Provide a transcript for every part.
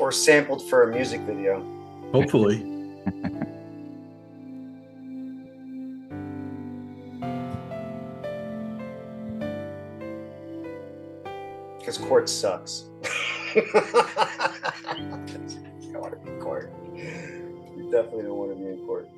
Or sampled for a music video. Hopefully. Because court sucks. You don't want to be in court. You definitely don't want to be in court.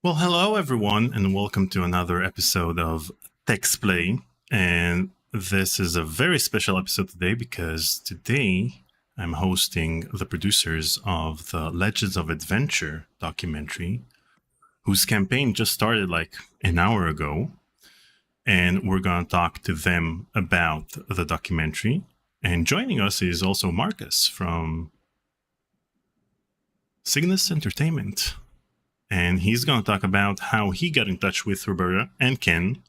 Well, hello everyone, and welcome to another episode of Textplay. And this is a very special episode today because today I'm hosting the producers of the Legends of Adventure documentary, whose campaign just started like an hour ago. And we're going to talk to them about the documentary. And joining us is also Marcus from Cygnus Entertainment. And he's going to talk about how he got in touch with Roberta and Ken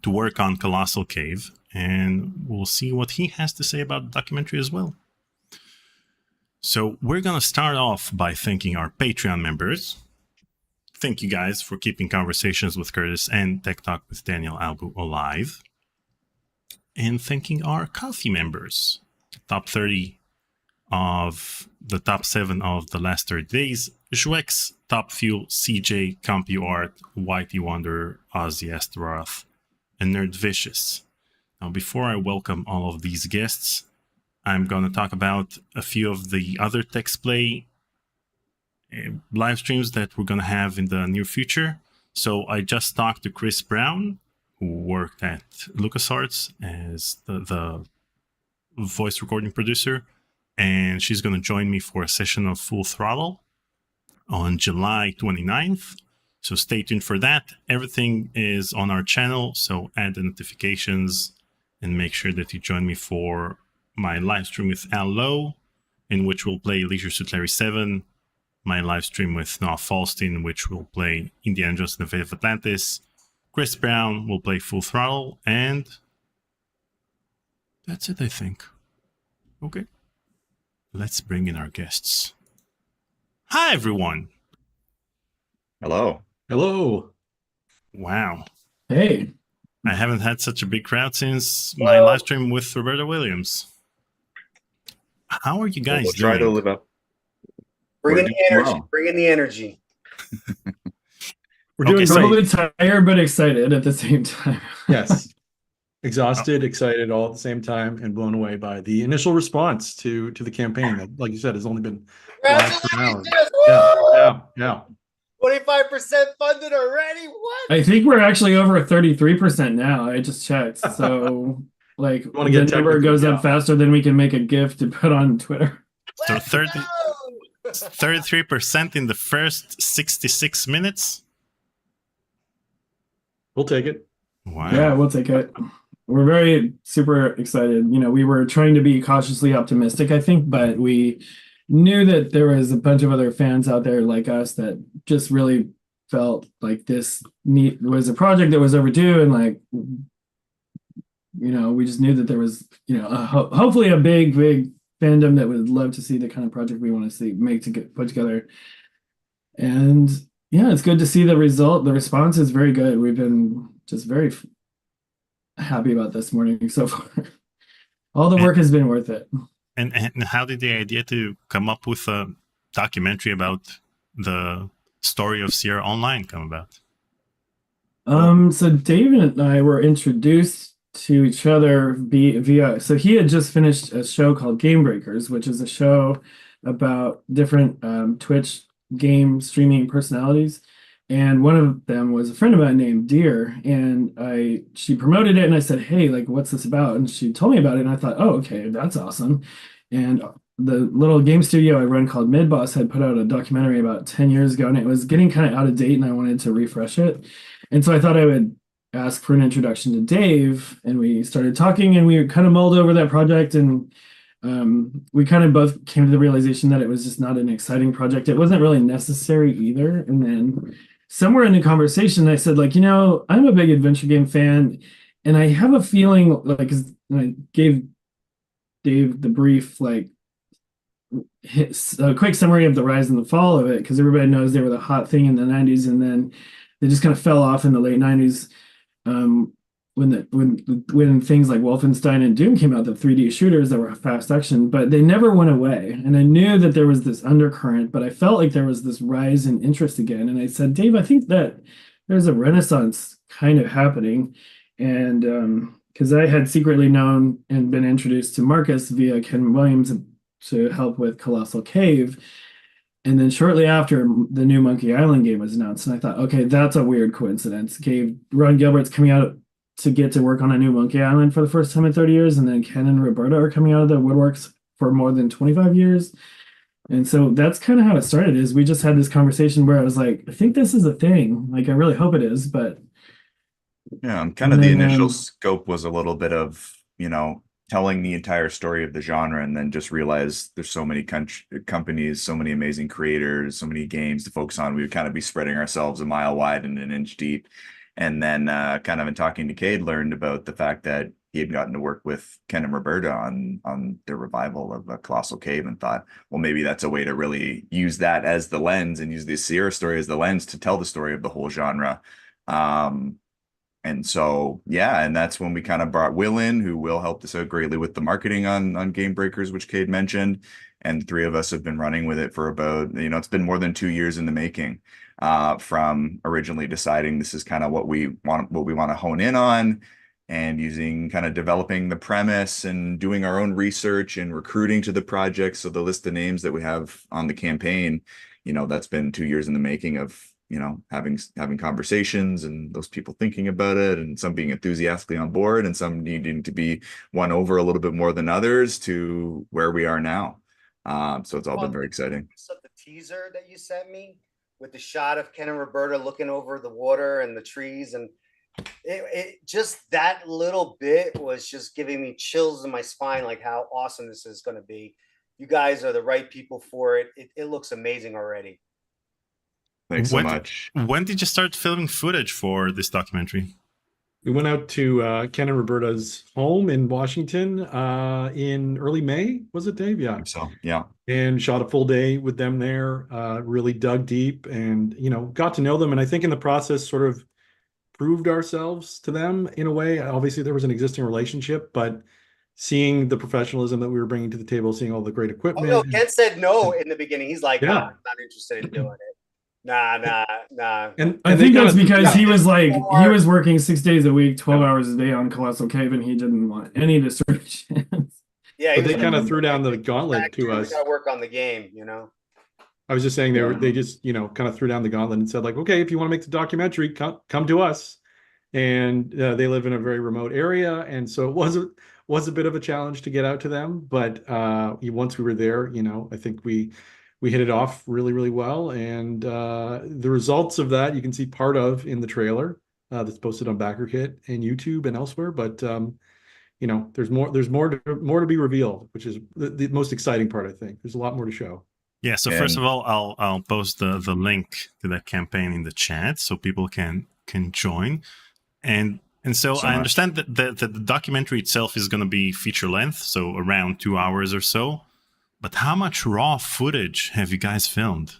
to work on Colossal Cave. And we'll see what he has to say about the documentary as well. So we're going to start off by thanking our Patreon members. Thank you guys for keeping Conversations with Curtis and Tech Talk with Daniel Albu alive. And thanking our Coffee members. Top 30 of the top 7 of the last 30 days. Schwex, Top Fuel, CJ, CompuArt, Whitey Wonder, Ozzy Astaroth, and Nerd Vicious. Now, before I welcome all of these guests, I'm going to talk about a few of the other Textplay live streams that we're going to have in the near future. So I just talked to Chris Brown, who worked at LucasArts as the voice recording producer, and she's going to join me for a session of Full Throttle on July 29th. So stay tuned for that. Everything is on our channel, so add the notifications and make sure that you join me for my live stream with Al Lowe, in which we'll play Leisure Suit Larry 7, my live stream with Noah Falstein, in which we'll play Indiana Jones and the Fate of Atlantis. Chris Brown will play Full Throttle, and that's it, I think. Okay. Let's bring in our guests. Hi, everyone. Hello. Hello. Wow. Hey. I haven't had such a big crowd since my live stream with Roberta Williams. How are you guys We'll try to doing? live up. Bring We're in the doing energy. well. Bring in the energy. We're doing Okay, a so- little bit tired, but excited at the same time. Yes. Exhausted, excited all at the same time, and blown away by the initial response to the campaign that, like you said, has only been live for an hour. Congratulations! Yeah. 25% funded already? What? I think we're actually over 33% now. I just checked. So like wanna the get number technical, goes yeah. up faster than we can make a GIF to put on Twitter. So Let's 30 go! 33% in the first 66 minutes? We'll take it. Wow. Yeah, we'll take it. We're very super excited. You know, we were trying to be cautiously optimistic, I think, but we knew that there was a bunch of other fans out there like us that just really felt like this was a project that was overdue, and like, you know, we just knew that there was, you know, hopefully a big fandom that would love to see the kind of project we want to see put together. And yeah, it's good to see the result. The response is very good. We've been just very happy about this morning so far. All the work has been worth it. And how did the idea to come up with a documentary about the story of Sierra Online come about? So David and I were introduced to each other via, so he had just finished a show called Game Breakers, which is a show about different Twitch game streaming personalities. And one of them was a friend of mine named Deer, and she promoted it, and I said, "Hey, like, what's this about?" And she told me about it, and I thought, "Oh, okay, that's awesome." And the little game studio I run called Midboss had put out a documentary about 10 years ago, and it was getting kind of out of date, and I wanted to refresh it. And so I thought I would ask for an introduction to Dave, and we started talking, and we kind of mulled over that project, and we kind of both came to the realization that it was just not an exciting project. It wasn't really necessary either. And then somewhere in the conversation, I said, like, you know, I'm a big adventure game fan, and I have a feeling like, 'cause I gave Dave the brief, like, a quick summary of the rise and the fall of it, because everybody knows they were the hot thing in the 90s, and then they just kind of fell off in the late 90s. When things like Wolfenstein and Doom came out, the 3D shooters that were fast action, but they never went away. And I knew that there was this undercurrent, but I felt like there was this rise in interest again. And I said, Dave, I think that there's a renaissance kind of happening. And because I had secretly known and been introduced to Marcus via Ken Williams to help with Colossal Cave. And then shortly after, the new Monkey Island game was announced. And I thought, okay, that's a weird coincidence. Ron Gilbert's coming out to get to work on a new Monkey Island for the first time in 30 years. And then Ken and Roberta are coming out of the woodworks for more than 25 years. And so that's kind of how it started, is we just had this conversation where I was like, I think this is a thing. Like, I really hope it is, but. Yeah, and kind of the initial scope was a little bit of, you know, telling the entire story of the genre, and then just realize there's so many companies, so many amazing creators, so many games to focus on. We would kind of be spreading ourselves a mile wide and an inch deep. And then kind of in talking to Cade, learned about the fact that he had gotten to work with Ken and Roberta on the revival of Colossal Cave, and thought, well, maybe that's a way to really use that as the lens, and use the Sierra story as the lens to tell the story of the whole genre. And so, yeah, and that's when we kind of brought Will in, who will helped us out greatly with the marketing on Game Breakers, which Cade mentioned. And the three of us have been running with it for about, you know, it's been more than 2 years in the making, from originally deciding this is kind of what we want to hone in on, and using kind of developing the premise and doing our own research and recruiting to the project. So the list of names that we have on the campaign, you know, that's been 2 years in the making of, you know, having conversations, and those people thinking about it, and some being enthusiastically on board, and some needing to be won over a little bit more than others to where we are now. So it's all been very exciting. The teaser that you sent me with the shot of Ken and Roberta looking over the water and the trees, and it just, that little bit was just giving me chills in my spine, like how awesome this is going to be. You guys are the right people for it. It looks amazing already. Thanks so much. When did you start filming footage for this documentary? We went out to Ken and Roberta's home in Washington in early May, was it, Dave? Yeah. So, yeah. And shot a full day with them there, really dug deep, and, you know, got to know them. And I think in the process sort of proved ourselves to them in a way. Obviously, there was an existing relationship, but seeing the professionalism that we were bringing to the table, seeing all the great Oh equipment. no, Ken said no in the beginning. He's like, Yeah. nah, I'm not interested in doing it. Nah. And I they think that's kinda- because yeah. he was like, Or- he was working 6 days a week, 12 Yeah. hours a day on Colossal Cave, and he didn't want any distractions. Yeah, But he they was kind of like, threw down the gauntlet back to we us. gotta work on the game, you know. I was just saying they just, kind of threw down the gauntlet and said like, okay, if you want to make the documentary, come to us. And they live in a very remote area, and so it was a bit of a challenge to get out to them. But once we were there, I think we hit it off really, really well. And the results of that you can see part of in the trailer that's posted on BackerKit and YouTube and elsewhere. But there's more to be revealed, which is the most exciting part. I think there's a lot more to show. Yeah, so first of all, I'll post the link to that campaign in the chat so people can join. And so I understand that the documentary itself is going to be feature length, so around 2 hours or so. But how much raw footage have you guys filmed?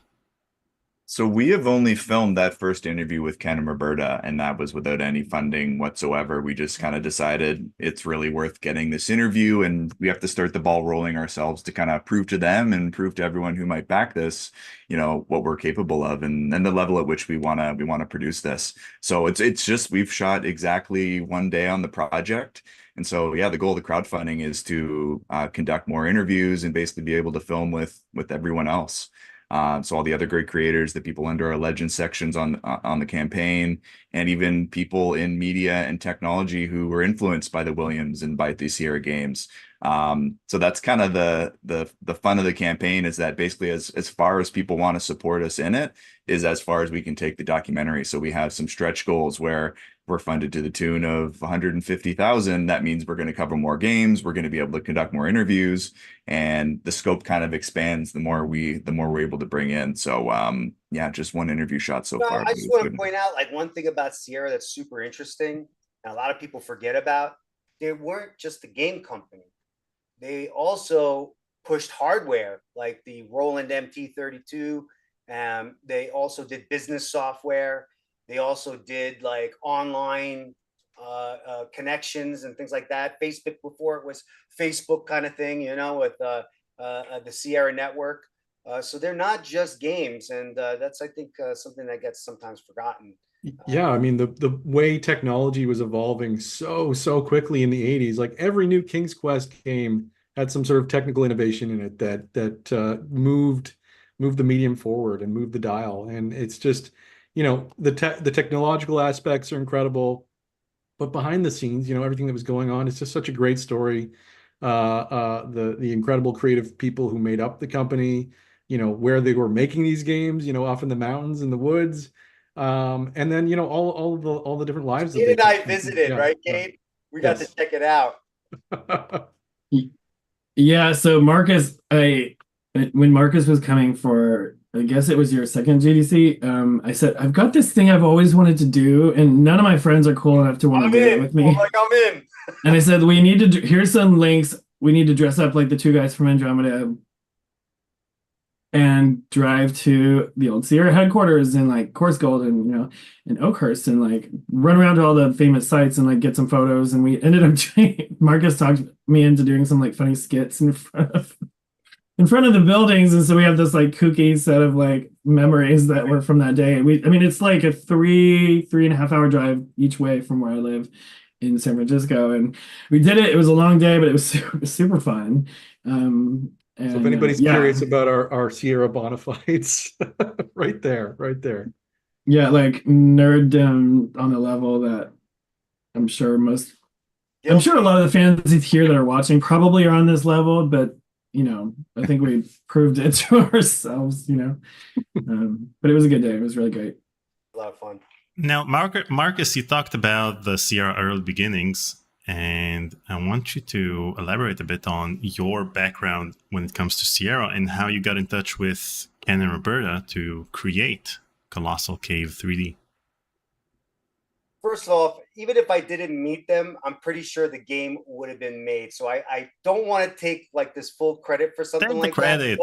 So we have only filmed that first interview with Ken and Roberta, and that was without any funding whatsoever. We just kind of decided it's really worth getting this interview, and we have to start the ball rolling ourselves to kind of prove to them and prove to everyone who might back this, what we're capable of, and the level at which we want to produce this. So it's just we've shot exactly 1 day on the project. And so, yeah, the goal of the crowdfunding is to conduct more interviews and basically be able to film with everyone else. So all the other great creators, the people under our legend sections on the campaign, and even people in media and technology who were influenced by the Williams and by the Sierra games. So that's kind of the fun of the campaign, is that basically as far as people want to support us in it is as far as we can take the documentary. So we have some stretch goals where we're funded to the tune of 150,000. That means we're going to cover more games. We're going to be able to conduct more interviews, and the scope kind of expands the more we're able to bring in. So yeah, just one interview shot so far. I just want to point out like one thing about Sierra that's super interesting, and a lot of people forget about. They weren't just a game company. They also pushed hardware like the Roland MT32. They also did business software. They also did like online connections and things like that. Facebook, before it was Facebook kind of thing, with the Sierra network. So they're not just games, and that's, I think, something that gets sometimes forgotten. Yeah, I mean the way technology was evolving so quickly in the 80s, like every new King's Quest game had some sort of technical innovation in it that moved the medium forward and moved the dial. And it's just, the technological aspects are incredible, but behind the scenes, everything that was going on, it's just such a great story. The incredible creative people who made up the company, where they were making these games, off in the mountains and the woods. And then all the different lives. Kate and I visited, right, Kate? We got to check it out. Yeah, so Marcus, when Marcus was coming for, I guess it was your second GDC, I said, I've got this thing I've always wanted to do, and none of my friends are cool enough to want to do it with me. I'm in. And I said, we need to, here's some links. We need to dress up like the two guys from Andromeda and drive to the old Sierra headquarters in like Coarse Gold and in Oakhurst, and like run around to all the famous sites and like get some photos. And we ended up Marcus talked me into doing some like funny skits in front of the buildings, and so we have this like kooky set of like memories that were from that day. It's like a 3.5 hour drive each way from where I live in San Francisco, and we did it. It was a long day, but it was super fun. So if anybody's curious about our Sierra bona fides, right there. Yeah, like nerddom on a level that I'm sure a lot of the fans here that are watching probably are on this level, but I think we proved it to ourselves, but it was a good day. It was really great. A lot of fun. Now, Marcus, you talked about the Sierra early beginnings, and I want you to elaborate a bit on your background when it comes to Sierra and how you got in touch with Ken and Roberta to create Colossal Cave 3D. First off, even if I didn't meet them, I'm pretty sure the game would have been made. So I don't want to take like this full credit for something like that.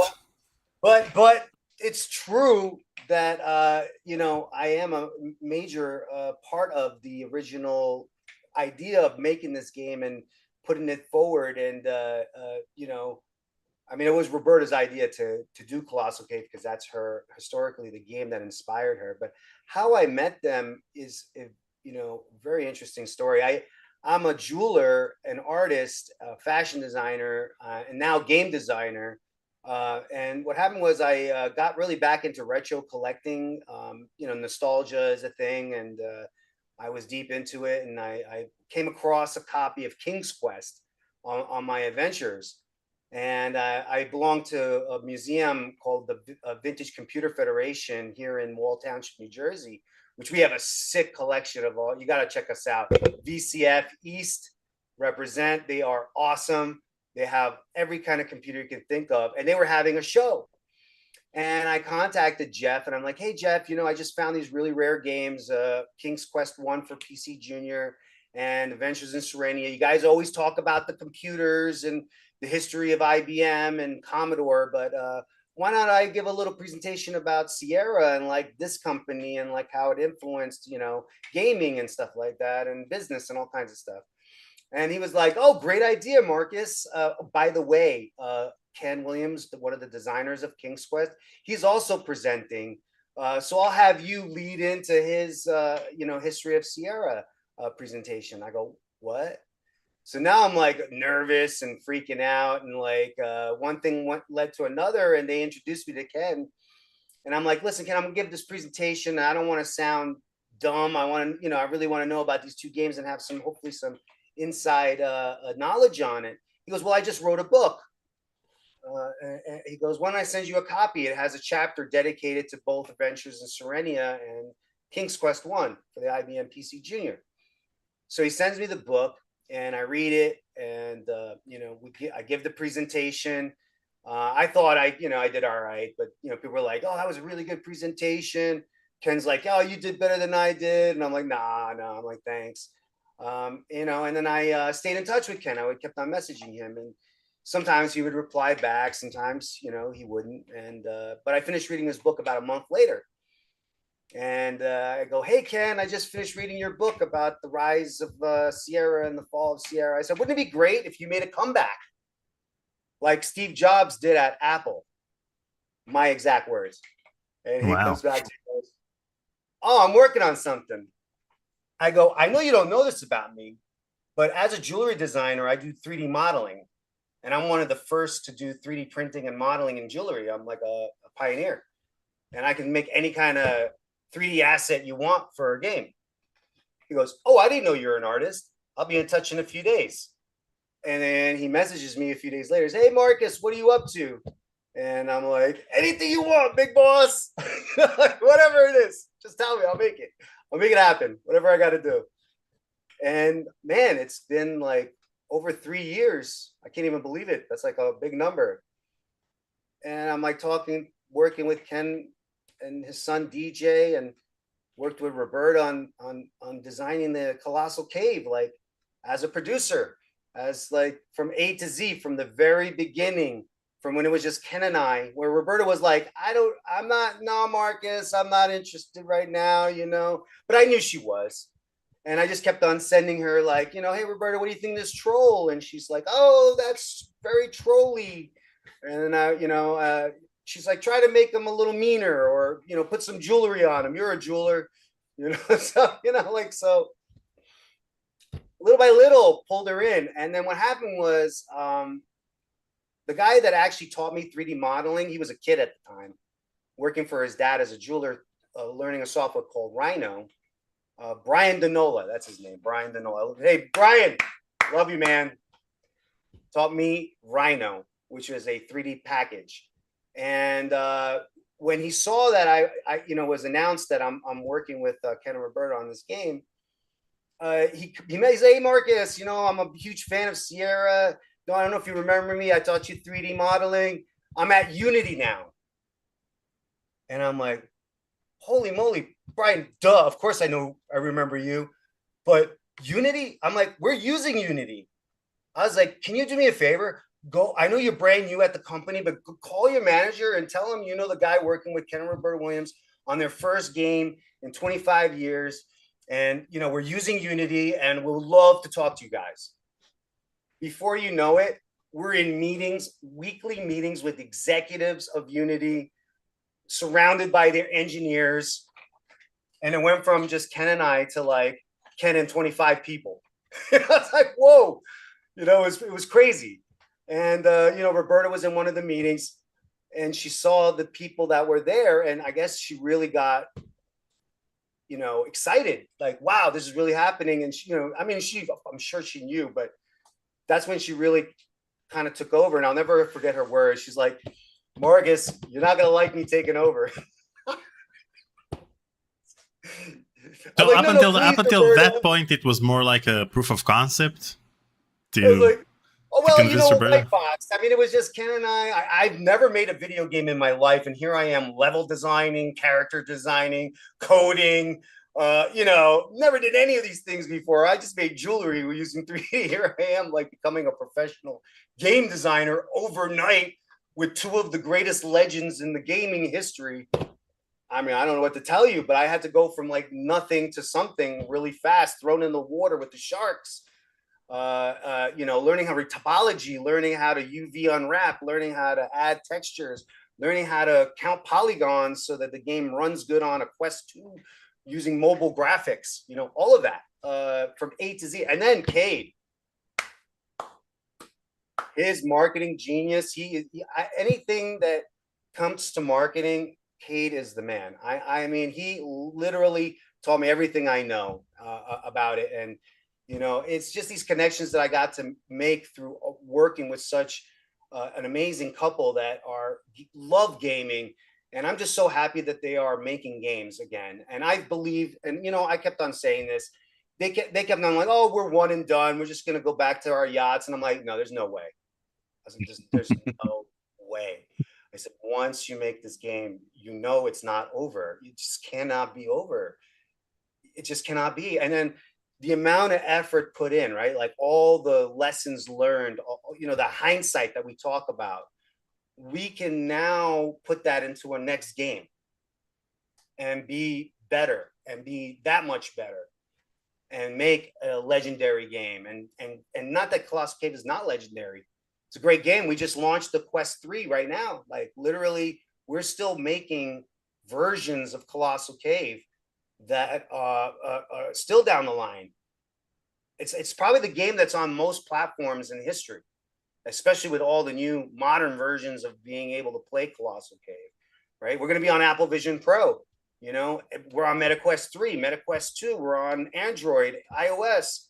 But it's true that I am a major part of the original idea of making this game, and putting it forward. And, you know, I mean, it was Roberta's idea to do Colossal Cave because that's her historically the game that inspired her. But how I met them is, you know, very interesting story. I'm a jeweler, an artist, a fashion designer, and now game designer. And what happened was I got really back into retro collecting. You know, nostalgia is a thing, and I was deep into it. And I came across a copy of King's Quest on my adventures. And I belong to a museum called the Vintage Computer Federation here in Wall Township, New Jersey, which we have a sick collection of all. You got to check us out. VCF East represent. They are awesome. They have every kind of computer you can think of. And they were having a show. And I contacted Jeff and I'm like, hey, Jeff, you know, I just found these really rare games, King's Quest 1 for PC Junior and Adventures in Serenia. You guys always talk about the computers and the history of IBM and Commodore, but why not I give a little presentation about Sierra and like this company and like how it influenced, you know, gaming and stuff like that and business and all kinds of stuff. And he was like, oh, great idea, Marcus. By the way, Ken Williams, one of the designers of King's Quest, he's also presenting. So I'll have you lead into his, you know, history of Sierra presentation. I go, what? So now I'm like nervous and freaking out. And like one thing led to another and they introduced me to Ken. And I'm like, listen, Ken, I'm gonna give this presentation. I don't want to sound dumb. I want to, you know, I really want to know about these two games and have some, hopefully some inside knowledge on it. He goes, well, I just wrote a book. And he goes, why don't I send you a copy? It has a chapter dedicated to both Adventures in Serenia and King's Quest 1 for the IBM PC Junior. So he sends me the book. And I read it, and you know, I give the presentation. I thought I did all right, but you know, people were like, "Oh, that was a really good presentation." Ken's like, "Oh, you did better than I did," and I'm like, "Nah." I'm like, "Thanks." You know, and then I stayed in touch with Ken. I kept on messaging him, and sometimes he would reply back, sometimes you know he wouldn't. And but I finished reading his book about a month later. And I go, hey, Ken, I just finished reading your book about the rise of Sierra and the fall of Sierra. I said, wouldn't it be great if you made a comeback like Steve Jobs did at Apple? My exact words. And he comes back and goes, oh, I'm working on something. I go, I know you don't know this about me, but as a jewelry designer, I do 3D modeling. And I'm one of the first to do 3D printing and modeling in jewelry. I'm like a pioneer. And I can make any kind of 3D asset you want for a game. He goes, oh, I didn't know you're an artist. I'll be in touch in a few days. And then he messages me a few days later. Hey, Marcus, what are you up to? And I'm like, anything you want, big boss. Whatever it is, just tell me. I'll make it. I'll make it happen. Whatever I got to do. And man, it's been like over 3 years. I can't even believe it. That's like a big number. And I'm like working with Ken and his son DJ, and worked with Roberta on designing the Colossal Cave, like as a producer, as like from A to Z, from the very beginning, from when it was just Ken and I, where Roberta was like, no, Marcus, I'm not interested right now, you know, but I knew she was. And I just kept on sending her like, you know, hey, Roberta, what do you think of this troll? And she's like, oh, that's very trolly. And then you know, she's like, try to make him a little meaner, or, you know, put some jewelry on him. You're a jeweler, you know, so, you know, like, so little by little pulled her in. And then what happened was the guy that actually taught me 3D modeling, he was a kid at the time, working for his dad as a jeweler, learning a software called Rhino. Brian Denola, that's his name, Brian Denola. Hey, Brian, love you, man. Taught me Rhino, which is a 3D package. And when he saw that I you know, was announced that I'm working with Ken and Roberta on this game, he said, hey, Marcus, you know, I'm a huge fan of Sierra. No, I don't know if you remember me. I taught you 3D modeling. I'm at Unity now. And I'm like, holy moly, Brian, duh. Of course I remember you. But Unity? I'm like, we're using Unity. I was like, can you do me a favor? Go, I know you're brand new at the company, but call your manager and tell him you know the guy working with Ken and Roberta Williams on their first game in 25 years. And, you know, we're using Unity and we'll love to talk to you guys. before you know it, we're in meetings, weekly meetings with executives of Unity, surrounded by their engineers. And it went from just Ken and I to like Ken and 25 people. It's like, whoa, it was crazy. And, Roberta was in one of the meetings and she saw the people that were there. And I guess she really got, excited, like, wow, this is really happening. And she, I'm sure she knew, but that's when she really kind of took over. And I'll never forget her words. She's like, Marcus, you're not going to like me taking over. So like, up until that point, it was more like a proof of concept to convince Roberta. White box. I mean, it was just Ken and I've never made a video game in my life, and here I am, level designing, character designing, coding. Never did any of these things before. I just made jewelry using 3D. Here I am, like becoming a professional game designer overnight with two of the greatest legends in the gaming history. I mean, I don't know what to tell you, but I had to go from like nothing to something really fast, thrown in the water with the sharks. Learning how to topology, learning how to UV unwrap, learning how to add textures, learning how to count polygons so that the game runs good on a Quest 2 using mobile graphics, all of that from A to Z. And then Cade, his marketing genius, anything that comes to marketing, Cade is the man. I mean, he literally taught me everything I know about it. And, it's just these connections that I got to make through working with such an amazing couple that love gaming. And I'm just so happy that they are making games again. And I believe, and, I kept on saying this, they kept on like, oh, we're one and done. We're just going to go back to our yachts. And I'm like, no, there's no way. I was like, there's no way. I said, once you make this game, it's not over. It just cannot be over. It just cannot be. And then the amount of effort put in, right? Like all the lessons learned, the hindsight that we talk about, we can now put that into a next game and be better and be that much better and make a legendary game. And not that Colossal Cave is not legendary. It's a great game. We just launched the Quest 3 right now. Like literally, we're still making versions of Colossal Cave that are still down the line. It's probably the game that's on most platforms in history, especially with all the new modern versions of being able to play Colossal Cave, right? We're going to be on Apple Vision Pro. We're on MetaQuest 3, MetaQuest 2. We're on Android, iOS.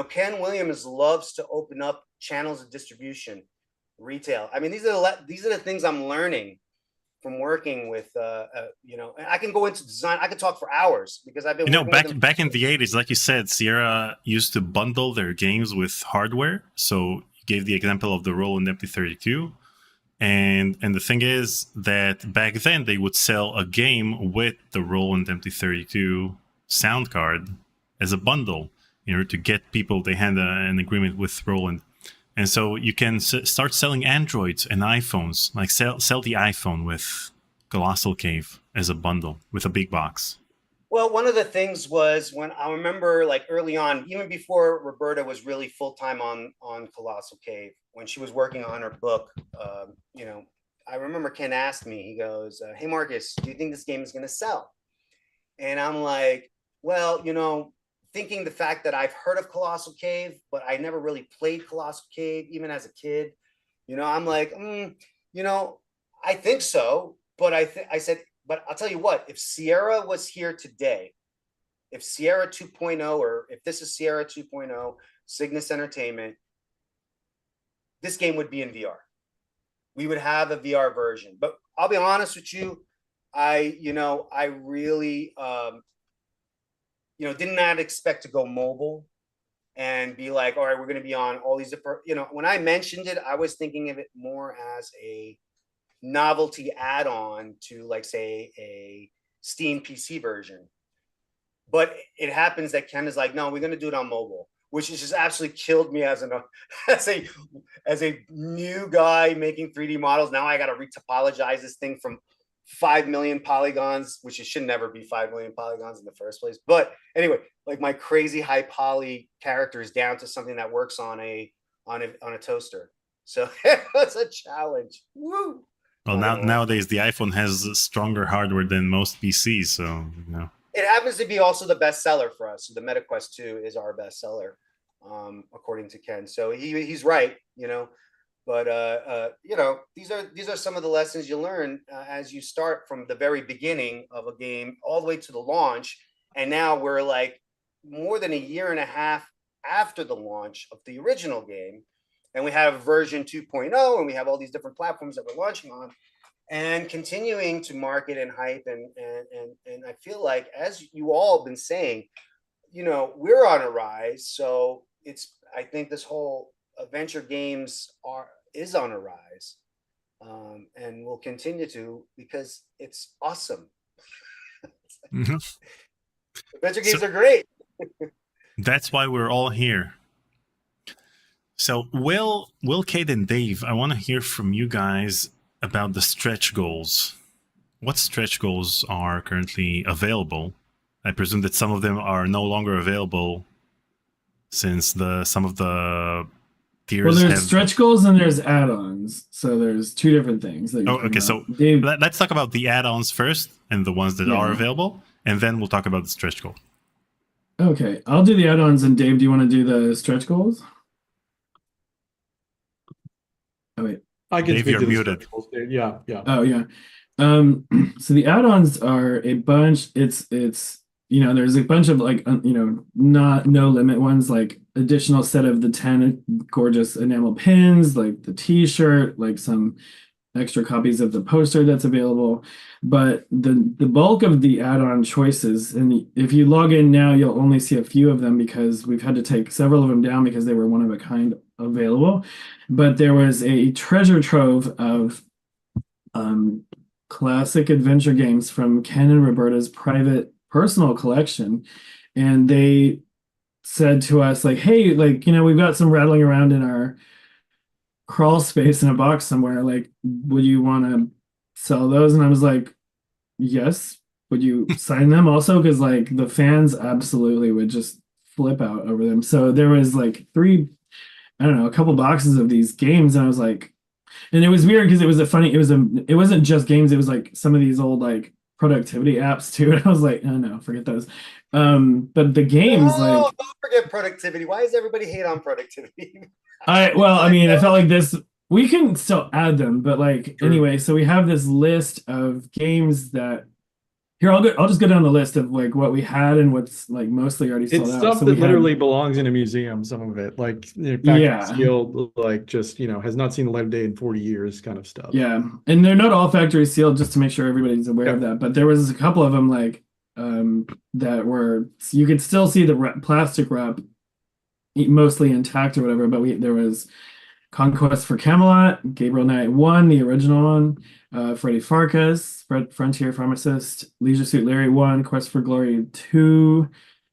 Ken Williams loves to open up channels of distribution, retail. I mean, these are the things I'm learning from working with, I can go into design. I could talk for hours because I've been back in the 80s, like you said, Sierra used to bundle their games with hardware. So you gave the example of the Roll and Empty 32. And the thing is that back then they would sell a game with the Roll and Empty 32 sound card as a bundle in order to get people. They had an agreement with Roland. And so you can start selling Androids and iPhones, like sell the iPhone with Colossal Cave as a bundle with a big box. Well, one of the things was when I remember like early on, even before Roberta was really full-time on Colossal Cave, when she was working on her book, I remember Ken asked me, he goes, hey, Marcus, do you think this game is going to sell? And I'm like, well, thinking the fact that I've heard of Colossal Cave, but I never really played Colossal Cave, even as a kid. I'm like, I think so. But I said, but I'll tell you what, if Sierra was here today, if Sierra 2.0, or if this is Sierra 2.0, Cygnus Entertainment, this game would be in VR. We would have a VR version. But I'll be honest with you, I really, did not expect to go mobile and be like, all right, we're going to be on all these different, when I mentioned it, I was thinking of it more as a novelty add-on to like, say, a Steam PC version. But it happens that Ken is like, no, we're going to do it on mobile, which has just absolutely killed me as a new guy making 3D models. Now I got to retopologize this thing from 5 million polygons, which it should never be 5 million polygons in the first place. But anyway, like my crazy high poly character is down to something that works on a on a toaster. So it was a challenge. Woo! Well, nowadays the iPhone has stronger hardware than most PCs, so you know. It happens to be also the bestseller for us. So the MetaQuest 2 is our bestseller, according to Ken. So he's right, you know. But you know, these are some of the lessons you learn as you start from the very beginning of a game all the way to the launch. And now we're like more than a year and a half after the launch of the original game, and we have version 2.0, and we have all these different platforms that we're launching on, and continuing to market and hype. And I feel like, as you all have been saying, you know, we're on a rise. So I think this whole adventure games is on a rise, and will continue to, because it's awesome. Mm-hmm. Adventure games are great. That's why we're all here. So Will, Kate, and Dave, I want to hear from you guys about the stretch goals. What stretch goals are currently available? I presume that some of them are no longer available since some of the tiers. Well, there's stretch goals and there's add-ons. So there's two different things. That okay. So Dave, let's talk about the add-ons first and the ones that are available, and then we'll talk about the stretch goal. Okay, I'll do the add-ons, and Dave, do you want to do the stretch goals? Oh wait, I can Dave, speak you're to the muted. stretch goals, Dave. Yeah. Oh yeah. So the add-ons are a bunch. It's you know, there's a bunch of like you know, no limit ones, like additional set of the 10 gorgeous enamel pins, like the t-shirt, like some extra copies of the poster that's available. But the bulk of the add-on choices, and if you log in now, you'll only see a few of them because we've had to take several of them down because they were one of a kind available. But there was a treasure trove of classic adventure games from Ken and Roberta's private personal collection, and they said to us, like, hey, like, you know, we've got some rattling around in our crawl space in a box somewhere, like, would you want to sell those? And I was like, yes. Would you sign them also? Because like the fans absolutely would just flip out over them. So there was like a couple boxes of these games, and I was like, and it was weird because it wasn't just games, it was like some of these old like productivity apps too. And I was like, oh no, forget those. But the games, like, don't forget productivity. Why does everybody hate on productivity? I felt like this, we can still add them, but like, anyway, so we have this list of games that here, I'll just go down the list of like what we had and what's like mostly already sold out. It's stuff So that literally belongs in a museum, some of it, like factory sealed, like just, you know, has not seen the light of day in 40 years kind of stuff. Yeah. And they're not all factory sealed, just to make sure everybody's aware of that. But there was a couple of them like that were, you could still see the plastic wrap mostly intact or whatever, but there was Conquest for Camelot, Gabriel Knight 1, the original one, Freddy Farkas, Frontier Pharmacist, Leisure Suit Larry 1, Quest for Glory 2,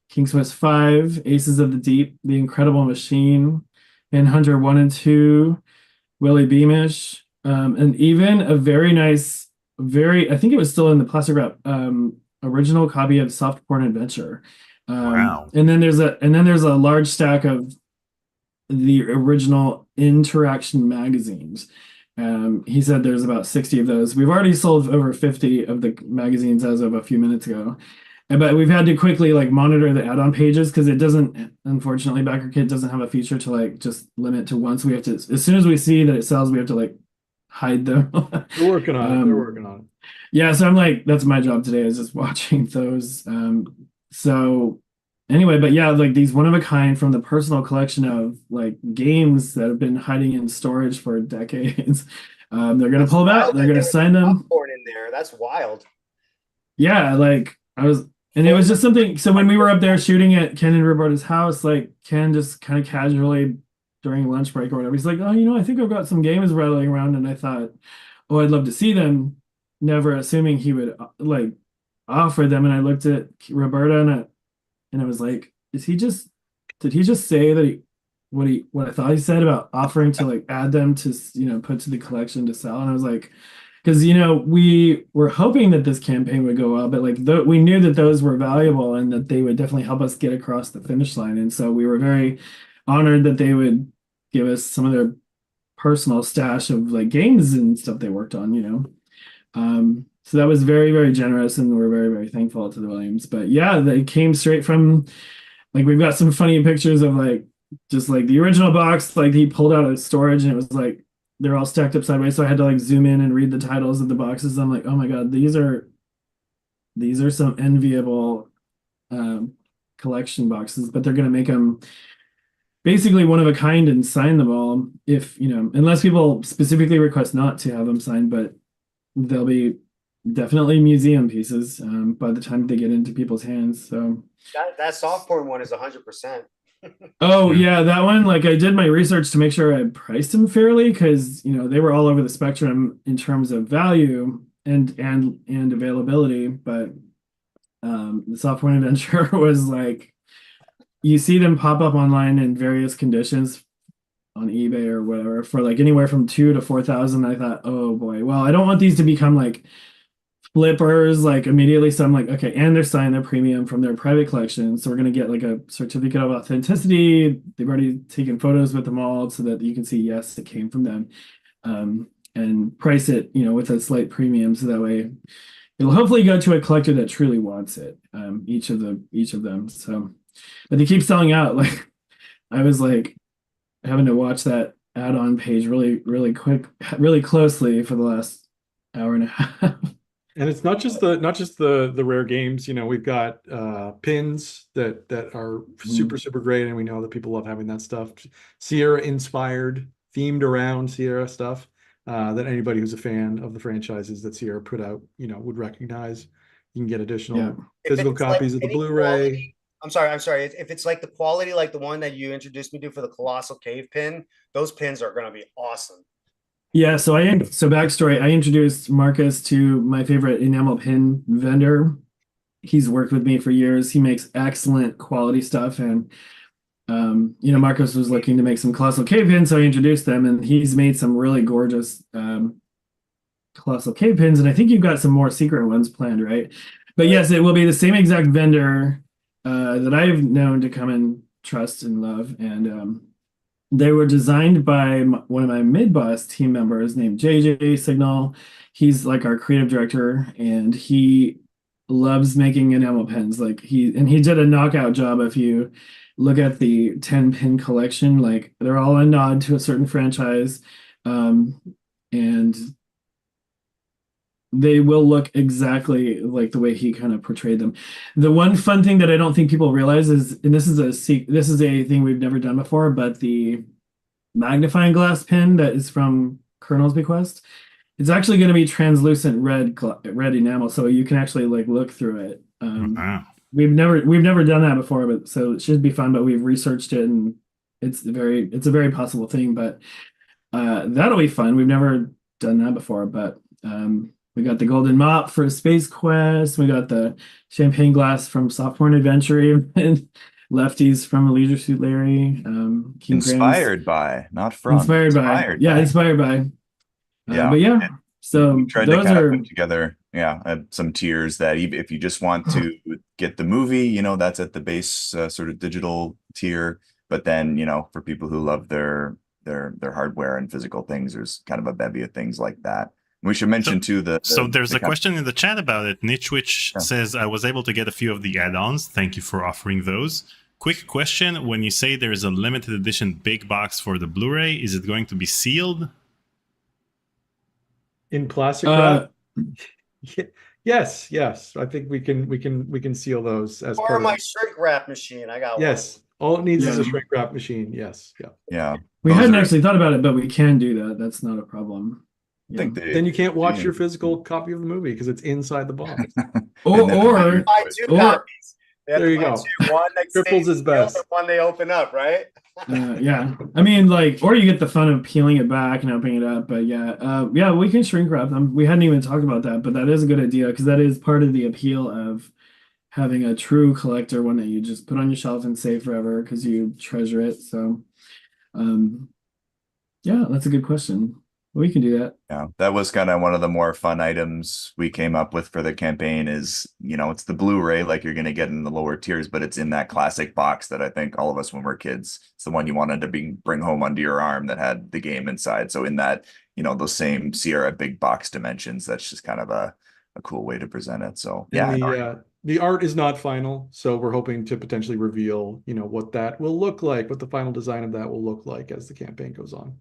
King's Quest 5, Aces of the Deep, The Incredible Machine, Manhunter 1 and 2, Willie Beamish, and even a very nice, I think it was still in the plastic wrap, original copy of Soft Porn Adventure. Wow. And then there's a large stack of the original Interaction magazines. He said there's about 60 of those. We've already sold over 50 of the magazines as of a few minutes ago. But we've had to quickly like monitor the add-on pages because it doesn't, unfortunately, BackerKit doesn't have a feature to like just limit to once. We have to, as soon as we see that it sells, we have to like hide them. They're working on it. They're working on it. Yeah, so I'm like, that's my job today, is just watching those. So anyway, but yeah, like these one of a kind from the personal collection of like games that have been hiding in storage for decades. They're gonna pull them out. They're gonna sign them. In there, that's wild. Yeah, like and it was just something. So when we were up there shooting at Ken and Roberta's house, like Ken just kind of casually during lunch break or whatever, he's like, oh, you know, I think I've got some games rattling around, and I thought, oh, I'd love to see them. Never assuming he would like offer them, and I looked at Roberta and I was like, did he just say that what I thought he said about offering to like add them to, you know, put to the collection to sell? And I was like, because, you know, we were hoping that this campaign would go well, but like we knew that those were valuable and that they would definitely help us get across the finish line. And so we were very honored that they would give us some of their personal stash of like games and stuff they worked on, you know. So that was very, very generous, and we're very, very thankful to the Williams. But yeah, they came straight from, like, we've got some funny pictures of like just like the original box, like he pulled out of storage and it was like they're all stacked up sideways. So I had to like zoom in and read the titles of the boxes. I'm like, oh my God, these are some enviable collection boxes, but they're gonna make them basically one of a kind and sign them all, if, you know, unless people specifically request not to have them signed, but they'll be definitely museum pieces by the time they get into people's hands. So that soft porn one is 100%. oh yeah, that one, like I did my research to make sure I priced them fairly, because you know they were all over the spectrum in terms of value and availability, but the soft porn adventure was like, you see them pop up online in various conditions on eBay or whatever for like anywhere from 2,000 to 4,000. I thought, oh boy, well, I don't want these to become like flippers like immediately. So I'm like, okay, and they're signed, their premium from their private collection. So we're gonna get like a certificate of authenticity. They've already taken photos with them all so that you can see, yes, it came from them. And price it, you know, with a slight premium, so that way it'll hopefully go to a collector that truly wants it. Each of them. So, but they keep selling out. Like I was like having to watch that add-on page really closely for the last hour and a half. And it's not just the rare games. You know, we've got pins that are super great, and we know that people love having that stuff. Sierra inspired, themed around Sierra stuff that anybody who's a fan of the franchises that Sierra put out, you know, would recognize. You can get additional physical copies of the Blu-ray. I'm sorry. If it's like the quality, like the one that you introduced me to for the Colossal Cave pin, those pins are going to be awesome. Yeah, so backstory, I introduced Marcus to my favorite enamel pin vendor. He's worked with me for years. He makes excellent quality stuff, and you know, Marcus was looking to make some Colossal Cave pins, so I introduced them, and he's made some really gorgeous Colossal Cave pins, and I think you've got some more secret ones planned, right? But yes, it will be the same exact vendor that I've known to come and trust and love, and they were designed by one of my mid-boss team members named JJ Signal. He's like our creative director, and he loves making enamel pens. Like he did a knockout job. If you look at the 10-pin collection, like they're all a nod to a certain franchise, and they will look exactly like the way he kind of portrayed them. The one fun thing that I don't think people realize is, and this is a thing we've never done before, but the magnifying glass pin that is from Colonel's Bequest, it's actually going to be translucent red enamel, so you can actually like look through it. Wow. We've never done that before, but so it should be fun. But we've researched it, and it's a very possible thing. But that'll be fun. We've never done that before, but we got the golden mop for Space Quest. We got the champagne glass from Soft Porn Adventure, and lefties from Leisure Suit Larry. Inspired by, not from. Inspired by. Yeah. But yeah, so we tried to kind of put together, some tiers that even if you just want to get the movie, you know, that's at the base sort of digital tier. But then, you know, for people who love their hardware and physical things, there's kind of a bevy of things like that. We should mention too so there's a question in the chat about it. Nichwich says, I was able to get a few of the add-ons. Thank you for offering those. Quick question. When you say there is a limited edition big box for the Blu-ray, is it going to be sealed? In plastic wrap? Yes. I think we can seal those as part of my shrink wrap machine. I got one. Yes. All it needs is a shrink wrap machine. Yes. Yeah. We hadn't actually thought about it, but we can do that. That's not a problem. Then you can't watch your physical copy of the movie because it's inside the box. or there you go. One that triples is best. The one they open up, right? Yeah. I mean, like, or you get the fun of peeling it back and opening it up. But yeah, we can shrink wrap them. We hadn't even talked about that, but that is a good idea because that is part of the appeal of having a true collector, one that you just put on your shelf and save forever because you treasure it. So, yeah, that's a good question. We can do that. Yeah, that was kind of one of the more fun items we came up with for the campaign is, it's the Blu-ray like you're going to get in the lower tiers, but it's in that classic box that I think all of us when we're kids, it's the one you wanted to bring home under your arm that had the game inside. So in that, those same Sierra big box dimensions, that's just kind of a cool way to present it. So yeah. And the art is not final, so we're hoping to potentially reveal, what that will look like, what the final design of that will look like as the campaign goes on.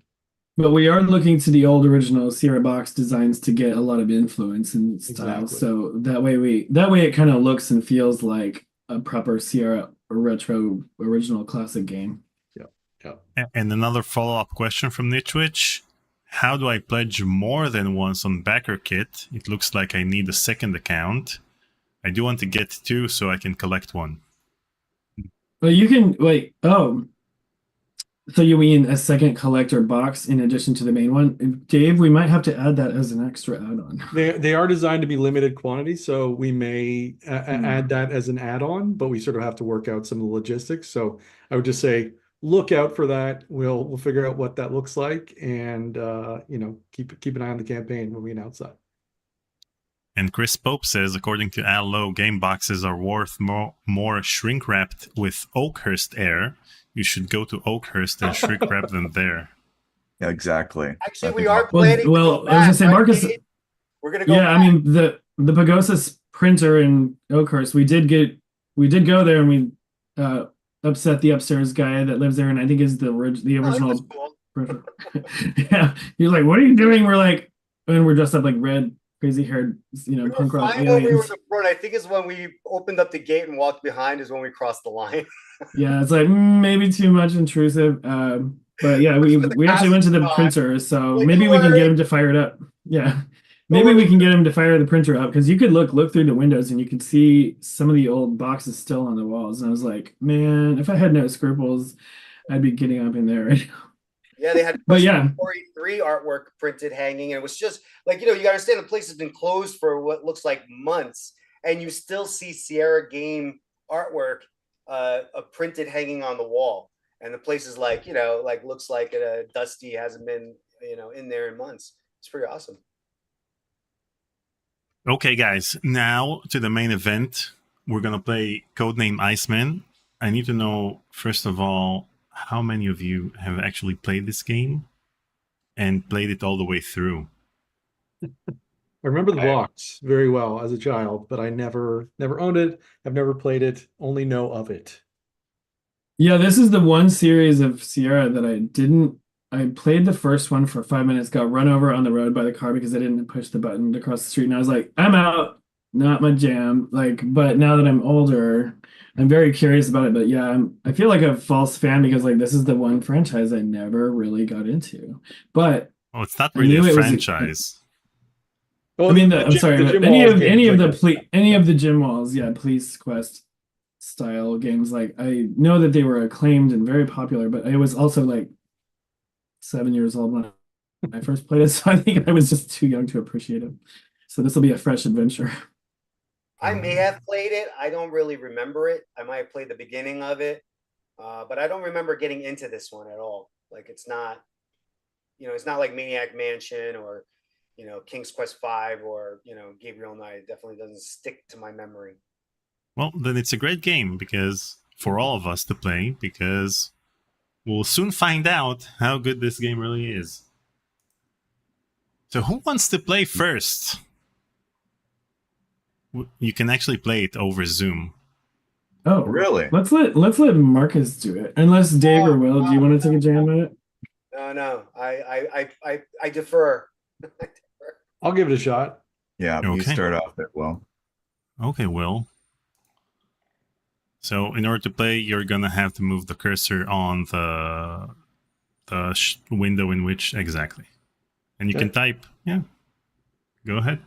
But we are looking to the old original Sierra box designs to get a lot of influence and style. Exactly. So that way it kind of looks and feels like a proper Sierra retro original classic game. Yeah. And another follow-up question from Nitwitch. How do I pledge more than once on Backer Kit? It looks like I need a second account. I do want to get 2 so I can collect 1. But you can wait. Oh, so you mean a second collector box in addition to the main one? Dave, we might have to add that as an extra add-on. They are designed to be limited quantity, so we may add that as an add-on, but we sort of have to work out some of the logistics. So I would just say, look out for that. We'll figure out what that looks like, and keep an eye on the campaign when we announce that. And Chris Pope says, according to Al Lowe, game boxes are worth more shrink-wrapped with Oakhurst air. You should go to Oakhurst and shrink-wrap them there. Yeah, exactly. Actually, we are planning. Well, I was gonna say, Marcus. We're gonna go. Yeah, back. I mean the Pagosis printer in Oakhurst. We did go there and we upset the upstairs guy that lives there, and I think is the original. Cool. Yeah, he's like, "What are you doing?" We're like, and we're dressed up like red, crazy haired, punk rock When we were in aliens. the front, I think is when we opened up the gate and walked behind is when we crossed the line. Yeah, it's like maybe too much intrusive. But yeah, we actually went to the printer, so Like, maybe we can what? get him to fire it up. Yeah. Maybe we can get him to fire the printer up because you could look through the windows and you could see some of the old boxes still on the walls. And I was like, man, if I had no scruples, I'd be getting up in there right now. Yeah, they had But yeah, 3 artwork printed hanging, and it was just like, you gotta understand the place has been closed for what looks like months, and you still see Sierra game artwork printed hanging on the wall, and the place is like, looks like dusty, hasn't been in there in months. It's pretty awesome. Okay, guys, now to the main event. We're going to play Codename Iceman. I need to know, first of all, how many of you have actually played this game and played it all the way through? I remember the box very well as a child, but I never owned it. I've never played it, only know of it. yeah, this is the one series of Sierra that I played the first one for 5 minutes, got run over on the road by the car because I didn't push the button to cross the street. And I was like, I'm out, not my jam. But now that I'm older, I'm very curious about it. But yeah, I feel like a false fan because this is the one franchise I never really got into. But Oh, it's not really a franchise. I mean, I'm sorry, but any of the Gym Walls, yeah, Police Quest style games, I know that they were acclaimed and very popular, but I was also 7 years old when I first played it, so I think I was just too young to appreciate it. So this will be a fresh adventure. I may have played it. I don't really remember it. I might have played the beginning of it, but I don't remember getting into this one at all. It's not, it's not like Maniac Mansion or, King's Quest V or, Gabriel Knight. It definitely doesn't stick to my memory. Well, then it's a great game for all of us to play, because we'll soon find out how good this game really is. So who wants to play first? You can actually play it over Zoom. Oh, really? Let's let Marcus do it. Unless Dave or Will, do you want to take a jam at it? No. I defer. I'll give it a shot. Yeah, you start off there, Will. Okay, Will. So in order to play, you're going to have to move the cursor on the window in which exactly. And you can type. Yeah. Go ahead.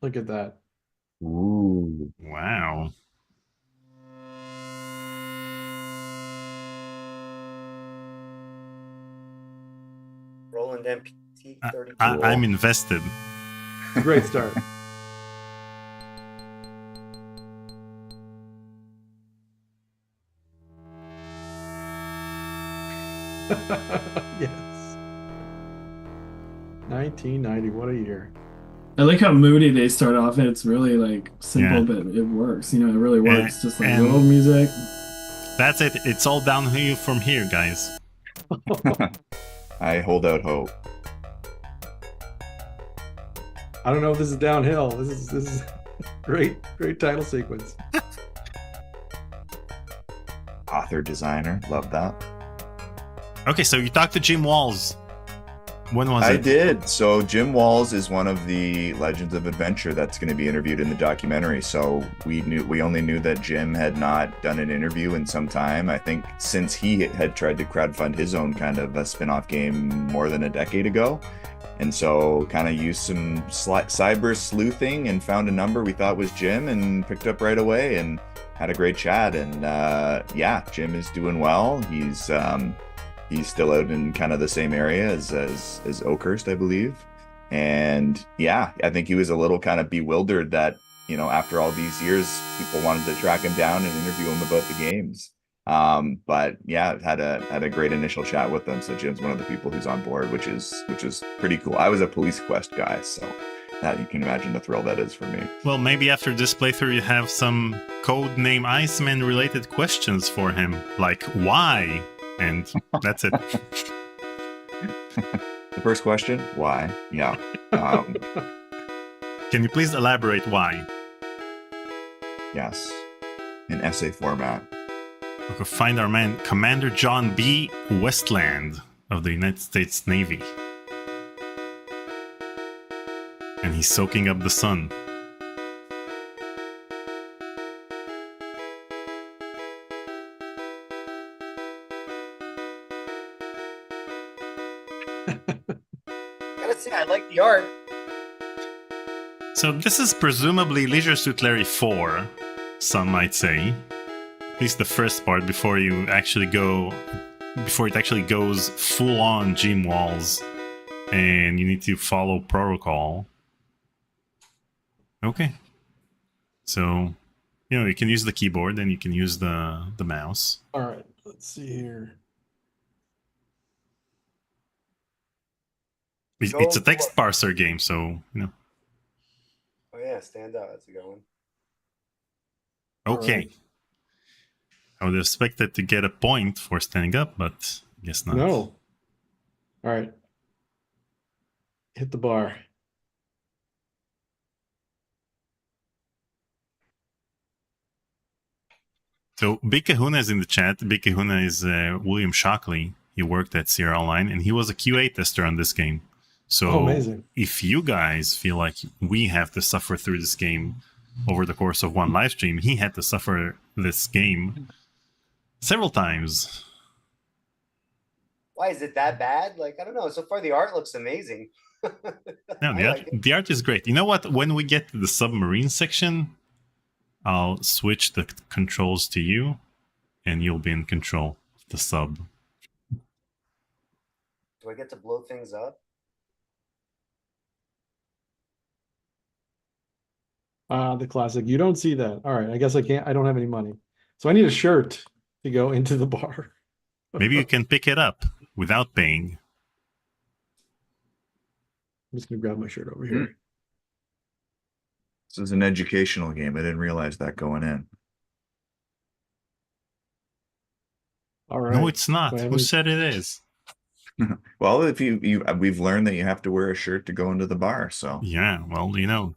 Look at that. Ooh. Wow. Roland MPT 32. I'm invested. Great start. Yes. 1990. What a year. I like how moody they start off, and it's really like simple, Yeah. but it works. You know, it really works. Just like and- little music. That's it. It's all downhill from here, guys. I hold out hope. I don't know if this is downhill. This is great title sequence. Author, designer, love that. Okay, so you talked to Jim Walls. When was I it? did. So Jim Walls is one of the legends of adventure that's going to be interviewed in the documentary. So we only knew that Jim had not done an interview in some time. I think since he had tried to crowdfund his own kind of a spin-off game more than a decade ago. And so kind of used some cyber sleuthing and found a number we thought was Jim and picked up right away and had a great chat. And yeah, Jim is doing well. He's still out in kind of the same area as Oakhurst, I believe. And yeah, I think he was a little kind of bewildered that, you know, after all these years, people wanted to track him down and interview him about the games. But yeah, had a great initial chat with them. So Jim's one of the people who's on board, which is pretty cool. I was a Police Quest guy, so that you can imagine the thrill that is for me. Well, maybe after this playthrough you have some Codename Iceman related questions for him, like why? And that's it. The first question, why? Yeah. Can you please elaborate why? Yes. In essay format. We could find our man, Commander John B. Westland of the United States Navy. And he's soaking up the sun. Gotta say, I like the art. So this is presumably Leisure Suit Larry 4, some might say. At least the first part before it actually goes full on Jim Walls and you need to follow protocol. Okay. So, you know, you can use the keyboard and you can use the mouse. All right, let's see here. It's a text parser game, so, you know. Oh yeah, stand up. That's a good one. Okay. Alright. I would expect it to get a point for standing up, but I guess not. No. All right. Hit the bar. So Big Kahuna is in the chat. Big Kahuna is William Shockley. He worked at Sierra Online, and he was a QA tester on this game. So amazing. if you guys feel like we have to suffer through this game over the course of one live stream, he had to suffer this game several times. Why is it that bad? Like, I don't know. So far, the art looks amazing. No, I like it. the art is great. You know what? When we get to the submarine section, I'll switch the controls to you, and you'll be in control of the sub. Do I get to blow things up? The classic. You don't see that. All right. I guess I can't. I don't have any money. So I need a shirt to go into the bar. Maybe you can pick it up without paying. I'm just going to grab my shirt over here. This is an educational game. I didn't realize that going in. All right. No, it's not. Do I have Who any- said it is? Well, if we've learned that you have to wear a shirt to go into the bar, so Yeah, well, you know,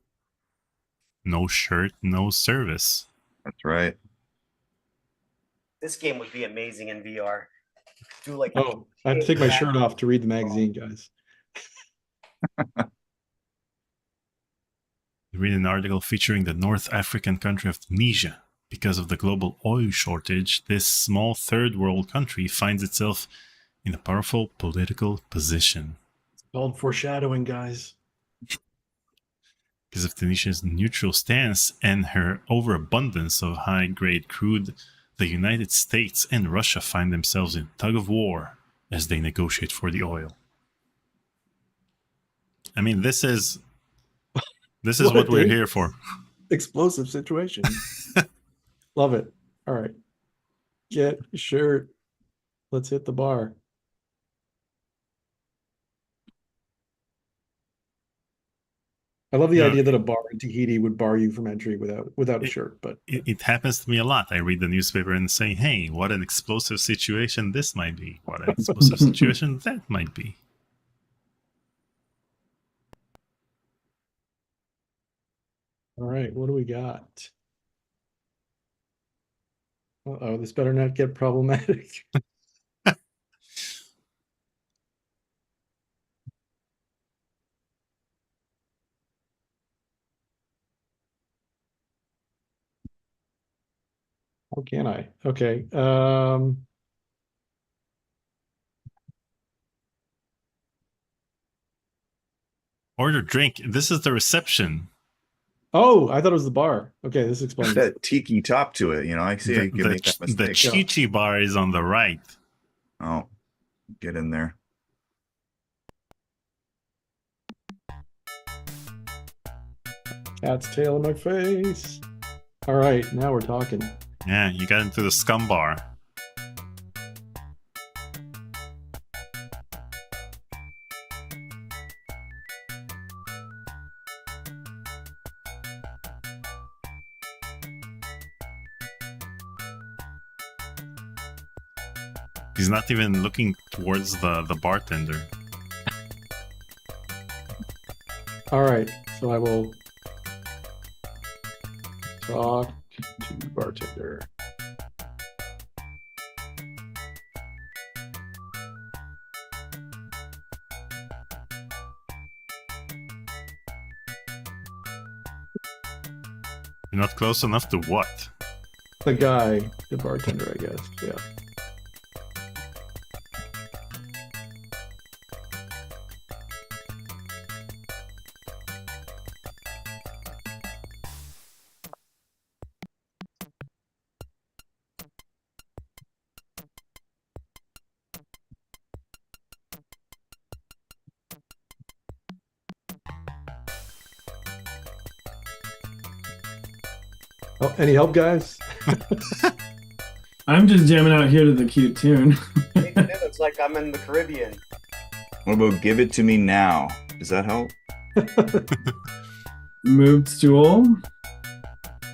no shirt, no service. that's right. This game would be amazing in VR. Do like Oh, I have to take my shirt off to read the magazine, guys. Read an article featuring the North African country of Tunisia. Because of the global oil shortage, this small third world country finds itself in a powerful political position. It's called foreshadowing, guys. Because of Tunisia's neutral stance and her overabundance of high-grade crude, the United States and Russia find themselves in tug of war as they negotiate for the oil. I mean, this is what we're dude? here for. Explosive situation. Love it. All right. Get a shirt. Let's hit the bar. I love the Yeah. idea that a bar in Tahiti would bar you from entry without a shirt, but It happens to me a lot. I read the newspaper and say, hey, what an explosive situation this might be. What an explosive situation that might be. all right, what do we got? Uh-oh, this better not get problematic. How can I? Okay. Order drink. This is the reception. Oh, I thought it was the bar. Okay, this explains it. That tiki top to it, I see how you can make that The mistake. Chi-Chi bar is on the right. Oh, get in there. Cat's tail in my face. All right, now we're talking. Yeah, you got into the scum bar. He's not even looking towards the bartender. All right, so I will talk to bartender. You're not close enough to what? The guy, the bartender, I guess. Yeah. Oh, any help, guys? I'm just jamming out here to the cute tune. It looks like I'm in the Caribbean. What about give it to me now? Does that help? Moved stool.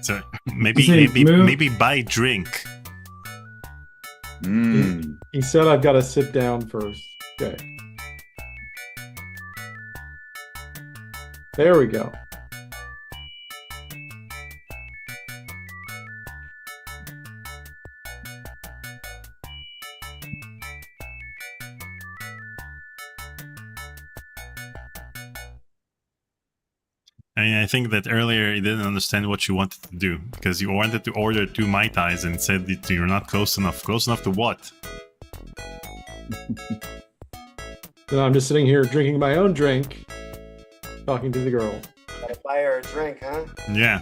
So maybe Say move. maybe buy drink. Mm. He said I've got to sit down first. Okay. There we go. I mean, I think that earlier you didn't understand what you wanted to do because you wanted to order 2 Mai Tais and said that you're not close enough. Close enough to what? And I'm just sitting here drinking my own drink, talking to the girl. Gotta buy her a drink, huh? Yeah.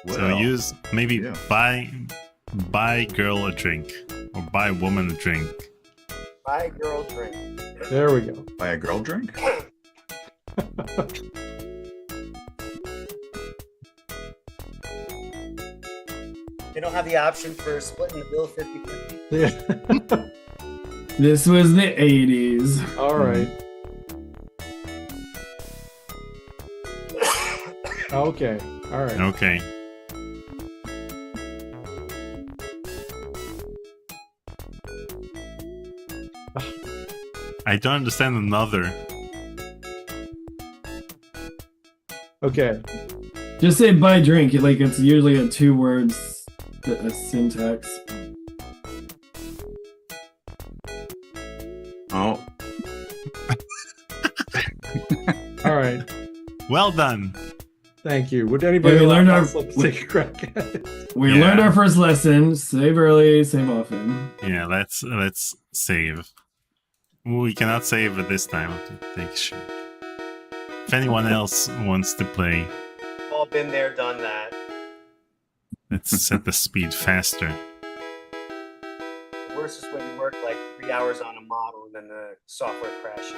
So Well, use maybe yeah. buy girl a drink or buy woman a drink. Buy a girl drink. There we go. Buy a girl drink? They don't have the option for splitting the bill 50-50. Yeah. This was the 80s. All right. Okay. All right. Okay. I don't understand another. Okay. Just say buy drink. Like it's usually a 2 words a syntax. Oh, All right. Well done. Thank you. Would anybody we learned else our- like to take a crack at it? We Yeah. learned our first lesson. Save early, save often. Yeah, let's save. We cannot save at this time. Take shit. If anyone else wants to play, All been there, done that. let's set the speed faster. The worst is when you work like 3 hours on a model and then the software crashes.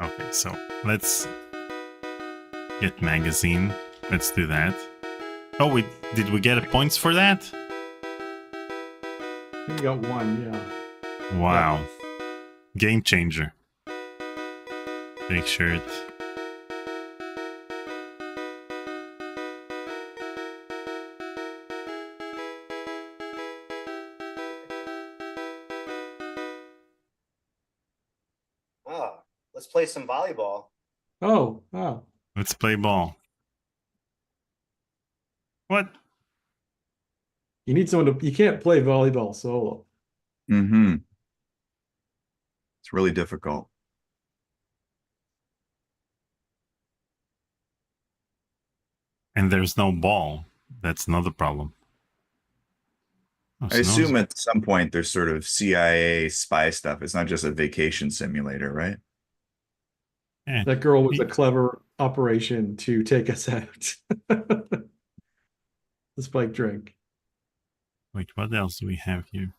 Okay, so let's get magazine. Let's do that. Oh, did we get points for that? You got one, yeah. Wow. Game changer. Fake shirt. Oh, let's play some volleyball. Oh, wow. Let's play ball. What? You need someone to. You can't play volleyball solo. Mm-hmm. It's really difficult. And there's no ball. That's another problem. Oh, I assume at some point there's sort of CIA spy stuff. It's not just a vacation simulator, right? Yeah. That girl was a clever operation to take us out. The spike drink. Wait, what else do we have here?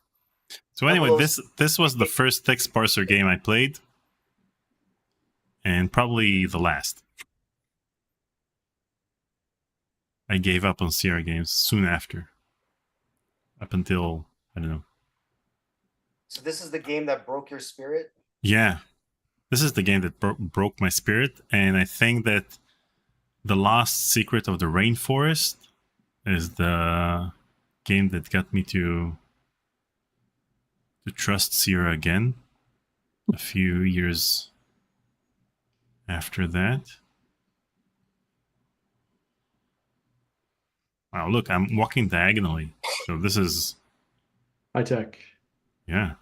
So anyway, this was the first text parser game I played. And probably the last. I gave up on Sierra games soon after. Up until, I don't know. So this is the game that broke your spirit? Yeah. This is the game that broke my spirit. And I think that The Lost Secret of the Rainforest is the game that got me to trust Sierra again a few years after that. Wow, look, I'm walking diagonally. So this is... High tech. Yeah.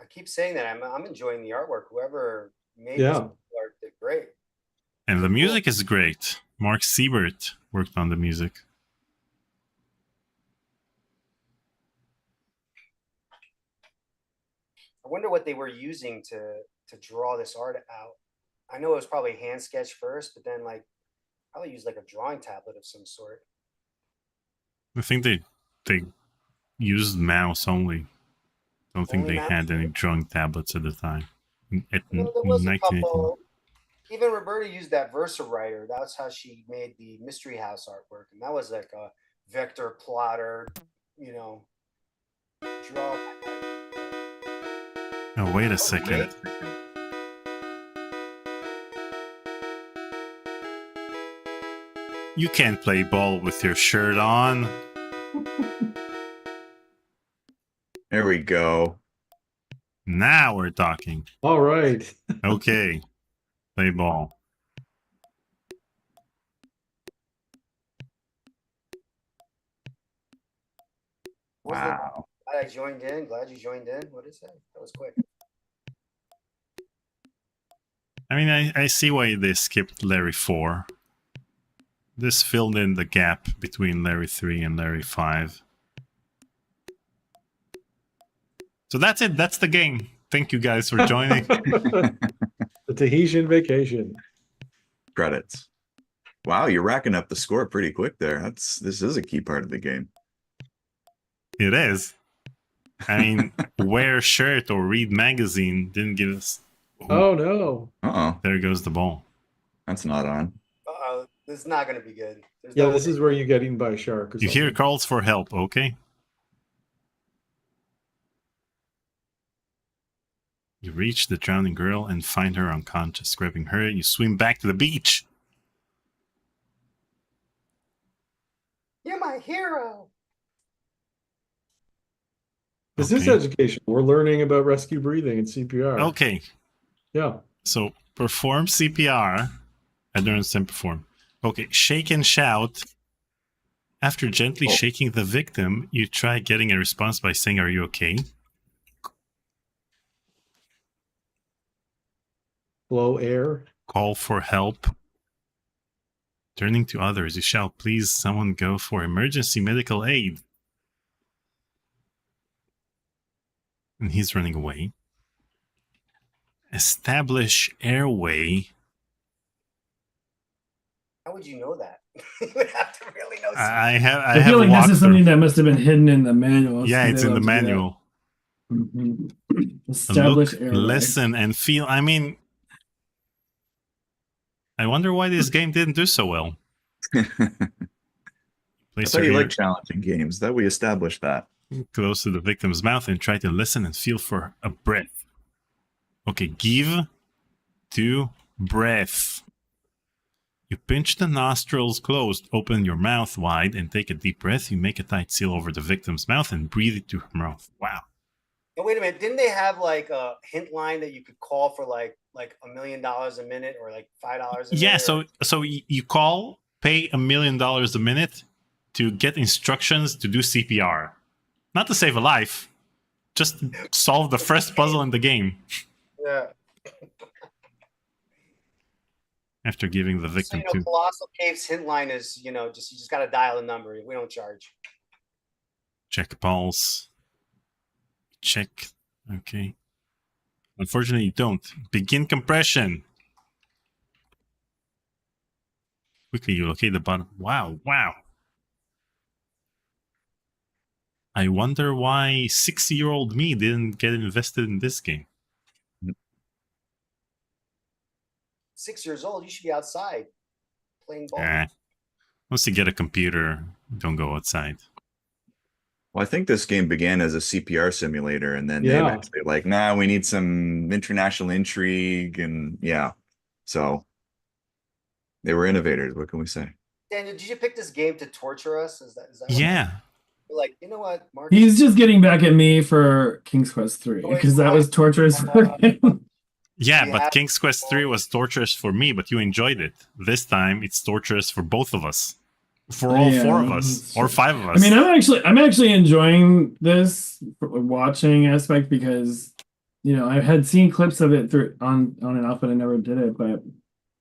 I keep saying that I'm enjoying the artwork. Whoever made Yeah. this art did great. And the music is great. Mark Siebert worked on the music. I wonder what they were using to draw this art out. I know it was probably hand sketch first, but then like probably used like a drawing tablet of some sort. I think they used mouse only. Don't think Only they mouse? had any drawing tablets at the time. There was a 1981. couple. Even Roberta used that Versa writer. That's how she made the Mystery House artwork, and that was like a vector plotter, draw. Oh, wait a second. You can't play ball with your shirt on. There we go. Now we're talking. All right. Okay. Play ball. Wow. Glad I joined in. Glad you joined in. What is that? That was quick. I mean, I see why they skipped Larry 4. This filled in the gap between Larry 3 and Larry 5. So that's it. That's the game. Thank you guys for joining. The Tahitian vacation. Credits. Wow, you're racking up the score pretty quick there. This is a key part of the game. It is. I mean, wear shirt or read magazine didn't give us... Oh, no. Uh-oh. There goes the ball. That's not on. Uh-oh. This is not going to be good. Yeah, this is where you get eaten by a shark. Or You hear calls for help, okay? You reach the drowning girl and find her unconscious. Grabbing her, you swim back to the beach. You're my hero. This is education. We're learning about rescue breathing and CPR. Okay. Yeah. So, perform CPR. I don't understand perform. Okay, shake and shout. After gently shaking the victim, you try getting a response by saying, "Are you okay?" Blow air. Call for help. Turning to others, you shout, "Please, someone go for emergency medical aid." And he's running away. Establish airway. How would you know that? You would have to really know. I I feel like this is something that must have been hidden in the manual. Yeah, so it's they in the love to do that. manual. Establish Look, airway. listen, and feel. I mean, I wonder why this game didn't do so well. I thought you like challenging games. That we established that. Close to the victim's mouth and try to listen and feel for a breath. Okay, give to breath. You pinch the nostrils closed, open your mouth wide, and take a deep breath. You make a tight seal over the victim's mouth and breathe it to her mouth. Wow. Oh, wait a minute. Didn't they have like a hint line that you could call for like $1 million a minute or like $5 a minute? Yeah, so you call, pay $1 million a minute to get instructions to do CPR. Not to save a life, just solve the first puzzle in the game. Yeah. After giving the victim So, Colossal Cave's hint line is, you just got to dial a number. We don't charge. Check pulse. Check. Okay. Unfortunately, you don't. Begin compression. Quickly, you locate the bottom. Wow. I wonder why 6-year-old me didn't get invested in this game. 6 years old, you should be outside playing ball. Once you get a computer, don't go outside. Well, I think this game began as a CPR simulator, and then they eventually we need some international intrigue, and so they were innovators. What can we say? Daniel, did you pick this game to torture us? Is that yeah. You're like, you know what, Mark? He's just getting back at me for King's Quest 3 because that was torturous for him. Yeah, but King's Quest 3 was torturous for me, but you enjoyed it. This time, it's torturous for both of us. For all 4 of us or 5 of us. I mean, I'm actually enjoying this watching aspect because I had seen clips of it through on and off, but I never did it. But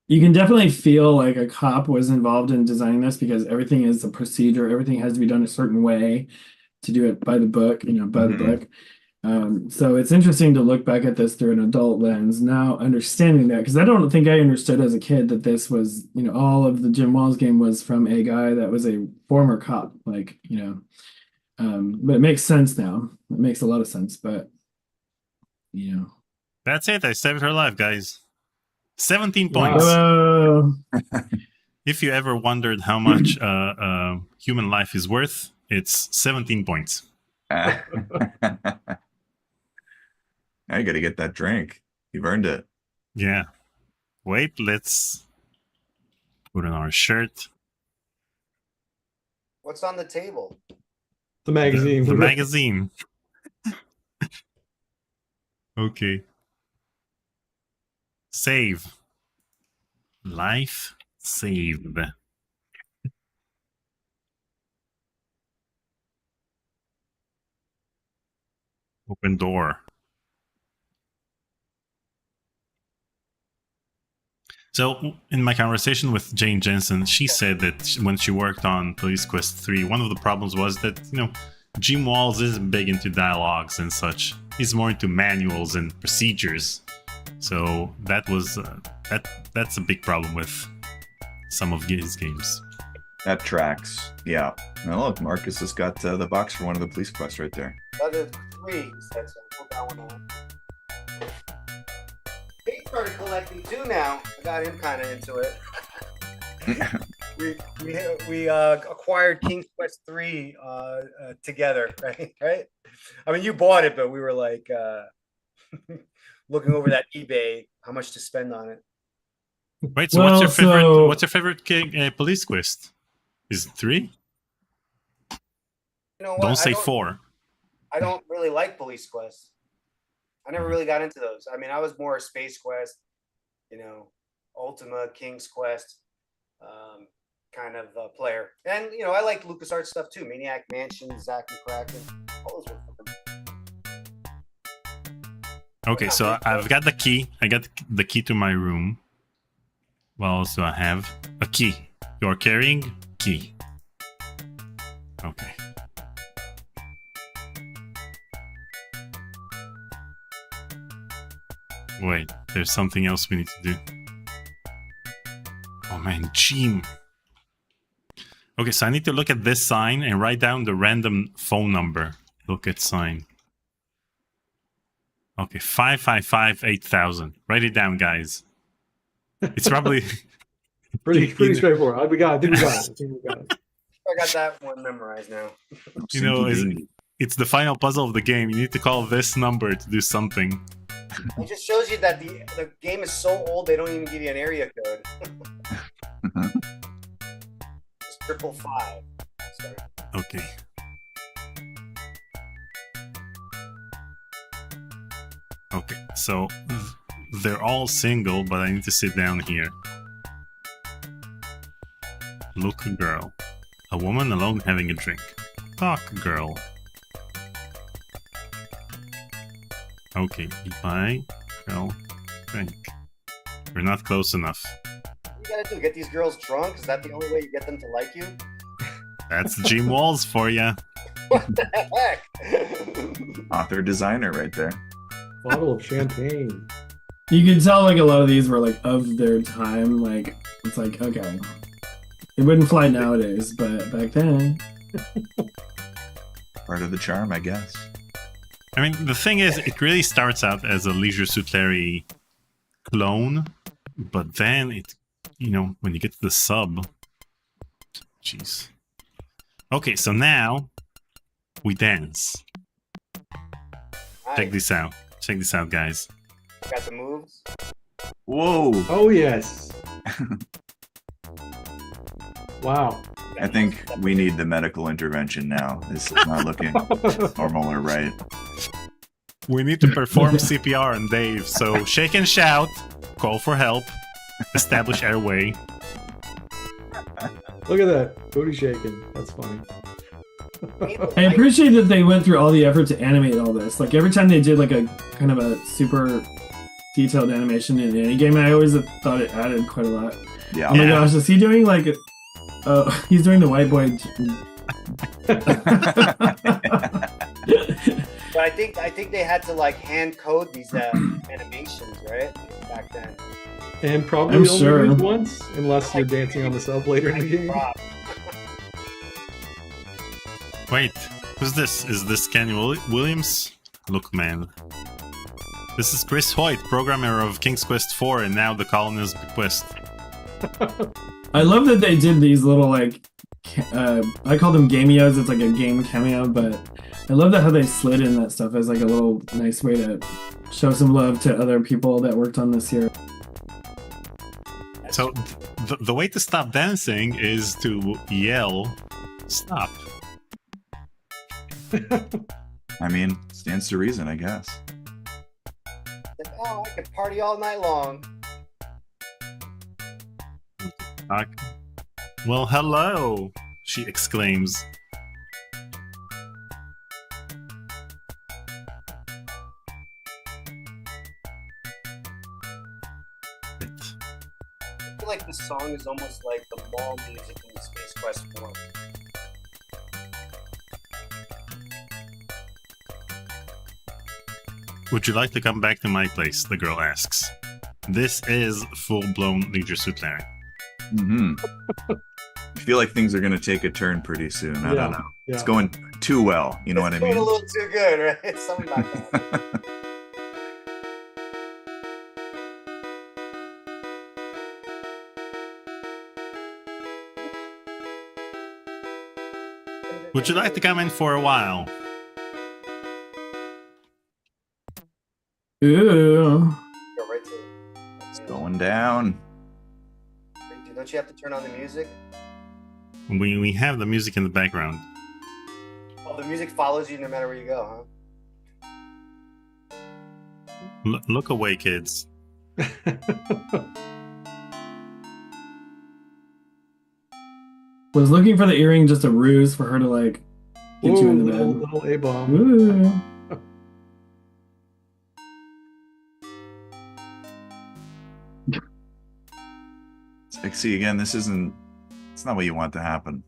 you can definitely feel like a cop was involved in designing this because everything is a procedure. Everything has to be done a certain way to do it by the book. By the book. So it's interesting to look back at this through an adult lens now, understanding that, because I don't think I understood as a kid that this was, all of the Jim Wells game was from a guy that was a former cop, but it makes sense now. It makes a lot of sense, but That's it. I saved her life, guys. 17 points. If you ever wondered how much human life is worth, it's 17 points. Now you got to get that drink. You've earned it. Yeah. Wait, let's put on our shirt. What's on the table? The magazine. The magazine. Okay. Save. Life saved. Open door. So, in my conversation with Jane Jensen, she said that when she worked on Police Quest 3, one of the problems was that, Jim Walls isn't big into dialogues and such. He's more into manuals and procedures. So, that was that's a big problem with some of his games. That tracks. Yeah. Now look, Marcus has got the box for one of the Police Quests right there. Other 3, said so. Put that one on. He started collecting too now. I got him kind of into it. we acquired King's Quest 3 together, right? I mean, you bought it, but we were like looking over that eBay, how much to spend on it. Wait, so what's your favorite Police Quest? Is it 3? You know what? Don't say 4. I don't really like Police Quest. I never really got into those. I mean, I was more a Space Quest, Ultima, King's Quest kind of player. And, I like LucasArts stuff too. Maniac Mansion, Zack and Kraken. All those were fun. Okay, so I've got the key. I got the key to my room. What else do I have? A key. You're carrying key. Okay. Wait, there's something else we need to do. Oh man, Jim. Okay, so I need to look at this sign and write down the random phone number. Look at sign. Okay, 555-8000. Write it down, guys. It's probably pretty straightforward. I think we got it. I got that one memorized now. You know, it's the final puzzle of the game. You need to call this number to do something. It just shows you that the game is so old they don't even give you an area code. It's 555. Sorry. Okay. Okay, so they're all single, but I need to sit down here. Look, girl. A woman alone having a drink. Talk, girl. Okay, bye, girl, drink. We're not close enough. What you gotta do? Get these girls drunk? Is that the only way you get them to like you? That's Gene Walls for ya. What the heck? Author designer right there. Bottle of champagne. You can tell like a lot of these were like of their time. Like it's like okay, it wouldn't fly nowadays, but back then. Part of the charm, I guess. I mean, the thing is, it really starts out as a Leisure Suit Larry clone, but then it, you know, when you get to the sub, jeez. Okay, so now we dance. Check this out. Check this out, guys. Got the moves. Whoa! Oh yes. Wow. I think we need the medical intervention now. This is not looking normal or right. We need to perform CPR on Dave, so shake and shout, call for help, establish airway. Look at that. Booty shaking. That's funny. I appreciate that they went through all the effort to animate all this. Like every time they did like a kind of a super detailed animation in any game, I always thought it added quite a lot. Yeah. Oh my gosh, is he doing like? He's doing the white boy. But I think they had to like hand code these animations, right? Back then. And probably I'm only sure. used once, unless you're dancing on the sub later in the game. Wait, who's this? Is this Kenny Williams? Look, man. This is Chris Hoyt, programmer of King's Quest IV and now the Colonist Bequest. I love that they did these little like, I call them cameos. It's like a game cameo, but I love that how they slid in that stuff as like a little nice way to show some love to other people that worked on this here. So the way to stop dancing is to yell, stop. I mean, stands to reason, I guess. Like, oh, I could party all night long. Well, hello, she exclaims. I feel like this song is almost like the mall music in the Space Quest 4. Would you like to come back to my place? The girl asks. This is full-blown Leisure Suit Larry. Mm-hmm. I feel like things are going to take a turn pretty soon. I don't know. Yeah. It's going too well. You know what I mean? It's going a little too good, right? Something about that. Would you like to come in for a while? Ooh. Go right to it. It's going down. Wait, don't you have to turn on the music? We have the music in the background. Oh, the music follows you no matter where you go, huh? Look away, kids. Was looking for the earring just a ruse for her to like get you in the bed? Little A-bomb. Ooh. Like, see, again, it's not what you want to happen.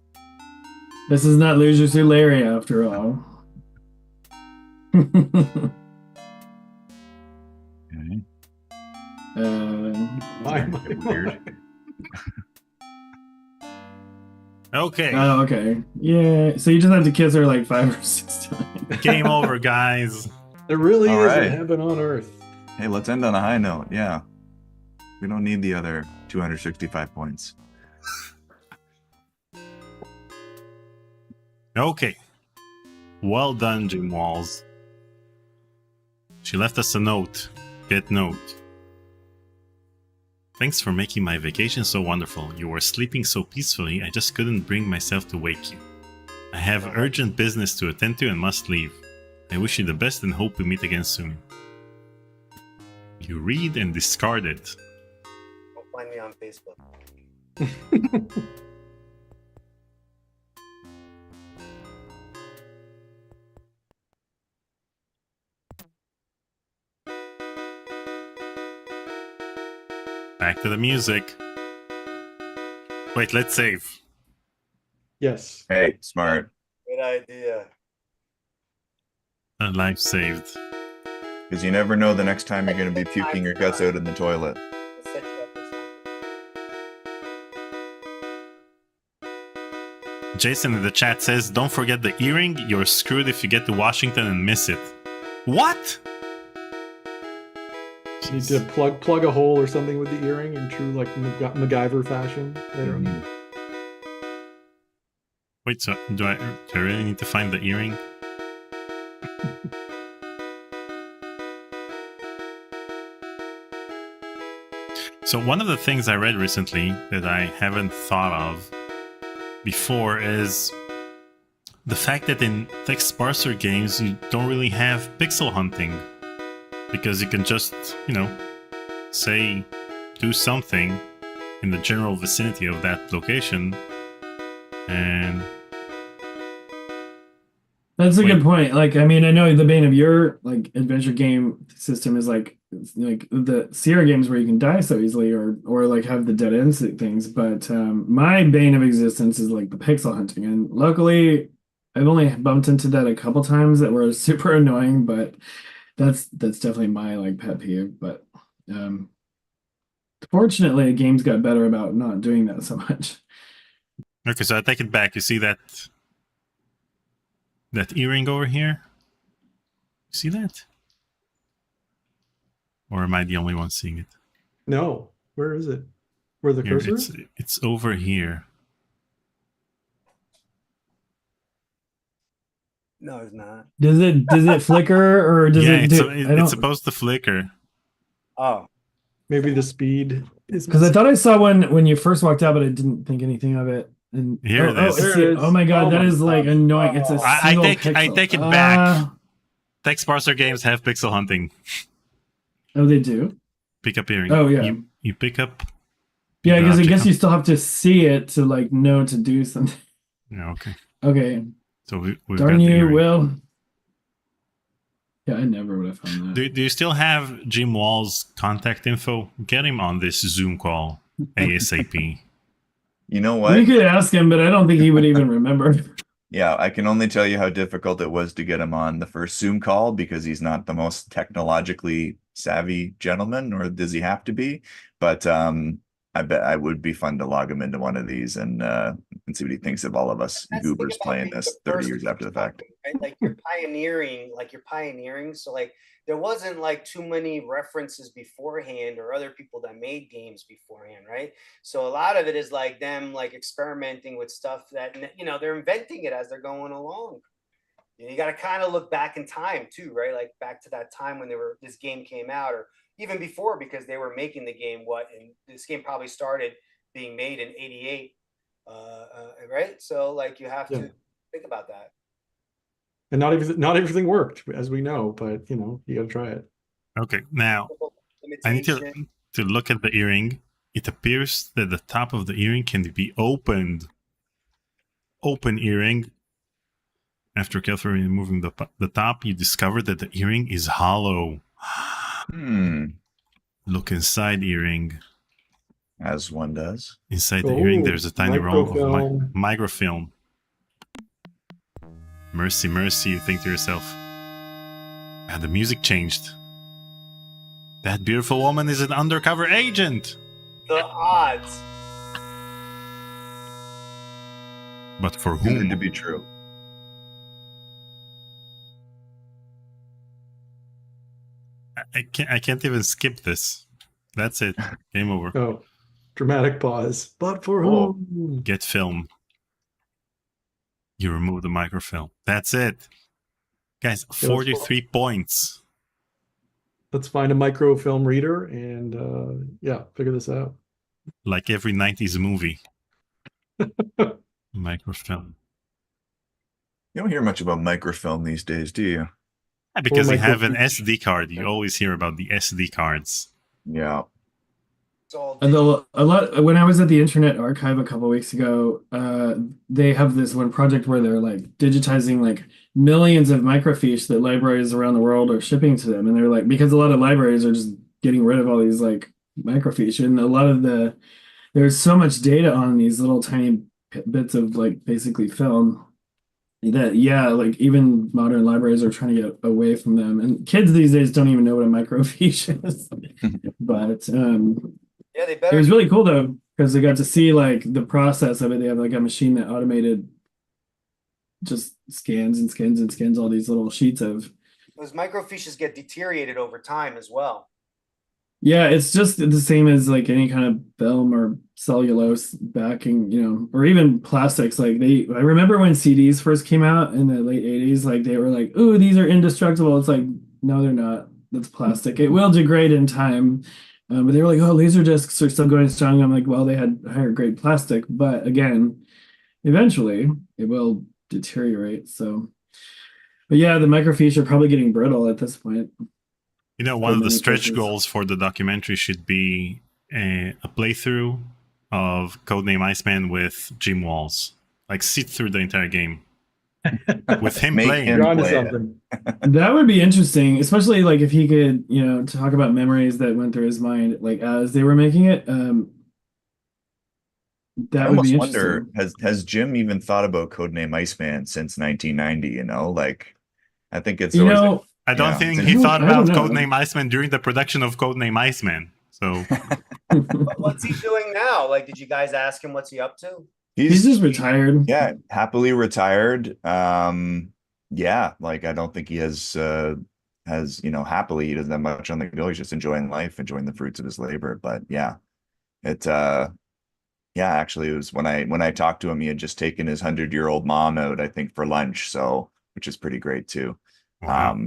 This is not Leisure Suit Larry after all. Okay. Weird. Okay, Oh, okay. Yeah. So you just have to kiss her like 5 or 6 times. game over, guys. There really All is right. a heaven on earth. Hey, let's end on a high note. Yeah. We don't need the other 265 points. Okay. Well done, Jim Walls. She left us a note. Get note. Thanks for making my vacation so wonderful. You were sleeping so peacefully, I just couldn't bring myself to wake you. I have urgent business to attend to and must leave. I wish you the best and hope we meet again soon. You read and discard it. Don't find me on Facebook. Back to the music. Wait, let's save. Yes. Hey, smart. Good idea. Life saved. Because you never know the next time you're going to be puking your guts out in the toilet. Let's set you up for something. Jason in the chat says, don't forget the earring. You're screwed if you get to Washington and miss it. What? You need to plug a hole or something with the earring in true like MacGyver fashion. There. Wait, so do I really need to find the earring? So one of the things I read recently that I haven't thought of before is the fact that in text parser games you don't really have pixel hunting. Because you can just, say, do something in the general vicinity of that location, and... That's a good point. Like, I mean, I know the bane of your adventure game system is like the Sierra games where you can die so easily, or like have the dead end things. But my bane of existence is like the pixel hunting, and luckily, I've only bumped into that a couple times that were super annoying, but. That's definitely my pet peeve, but fortunately, the games got better about not doing that so much. Okay, so I take it back. You see that earring over here? You see that? Or am I the only one seeing it? No. Where is it? Where the cursor is? It's over here. No, it's not. Does it flicker or does it? It's supposed to flicker. Oh, maybe the speed is because I thought I saw one when you first walked out, but I didn't think anything of it. And here it is. Oh my god, that is annoying. It's a single pixel. I take it back. Text parser games have pixel hunting. Oh, they do. Pick up earring. Oh yeah. You pick up. Yeah, because I guess you still have to see it to know to do something. Yeah. Okay. Okay. So we've Darn got you, Will. Yeah, I never would have found that. Do you still have Jim Wall's contact info? Get him on this Zoom call ASAP. You know what? We could ask him, but I don't think he would even remember. Yeah, I can only tell you how difficult it was to get him on the first Zoom call because he's not the most technologically savvy gentleman, nor does he have to be. But I bet it would be fun to log him into one of these and see what he thinks of all of us goobers playing this 30 years after the fact. Right? Like you're pioneering. So there wasn't like too many references beforehand or other people that made games beforehand, right? So a lot of it is like them like experimenting with stuff that, you know, they're inventing it as they're going along. You got to kind of look back in time too, right? Like back to that time when this game came out, or even before, because they were making the game. And this game probably started being made in '88, right? So like you have to think about that. And not everything worked, as we know, but you know, you got to try it. Okay, now I need to look at the earring. It appears that the top of the earring can be opened. Open earring. After carefully removing the top, you discover that the earring is hollow. Look inside earring. As one does. Inside the earring, there's a tiny roll of microfilm. Mercy, mercy, you think to yourself. And the music changed. That beautiful woman is an undercover agent. The odds. But for Too good whom? to be true. I can't even skip this. That's it. Game over. Oh, dramatic pause. But for whom? Get film. You remove the microfilm. That's it. Guys, 43 points. Let's find a microfilm reader and figure this out. Like every 90s movie. Microfilm. You don't hear much about microfilm these days, do you? Yeah, because you have an microfiche. SD card. You always hear about the SD cards. Yeah. Although a lot when I was at the Internet Archive a couple weeks ago, they have this one project where they're like digitizing like millions of microfiche that libraries around the world are shipping to them, and they're like because a lot of libraries are just getting rid of all these like microfiche, and a lot of there's so much data on these little tiny bits of like basically film that like even modern libraries are trying to get away from them, and kids these days don't even know what a microfiche is, but Yeah, they it better. was really cool though, because they got to see like the process of it. They have like a machine that automated just scans and scans and scans all these little sheets of. Those microfiches get deteriorated over time as well. Yeah, it's just the same as like any kind of film or cellulose backing, or even plastics. Like I remember when CDs first came out in the late 80s, like they were like, "Ooh, these are indestructible." It's like, no, they're not. That's plastic. It will degrade in time. But they were like, "Oh, laser discs are still going strong." I'm like, "Well, they had higher grade plastic, but again, eventually it will deteriorate." So, but yeah, the microfiche are probably getting brittle at this point. One of the many stretch places. goals for the documentary should be a playthrough of Codename Iceman with Jim Walls. Like, sit through the entire game with him Make playing. him You're onto play it. something. That would be interesting, especially like if he could, talk about memories that went through his mind, like as they were making it. I That would be almost interesting. wonder, has Jim even thought about Codename Iceman since 1990? Like, I think it's always like, I don't yeah, think it's he I thought don't about know. Codename Iceman during the production of Codename Iceman. So What's he doing now? Like, did you guys ask him what's he up to? He's just retired. Yeah, happily retired. Yeah, like I don't think he has happily he doesn't have much on the go. He's just enjoying life, enjoying the fruits of his labor. But yeah, actually it was when I talked to him, he had just taken his 100-year-old mom out, I think, for lunch, so which is pretty great too. wow.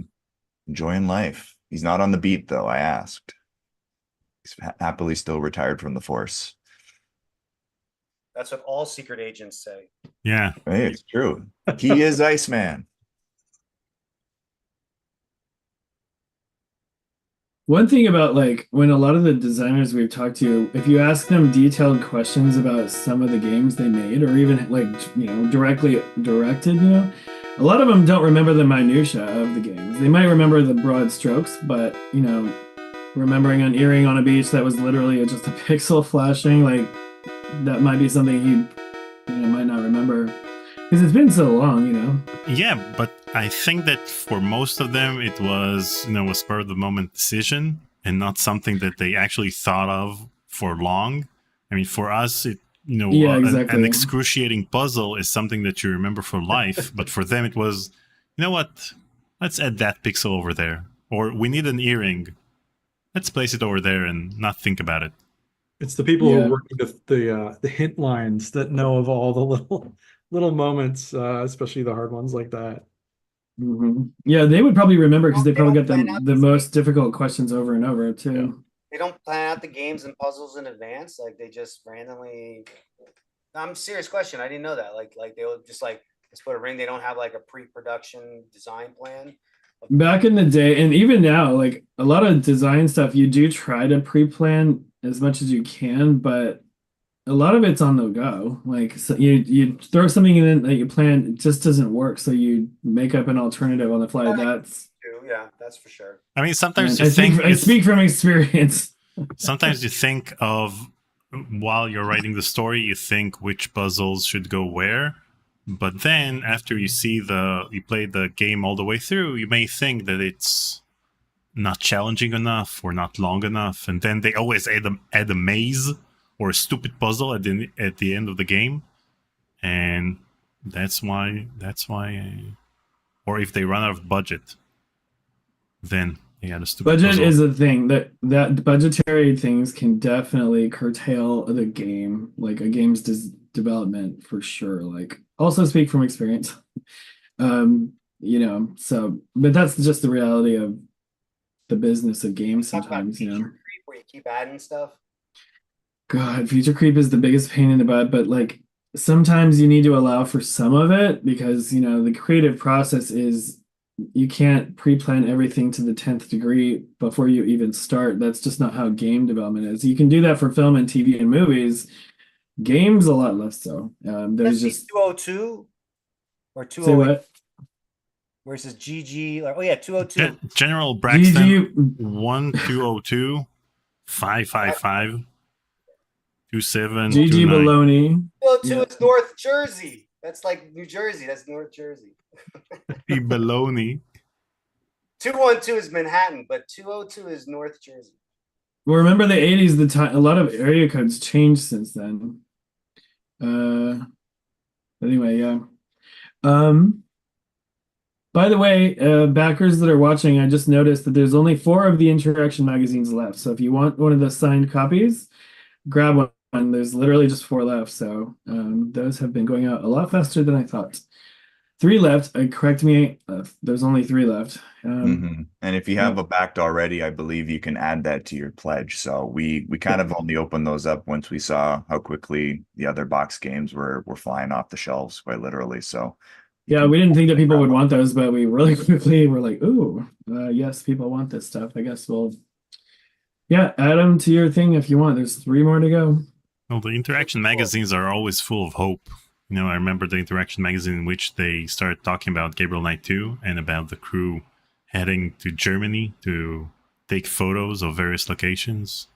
Enjoying life. He's not on the beat though, I asked. He's happily still retired from the force. That's what all secret agents say. Yeah. Hey, it's true. He is Iceman. One thing about like when a lot of the designers we've talked to, if you ask them detailed questions about some of the games they made, or even like directly directed, a lot of them don't remember the minutia of the games. They might remember the broad strokes, but remembering an earring on a beach that was literally just a pixel flashing, like that might be something he might not remember because it's been so long. Yeah, but I think that for most of them, it was, a spur of the moment decision and not something that they actually thought of for long. I mean, for us, Yeah, exactly. an excruciating puzzle is something that you remember for life. But for them, it was, you know what? Let's add that pixel over there. Or we need an earring. Let's place it over there and not think about it. It's the people who Yeah. are working the hint lines that know of all the little moments, especially the hard ones like that. Mm-hmm. Yeah, they would probably remember because they They probably don't got plan out the these most games. difficult questions over and over too. They don't plan out the games and puzzles in advance. Like they just randomly. I'm serious question. I didn't know that. Like they will just like let's put a ring. They don't have like a pre-production design plan. Back in the day, and even now, like a lot of design stuff, you do try to pre-plan as much as you can, but a lot of it's on the go. Like so you throw something in that you plan, it just doesn't work, so you make up an alternative on the fly. Yeah, that's for sure. I mean, sometimes I you think I speak from experience. sometimes you think of while you're writing the story, you think which puzzles should go where. But then after you play the game all the way through, you may think that it's not challenging enough or not long enough. And then they always add a maze or a stupid puzzle at the end of the game. And that's why or if they run out of budget, then They had a stupid Budget puzzle. is a thing that budgetary things can definitely curtail the game, like a game's development for sure. Like also speak from experience. So but that's just the reality of the business of games Talk about sometimes, feature creep where you keep adding stuff. God, feature creep is the biggest pain in the butt, but like sometimes you need to allow for some of it because, the creative process is you can't pre-plan everything to the 10th degree before you even start. That's just not how game development is. You can do that for film and TV and movies. Games a lot less so. There's just 202 or say 208 what? versus GG. Oh yeah, 202. General Braxton GG 1202 555 27 GG Baloney. 202 Yeah. is North Jersey. That's like New Jersey. That's North Jersey. Baloney. 212 is Manhattan, but 202 is North Jersey. Well, remember the 80s, the time a lot of area codes changed since then. Anyway, yeah. By the way, backers that are watching, I just noticed that there's only 4 of the Interaction magazines left. So if you want one of the signed copies, grab one. There's literally just 4 left. So those have been going out a lot faster than I thought. 3 left. Correct me. There's only 3 left. And if you have a backed already, I believe you can add that to your pledge. So we kind of only opened those up once we saw how quickly the other box games were flying off the shelves, quite literally. So yeah, we didn't think that people would want those, but we really quickly were like, ooh, yes, people want this stuff. I guess we'll, add them to your thing if you want. There's 3 more to go. Well, the Interaction magazines are always full of hope. I remember the Interaction magazine in which they started talking about Gabriel Knight 2 and about the crew heading to Germany to take photos of various locations.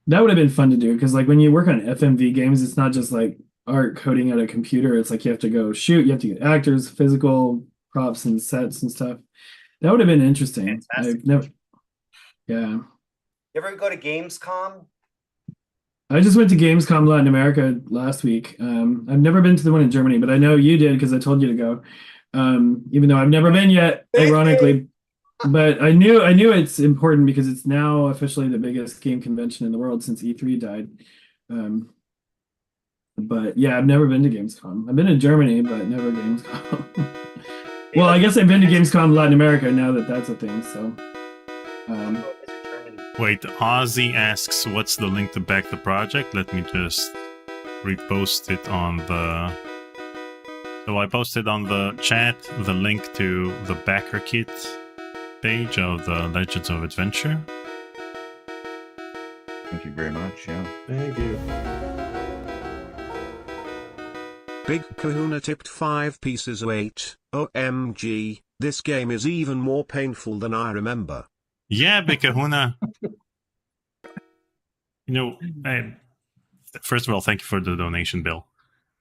That would have been fun to do because, like, when you work on FMV games, it's not just like art coding at a computer. It's like you have to go shoot, you have to get actors, physical props, and sets and stuff. That would have been interesting. Fantastic. I've never, yeah. You ever go to Gamescom? I just went to Gamescom Latin America last week. I've never been to the one in Germany, but I know you did because I told you to go. Even though I've never been yet, ironically. But I knew it's important because it's now officially the biggest game convention in the world since E3 died. But yeah, I've never been to Gamescom. I've been to Germany, but never Gamescom. Well, I guess I've been to Gamescom Latin America now that that's a thing. So. Wait, Ozzy asks, what's the link to back the project? Let me just repost it on the... So I posted on the chat the link to the backer kit page of the Legends of Adventure. Thank you very much. Yeah. Thank you. Big Kahuna tipped 5 pieces of 8. OMG, this game is even more painful than I remember. Yeah, Big Kahuna. First of all, thank you for the donation, Bill.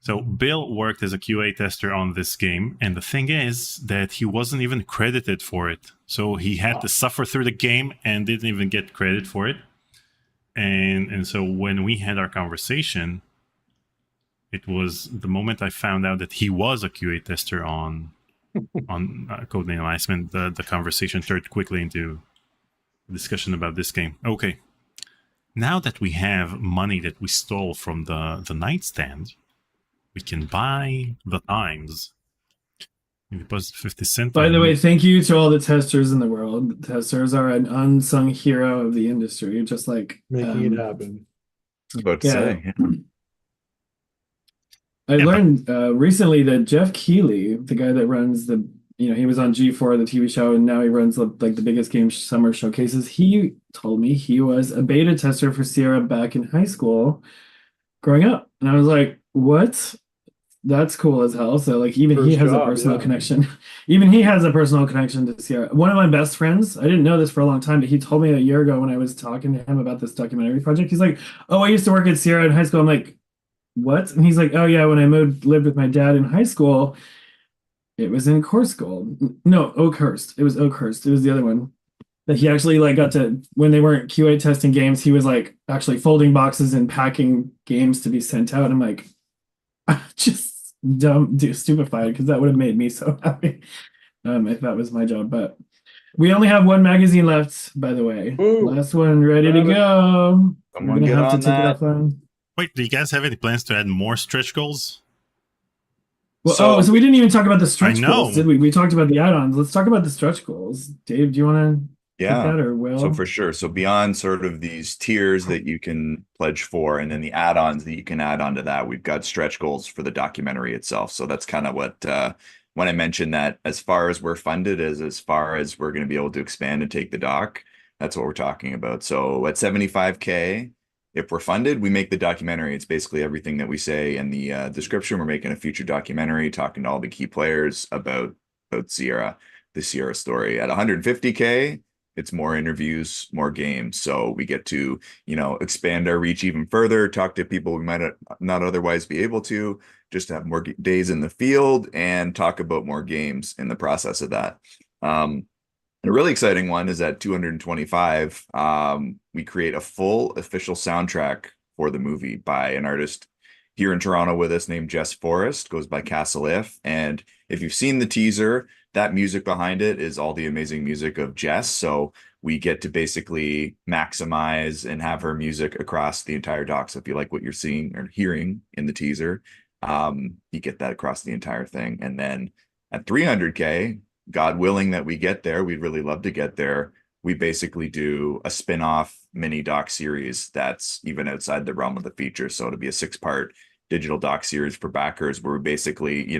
So Bill worked as a QA tester on this game, and the thing is that he wasn't even credited for it. So he had to suffer through the game and didn't even get credit for it. And so when we had our conversation, it was the moment I found out that he was a QA tester on Codename Iceman, the conversation turned quickly into a discussion about this game. Okay. Now that we have money that we stole from the nightstand, we can buy the Times. We deposit 50 cents. By the way, thank you to all the testers in the world. The testers are an unsung hero of the industry, just like Making it happen. I was about to say. I learned recently that Jeff Keighley, the guy that runs he was on G4, the TV show, and now he runs the biggest game summer showcases. He told me he was a beta tester for Sierra back in high school growing up. And I was like, what? That's cool as hell. So even First he has job, a personal yeah. connection. Even he has a personal connection to Sierra. One of my best friends, I didn't know this for a long time, but he told me a year ago when I was talking to him about this documentary project, he's like, oh, I used to work at Sierra in high school. I'm like, what? And he's like, oh yeah, when I lived with my dad in high school, it was in Oakhurst. It was Oakhurst. It was the other one that he actually got to, when they weren't QA testing games, he was actually folding boxes and packing games to be sent out. I'm like, just stupefied because that would have made me so happy. if that was my job. But we only have one magazine left, by the way. Ooh. Last one ready to go. We're Someone gonna get have to on take it that. offline. Wait, do you guys have any plans to add more stretch goals? Well, So- so we didn't even talk about the stretch know. goals, did we? We talked about the add-ons. Let's talk about the stretch goals. Dave, do you want to take Yeah. that, or Will? So for sure. So beyond sort of these tiers that you can pledge for, and then the add-ons that you can add onto that, we've got stretch goals for the documentary itself. So that's kind of what when I mentioned that as far as we're funded as far as we're going to be able to expand and take the doc, that's what we're talking about. So at 75K, if we're funded, we make the documentary. It's basically everything that we say in the description. We're making a feature documentary talking to all the key players about Sierra, the Sierra story. At 150K, it's more interviews, more games. So we get to, expand our reach even further, talk to people we might not otherwise be able to, just have more days in the field and talk about more games in the process of that. A really exciting one is at 225, we create a full official soundtrack for the movie by an artist here in Toronto with us named Jess Forrest, goes by Castle If. And if you've seen the teaser, that music behind it is all the amazing music of Jess. So we get to basically maximize and have her music across the entire doc. So if you like what you're seeing or hearing in the teaser, you get that across the entire thing. And then at 300K, God willing that we get there, we'd really love to get there. We basically do a spin-off mini doc series that's even outside the realm of the feature. So it'll be a 6-part digital doc series for backers where we basically,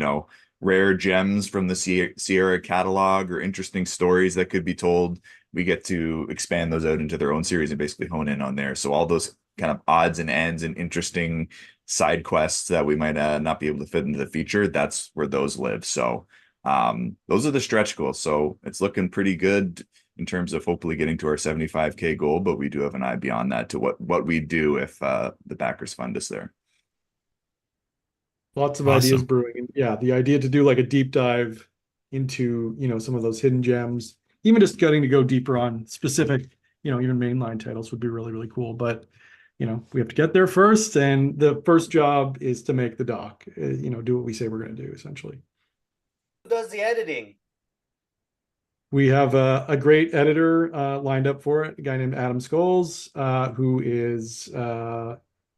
rare gems from the Sierra catalog or interesting stories that could be told. We get to expand those out into their own series and basically hone in on there. So all those kind of odds and ends and interesting side quests that we might not be able to fit into the feature, that's where those live. So those are the stretch goals. So it's looking pretty good in terms of hopefully getting to our 75K goal, but we do have an eye beyond that to what we do if the backers fund us there. Lots of Awesome. ideas brewing. And yeah, the idea to do like a deep dive into, some of those hidden gems, even just getting to go deeper on specific, even mainline titles would be really, really cool. But, we have to get there first. And the first job is to make the doc, do what we say we're going to do, essentially. Who does the editing? We have a great editor lined up for it, a guy named Adam Scholes, who is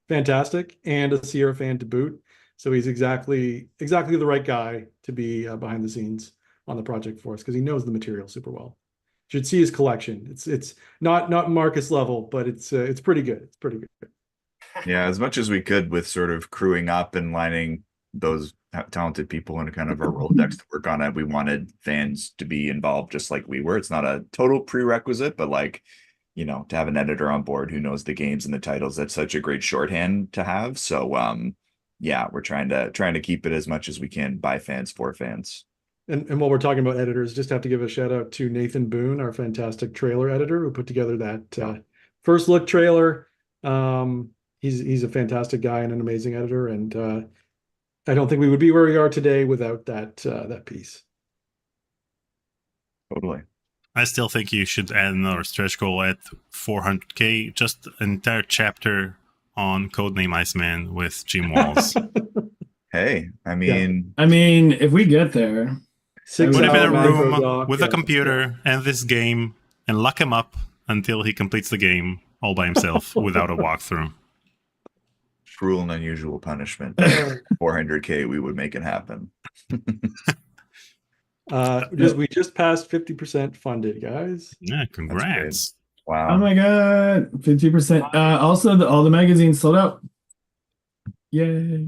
fantastic and a Sierra fan to boot. So he's exactly the right guy to be behind the scenes on the project for us because he knows the material super well. You should see his collection. It's not Marcus level, but it's pretty good. It's pretty good. Yeah, as much as we could with sort of crewing up and lining those talented people into kind of our Rolodex to work on it. We wanted fans to be involved just like we were. It's not a total prerequisite, but to have an editor on board who knows the games and the titles, that's such a great shorthand to have. So yeah, we're trying to keep it as much as we can by fans for fans. And while we're talking about editors, just have to give a shout out to Nathan Boone, our fantastic trailer editor, who put together that first look trailer. He's a fantastic guy and an amazing editor, and I don't think we would be where we are today without that piece. Totally. I still think you should add another stretch goal at 400K, just an entire chapter on Codename Iceman with Jim Walls. Hey, I mean, if we get there, Put him in a 6-hour macro room doc, with a computer and this game and lock him up until he completes the game all by himself without a walkthrough. cruel and unusual punishment. 400K, we would make it happen. We just passed 50% funded, guys. Yeah, congrats. Wow. Oh my god, 50%. Also, all the magazines sold out. Yay!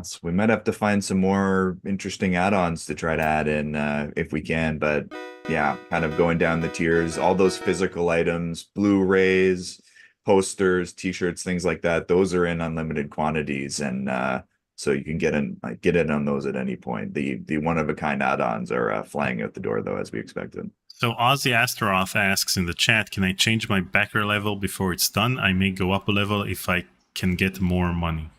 So we might have to find some more interesting add-ons to try to add in if we can. But yeah, kind of going down the tiers, all those physical items, Blu-rays, posters, T-shirts, things like that. Those are in unlimited quantities, and so you can get in on those at any point. The one-of-a-kind add-ons are flying out the door, though, as we expected. So Ozzy Astaroth asks in the chat, can I change my backer level before it's done? I may go up a level if I can get more money.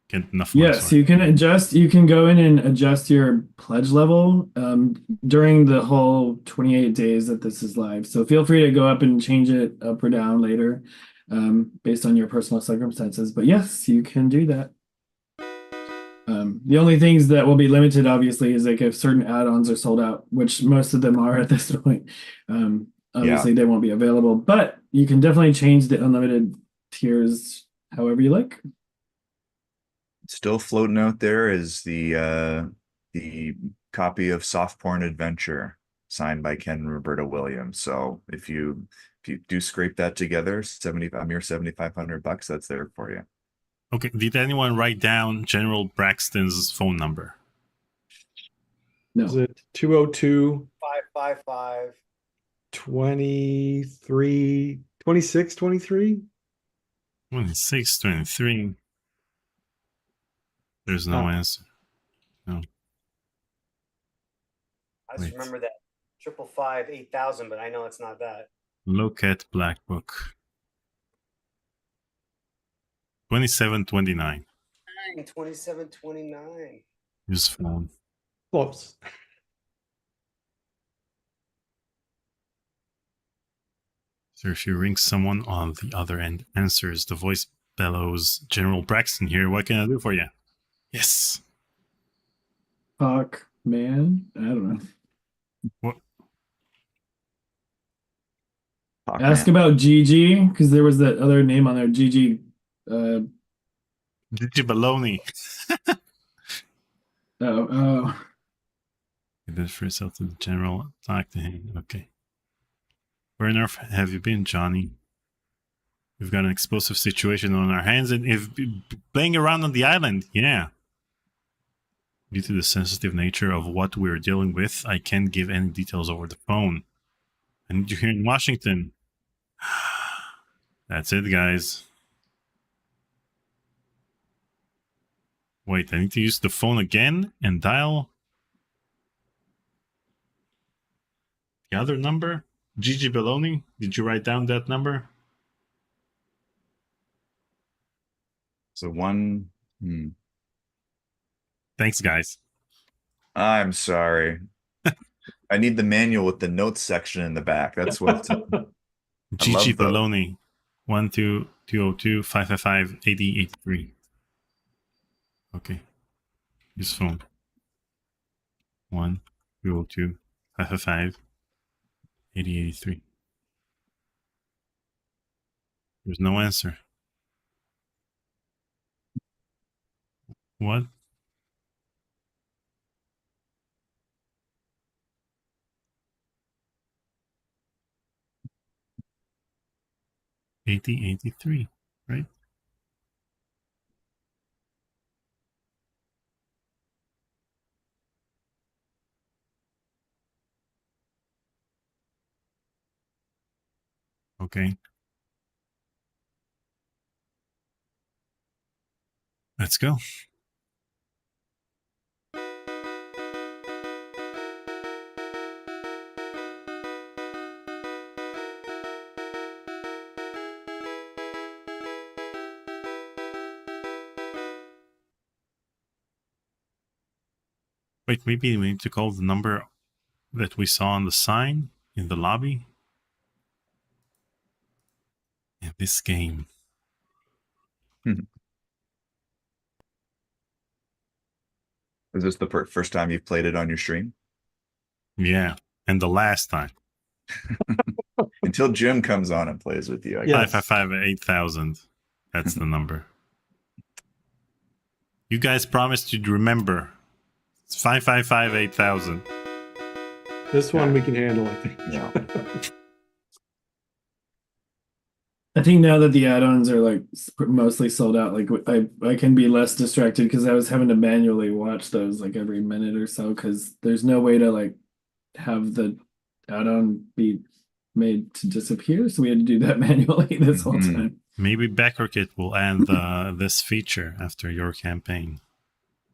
Get enough money. Yes, you can adjust. You can go in and adjust your pledge level during the whole 28 days that this is live. So feel free to go up and change it up or down later based on your personal circumstances. But yes, you can do that. The only things that will be limited, obviously, is like if certain add-ons are sold out, which most of them are at this point. Obviously, they won't be available, but you can definitely change the unlimited tiers however you like. Still floating out there is the copy of Soft Porn Adventure signed by Ken and Roberta Williams. So if you do scrape that together, a mere $7,500, that's there for you. Okay, did anyone write down General Braxton's phone number? No. Is it 202 555 23 26 23? 26, 23. There's no answer. No. I just remember that 555 8000, but I know it's not that. Look at Black Book. 2729. 2729. His phone. Close. So if you ring someone on the other end answers, the voice bellows, General Braxton here, what can I do for you? Yes. Fuck, man. I don't know. What? Ask about Gigi, because there was that other name on there, Gigi. Gigi Baloney. Oh. Give it for yourself to the general. Talk to him. Okay. Where on earth have you been, Johnny? We've got an explosive situation on our hands, and if playing around on the island, yeah. Due to the sensitive nature of what we're dealing with, I can't give any details over the phone. I need you here in Washington. That's it, guys. Wait, I need to use the phone again and dial the other number? Gigi Baloney, did you write down that number? So one. Thanks, guys. I'm sorry. I need the manual with the notes section in the back. That's what. Gigi Baloney, 1-2-202-555-8083. Okay. His phone. 1-2-2-555-8083. There's no answer. What? $80.83, right? Okay. Let's go. Wait, maybe we need to call the number that we saw on the sign in the lobby. In this game. Is this the first time you've played it on your stream? Yeah, and the last time. Until Jim comes on and plays with you. 555-8000. That's the number. You guys promised you'd remember. It's 555-8000. This one we can handle, I think. Yeah. I think now that the add-ons are like mostly sold out, like I can be less distracted because I was having to manually watch those like every minute or so because there's no way to like have the add-on be made to disappear, so we had to do that manually this whole time. Maybe BackerKit will add this feature after your campaign.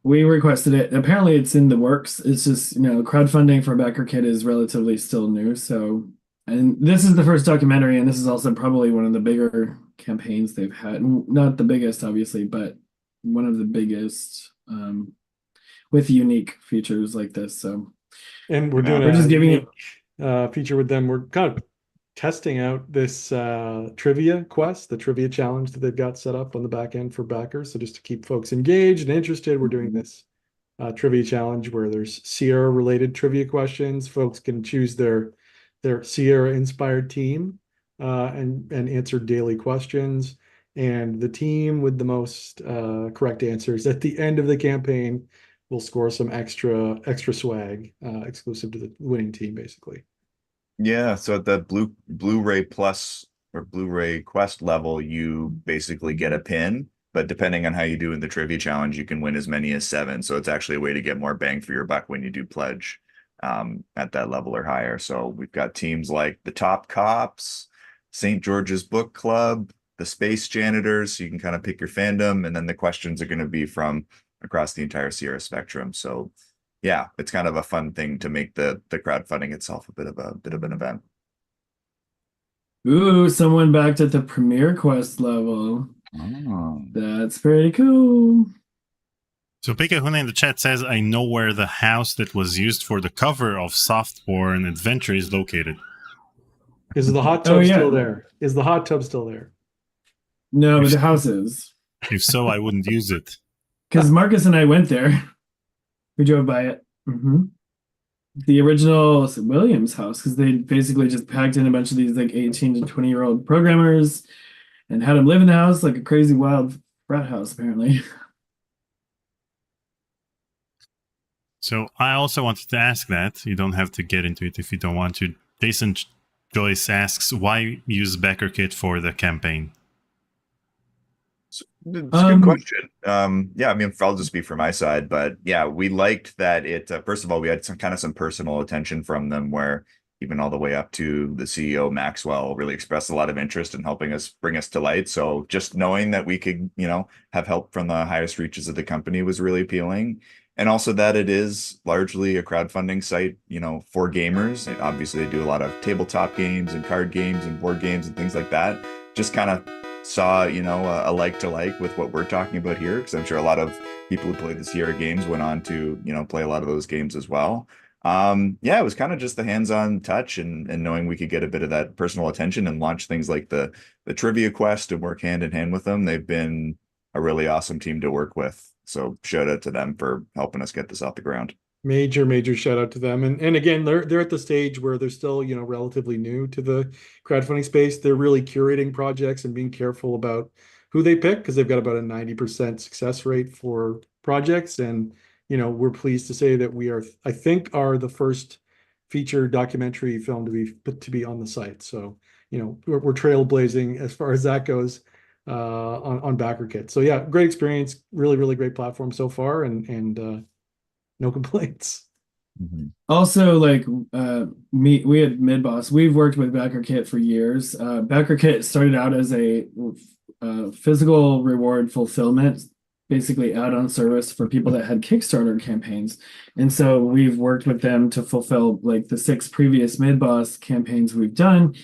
We requested it. Apparently it's in the works. It's just, crowdfunding for BackerKit is relatively still new. So, and this is the first documentary, and this is also probably one of the bigger campaigns they've had. Not the biggest, obviously, but one of the biggest with unique features like this. So, and we're doing we're just giving it feature with them. We're kind of testing out this trivia quest, the trivia challenge that they've got set up on the back end for backers. So just to keep folks engaged and interested, we're doing this trivia challenge where there's Sierra related trivia questions. Folks can choose their Sierra inspired team and answer daily questions. And the team with the most correct answers at the end of the campaign will score some extra swag exclusive to the winning team, basically. Yeah, so at the Blu-ray Plus or Blu-ray Quest level, you basically get a pin, but depending on how you do in the trivia challenge, you can win as many as 7. So it's actually a way to get more bang for your buck when you do pledge at that level or higher. So we've got teams like the Top Cops, St. George's Book Club, the Space Janitors, so you can kind of pick your fandom, and then the questions are going to be from across the entire Sierra spectrum. So yeah, it's kind of a fun thing to make the crowdfunding itself a bit of an event. Ooh, someone backed at the Premier Quest level. Oh. That's pretty cool. So Pikahuna in the chat says, I know where the house that was used for the cover of Softborn Adventure is located. Is the hot tub still there? Is the hot tub still there? No, but the house is. If so, I wouldn't use it. Because Marcus and I went there. We drove by it. The original Williams house, because they basically just packed in a bunch of these like 18 to 20-year-old programmers and had them live in the house like a crazy wild frat house, apparently. So I also wanted to ask that. You don't have to get into it if you don't want to. Jason Joyce asks, why use BackerKit for the campaign? It's a good question. Yeah, I mean, I'll just speak for my side, but yeah, we liked that it, first of all, we had some personal attention from them where even all the way up to the CEO, Maxwell, really expressed a lot of interest in helping us bring us to light. So just knowing that we could, have help from the highest reaches of the company was really appealing. And also that it is largely a crowdfunding site, for gamers. And obviously they do a lot of tabletop games and card games and board games and things like that. Just kind of saw, a like to like with what we're talking about here, because I'm sure a lot of people who play the Sierra games went on to, play a lot of those games as well. Yeah, it was kind of just the hands-on touch and knowing we could get a bit of that personal attention and launch things like the trivia quest and work hand in hand with them. They've been a really awesome team to work with. So shout out to them for helping us get this off the ground. Major shout out to them. And again, they're at the stage where they're still, relatively new to the crowdfunding space. They're really curating projects and being careful about who they pick, because they've got about a 90% success rate for projects. And, we're pleased to say that we are the first feature documentary film to be on the site. So, we're trailblazing as far as that goes on BackerKit. So yeah, great experience, really great platform so far, and no complaints. Also, like we had Midboss. We've worked with BackerKit for years. BackerKit started out as a physical reward fulfillment, basically add-on service for people that had Kickstarter campaigns. And so we've worked with them to fulfill like the 6 previous Midboss campaigns we've done.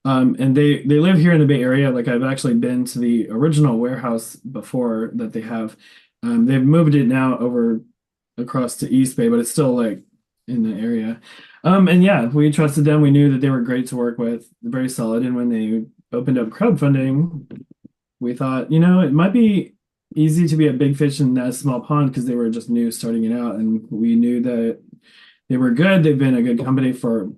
And they live here in the Bay Area. Like I've actually been to the original warehouse before that they have. They've moved it now over across to East Bay, but it's still like in the area. And yeah, we trusted them. We knew that they were great to work with, very solid. And when they opened up crowdfunding, we thought, it might be easy to be a big fish in that small pond, because they were just new starting it out. And we knew that they were good. They've been a good company for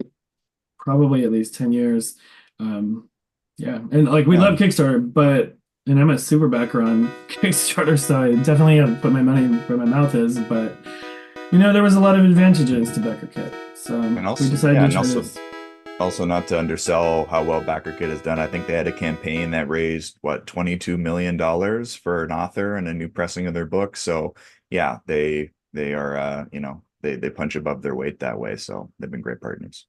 probably at least 10 years. Yeah. And like we love Kickstarter, and I'm a super backer on Kickstarter, so I definitely have put my money where my mouth is. But there was a lot of advantages to BackerKit, so we decided to try this. Also, not to undersell how well BackerKit has done, I think they had a campaign that raised $22 million for an author and a new pressing of their book. So yeah, they are they punch above their weight that way. So they've been great partners.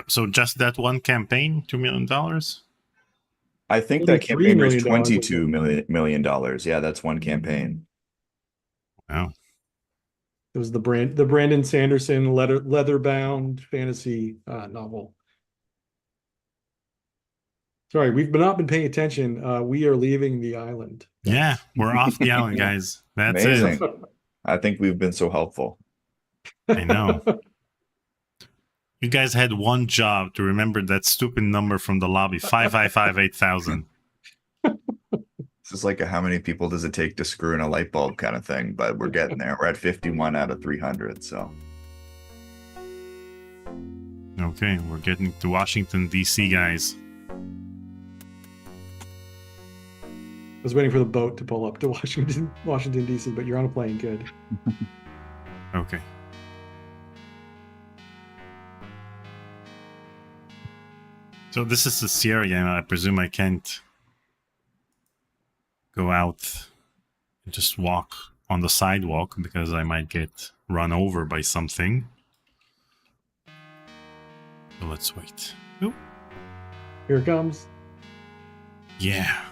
So just that one campaign, $2 million. I think that campaign was $22 million. Yeah, that's one campaign. Wow. It was the Brandon Sanderson leather-bound fantasy novel. Sorry, we've not been paying attention. We are leaving the island. Yeah, we're off the island, guys. That's amazing. It. I think we've been so helpful. I know. You guys had one job to remember that stupid number from the lobby, 555-8000. It's just like a how many people does it take to screw in a light bulb kind of thing, but we're getting there. We're at 51 out of 300, so. Okay, we're getting to Washington, D.C., guys. I was waiting for the boat to pull up to Washington, D.C., but you're on a plane. Good. Okay. So this is the Sierra game. I presume I can't go out and just walk on the sidewalk because I might get run over by something. So let's wait. Oop. Here it comes. Yeah.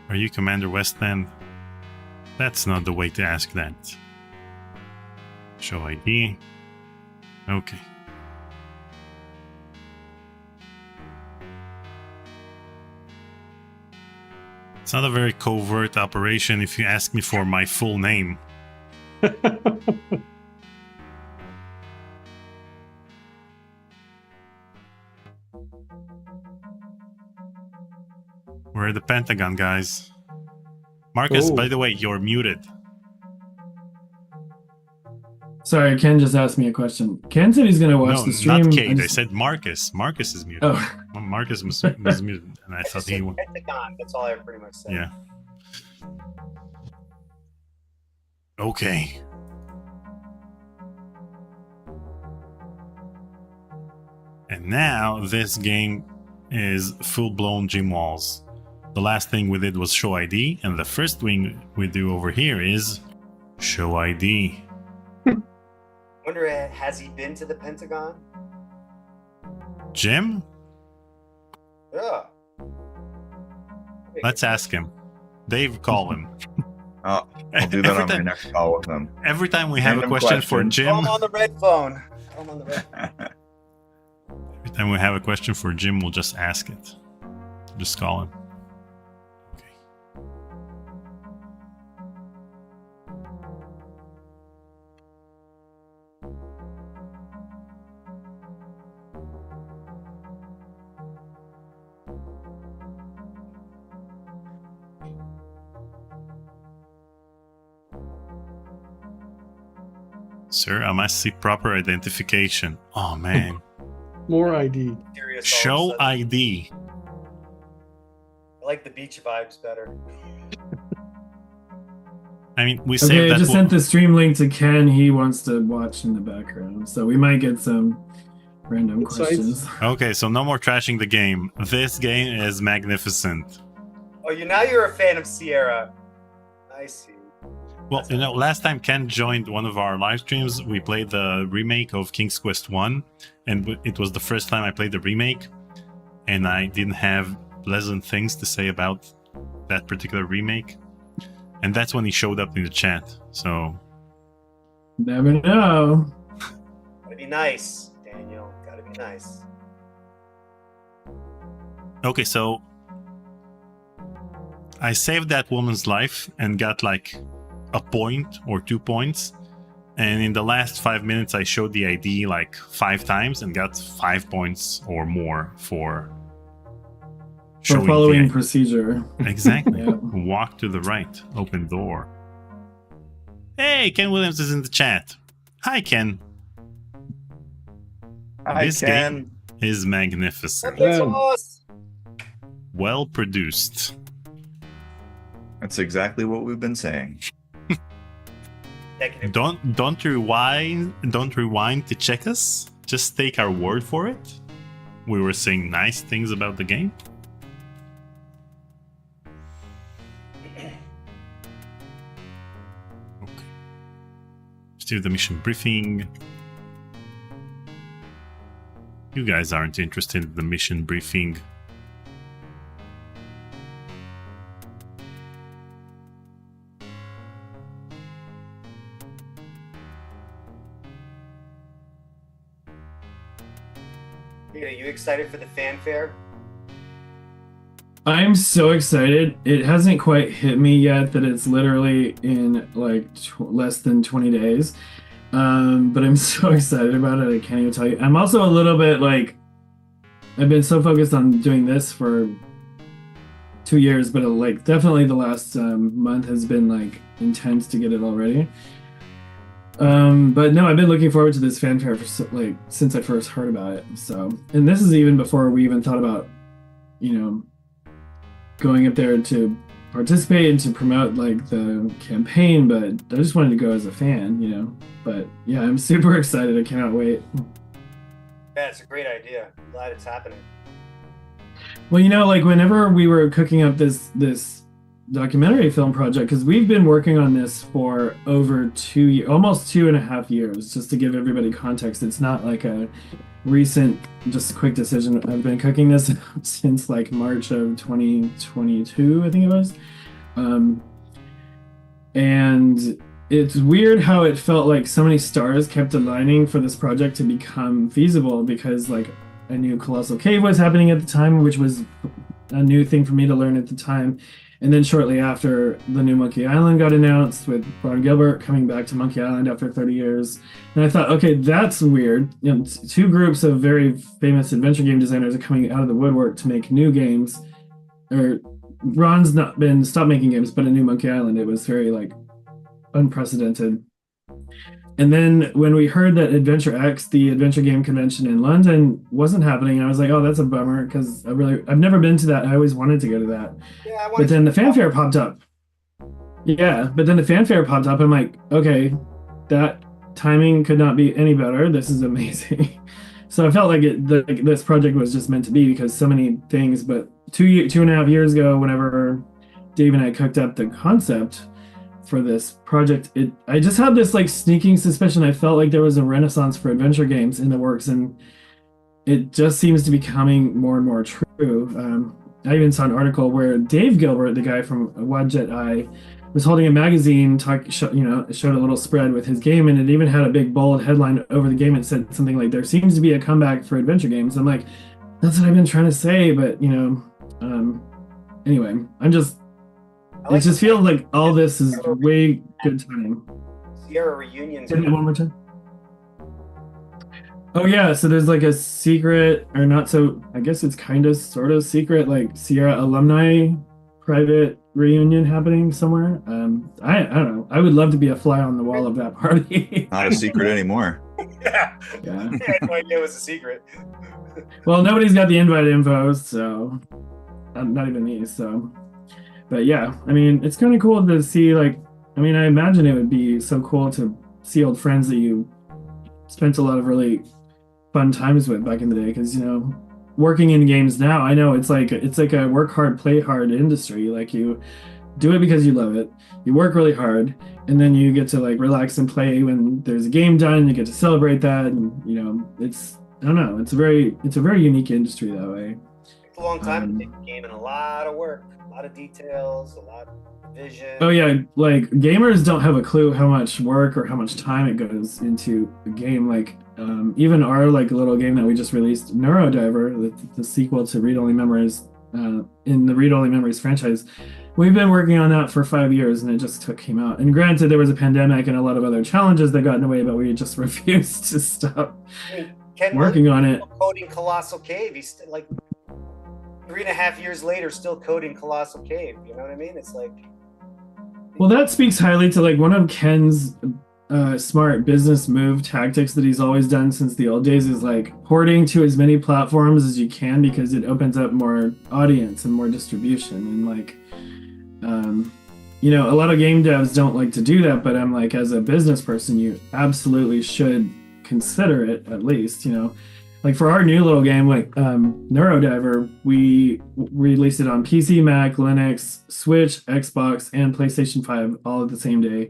Are you Commander Westland? That's not the way to ask that. Show ID. Okay. It's not a very covert operation if you ask me for my full name. We're at the Pentagon, guys. Marcus, Oh. by the way, you're muted. Sorry, Ken just asked me a question. Ken said he's going to watch No, the stream. not Kate. I just- said Marcus. Marcus is muted. Oh, Marcus was muted, and I I thought just he said would. Pentagon. That's all I pretty much said. Yeah. Okay. And now this game is full-blown gym walls. The last thing we did was show ID, and the first thing we do over here is show ID. Wonder, has he been to the Pentagon? Jim? Yeah. Let's ask him. Dave, call him. Oh, I'll do that Every on my time- next call with them. Every time we have a Random question for question. Jim, Call him on the red phone. Call him on the red phone. every time we have a question for Jim, we'll just ask it. Just call him. Okay. Sir, I must see proper identification. Oh man. More ID. Serious all of a Show sudden. ID. I like the beach vibes better. I mean, we okay, saved I that. just sent the stream link to Ken. He wants to watch in the background. So we might get some random Good sights. questions. Okay, so no more trashing the game. This game is magnificent. Oh, now you're a fan of Sierra. I see. Well, you know, last time Ken joined one of our live streams, we played the remake of King's Quest 1, and it was the first time I played the remake, and I didn't have pleasant things to say about that particular remake. And that's when he showed up in the chat. So, Never know. Gotta be nice, Daniel. Gotta be nice. okay, so I saved that woman's life and got like a point or 2 points. And in the last 5 minutes, I showed the ID like 5 times and got 5 points or more for For showing following the procedure. Exactly. Yeah. Walk to the right. Open door. Hey, Ken Williams is in the chat. Hi, Ken. Hi, This Ken. game is magnificent. That's Ken. awesome. Well produced. That's exactly what we've been saying. Negative. Don't rewind to check us. Just take our word for it. We were saying nice things about the game. Okay. Still the mission briefing. You guys aren't interested in the mission briefing. Are you excited for the fanfare? I'm so excited. It hasn't quite hit me yet that it's literally in like less than 20 days. But I'm so excited about it. I can't even tell you. I'm also a little bit like, I've been so focused on doing this for 2 years, but like definitely the last month has been like intense to get it all ready. But no, I've been looking forward to this fanfare for like since I first heard about it. So, and this is even before we even thought about, you know, going up there to participate and to promote like the campaign, but I just wanted to go as a fan, you know. But yeah, I'm super excited. I cannot wait. Yeah, it's a great idea. I'm glad it's happening. Well, you know, like whenever we were cooking up this documentary film project, because we've been working on this for over 2 years, almost 2.5 years, just to give everybody context. It's not like a recent, just quick decision. I've been cooking this since like March of 2022, I think it was. And it's weird how it felt like so many stars kept aligning for this project to become feasible, because like I knew Colossal Cave was happening at the time, which was a new thing for me to learn at the time. And then shortly after, the new Monkey Island got announced with Ron Gilbert coming back to Monkey Island after 30 years. And I thought, okay, that's weird. You know, two groups of very famous adventure game designers are coming out of the woodwork to make new games. Or Ron's not been stopped making games, but a new Monkey Island. It was very like unprecedented. And then when we heard that Adventure X, the adventure game convention in London, wasn't happening, I was like, oh, that's a bummer, because I've never been to that. I always wanted to go to that. Yeah, but then the fanfare popped up. Yeah, but then the fanfare popped up. I'm like, okay, that timing could not be any better. This is amazing. So I felt like this project was just meant to be, because so many things. But 2.5 years ago, whenever Dave and I cooked up the concept for this project, I just had this like sneaking suspicion. I felt like there was a renaissance for adventure games in the works, and it just seems to be becoming more and more true. I even saw an article where Dave Gilbert, the guy from Wadjet Eye, was holding a magazine, showed a little spread with his game, and it even had a big bold headline over the game. It said something like, "There seems to be a comeback for adventure games." I'm like, that's what I've been trying to say, but anyway, it just feels like all this is way good timing. Sierra reunions. Say that one more time. Oh yeah, so there's like a secret, or not so, I guess it's kind of sort of secret, like Sierra alumni private reunion happening somewhere. I don't know. I would love to be a fly on the wall of that party. Not a secret anymore. Yeah. Yeah. I had no idea it was a secret. Well, nobody's got the invite info, so not even me. So, but yeah, I mean, it's kind of cool to see. Like, I mean, I imagine it would be so cool to see old friends that you spent a lot of really fun times with back in the day. Because working in games now, I know it's like a work hard, play hard industry. Like, you do it because you love it. You work really hard, and then you get to like relax and play when there's a game done. You get to celebrate that, and it's, I don't know. It's a very unique industry that way. It's a long time to make a game and a lot of work, a lot of details, a lot of vision. Oh yeah, like gamers don't have a clue how much work or how much time it goes into a game. Like even our like little game that we just released, Neurodiver, the sequel to Read Only Memories, in the Read Only Memories franchise, we've been working on that for 5 years, and it just came out. And granted, there was a pandemic and a lot of other challenges that got in the way, but we just refused to stop working on it. Coding Colossal Cave. He's still, like 3.5 years later, still coding Colossal Cave. You know what I mean? It's like. Well, that speaks highly to like one of Ken's smart business move tactics that he's always done since the old days is like porting to as many platforms as you can, because it opens up more audience and more distribution. And like, a lot of game devs don't like to do that, but I'm like, as a business person, you absolutely should consider it at least. Like for our new little game, like Neurodiver, we released it on PC, Mac, Linux, Switch, Xbox, and PlayStation 5 all at the same day.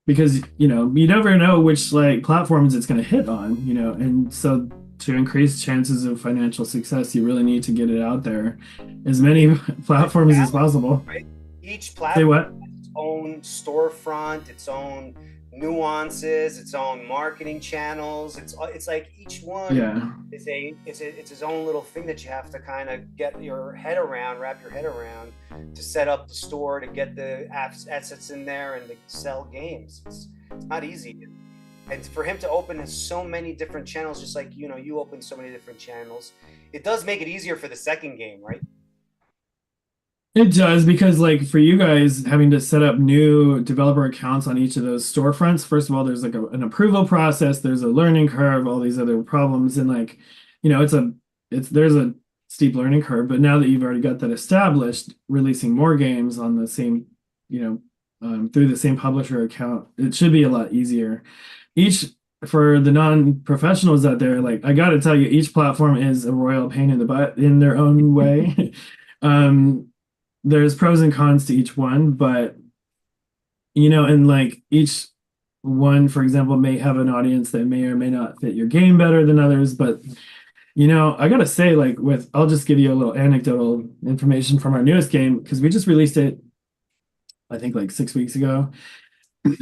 Because you never know which like platforms it's going to hit on, and so to increase chances of financial success, you really need to get it out there as many platforms as possible. Right? Each platform has its own storefront, its own nuances, its own marketing channels. It's like each one it's his own little thing that you have to kind of get your head around, wrap your head around, to set up the store, to get the assets in there, and to sell games. It's not easy. And for him to open so many different channels, just like you open so many different channels, it does make it easier for the second game, right? It does, because like for you guys having to set up new developer accounts on each of those storefronts, first of all, there's like an approval process, there's a learning curve, all these other problems, and like, there's a steep learning curve. But now that you've already got that established, releasing more games on the same, through the same publisher account, it should be a lot easier. For the non-professionals out there, like I got to tell you, each platform is a royal pain in the butt in their own way. There's pros and cons to each one, but and like each one, for example, may have an audience that may or may not fit your game better than others. But I gotta say, like I'll just give you a little anecdotal information from our newest game, because we just released it, I think like 6 weeks ago.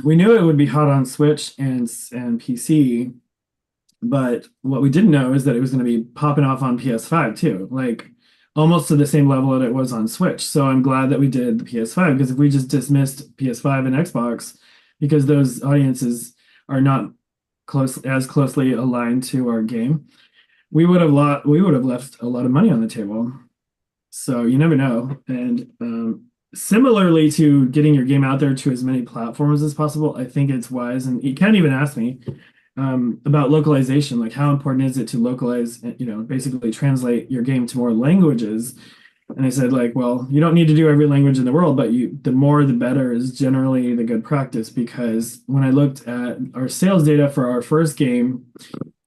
We knew it would be hot on Switch and PC, but what we didn't know is that it was going to be popping off on PS5 too, like almost to the same level that it was on Switch. So I'm glad that we did the PS5, because if we just dismissed PS5 and Xbox because those audiences are not as closely aligned to our game, we would have left a lot of money on the table. So you never know. And similarly to getting your game out there to as many platforms as possible, I think it's wise. And you can't even ask me about localization, like how important is it to localize, basically translate your game to more languages. And I said, like, well, you don't need to do every language in the world, but the more the better is generally the good practice. Because when I looked at our sales data for our first game,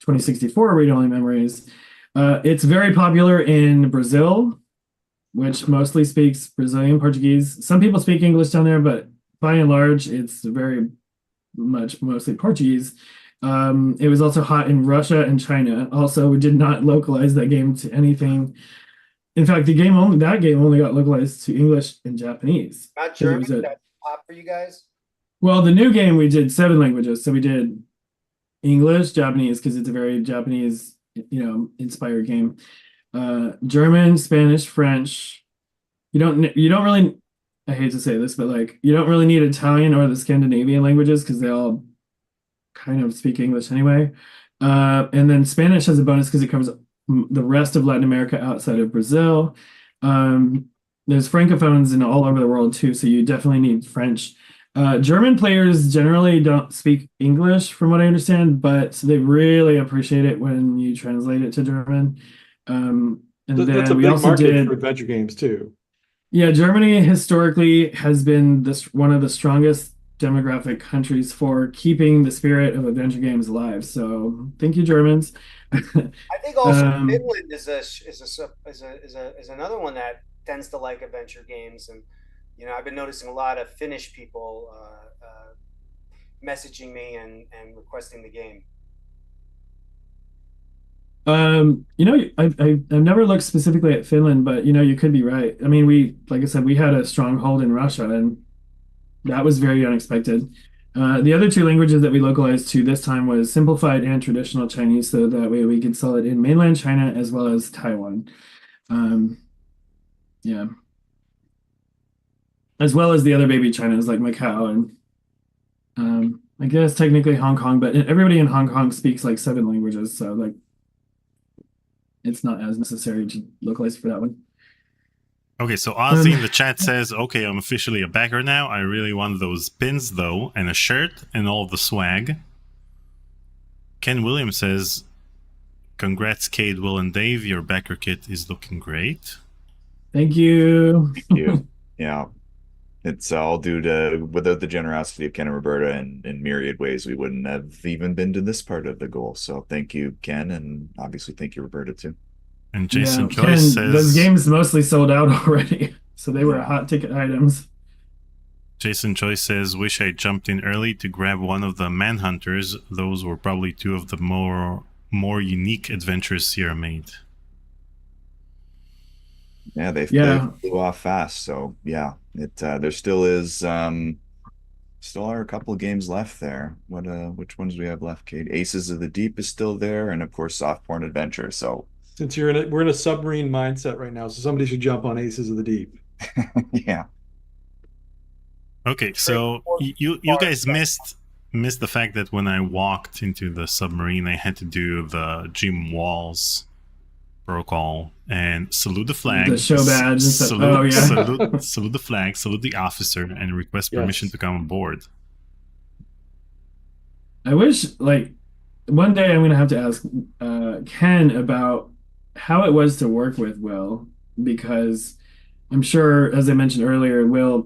2064 Read-Only Memories, it's very popular in Brazil, which mostly speaks Brazilian Portuguese. Some people speak English down there, but by and large, it's very much mostly Portuguese. It was also hot in Russia and China. Also, we did not localize that game to anything. In fact, that game only got localized to English and Japanese. Not German. That's hot for you guys. Well, the new game we did 7 languages, so we did English, Japanese, because it's a very Japanese, inspired game. German, Spanish, French. You don't really, I hate to say this, but like you don't really need Italian or the Scandinavian languages, because they all kind of speak English anyway. And then Spanish has a bonus because it covers the rest of Latin America outside of Brazil. There's francophones in all over the world too, so you definitely need French. German players generally don't speak English, from what I understand, but they really appreciate it when you translate it to German. And that's a we big also market for adventure games too. Yeah, Germany historically has been one of the strongest demographic countries for keeping the spirit of adventure games alive. So thank you, Germans. I think also Finland is another one that tends to like adventure games, and I've been noticing a lot of Finnish people messaging me and requesting the game. I've never looked specifically at Finland, but you could be right. I mean, like I said, we had a stronghold in Russia, and that was very unexpected. The other 2 languages that we localized to this time was simplified and traditional Chinese, so that way we could sell it in mainland China as well as Taiwan. Yeah. As well as the other baby Chinas like Macau and I guess technically Hong Kong, but everybody in Hong Kong speaks like 7 languages, so like it's not as necessary to localize for that one. Okay, so Ozzy in the chat says, okay, I'm officially a backer now. I really want those pins, though, and a shirt and all the swag. Ken Williams says, congrats, Cade, Will, and Dave. Your backer kit is looking great. Thank you. Thank you. Yeah. It's all due to, without the generosity of Ken and Roberta in myriad ways, we wouldn't have even been to this part of the goal. So thank you, Ken, and obviously thank you, Roberta, too. And Jason Ken, Joyce says, those games mostly sold out already, so they were hot ticket items. Jason Joyce says, wish I jumped in early to grab one of the Manhunters. Those were probably 2 of the more unique adventures Sierra made. Yeah, they flew off fast. So yeah, there still is Still are a couple of games left there. Which ones do we have left, Kate? Aces of the Deep is still there, and of course, Softporn Adventure. So, Since we're in a submarine mindset right now, so somebody should jump on Aces of the Deep. yeah. Okay, so you guys missed the fact that when I walked into the submarine, I had to do the Jim Walls protocol and salute the flag, The show badge and stuff. Oh, yeah. salute the flag, salute the officer, and request permission Yes. to come aboard. I wish, like, one day I'm gonna have to ask Ken about how it was to work with Will, because I'm sure, as I mentioned earlier, Will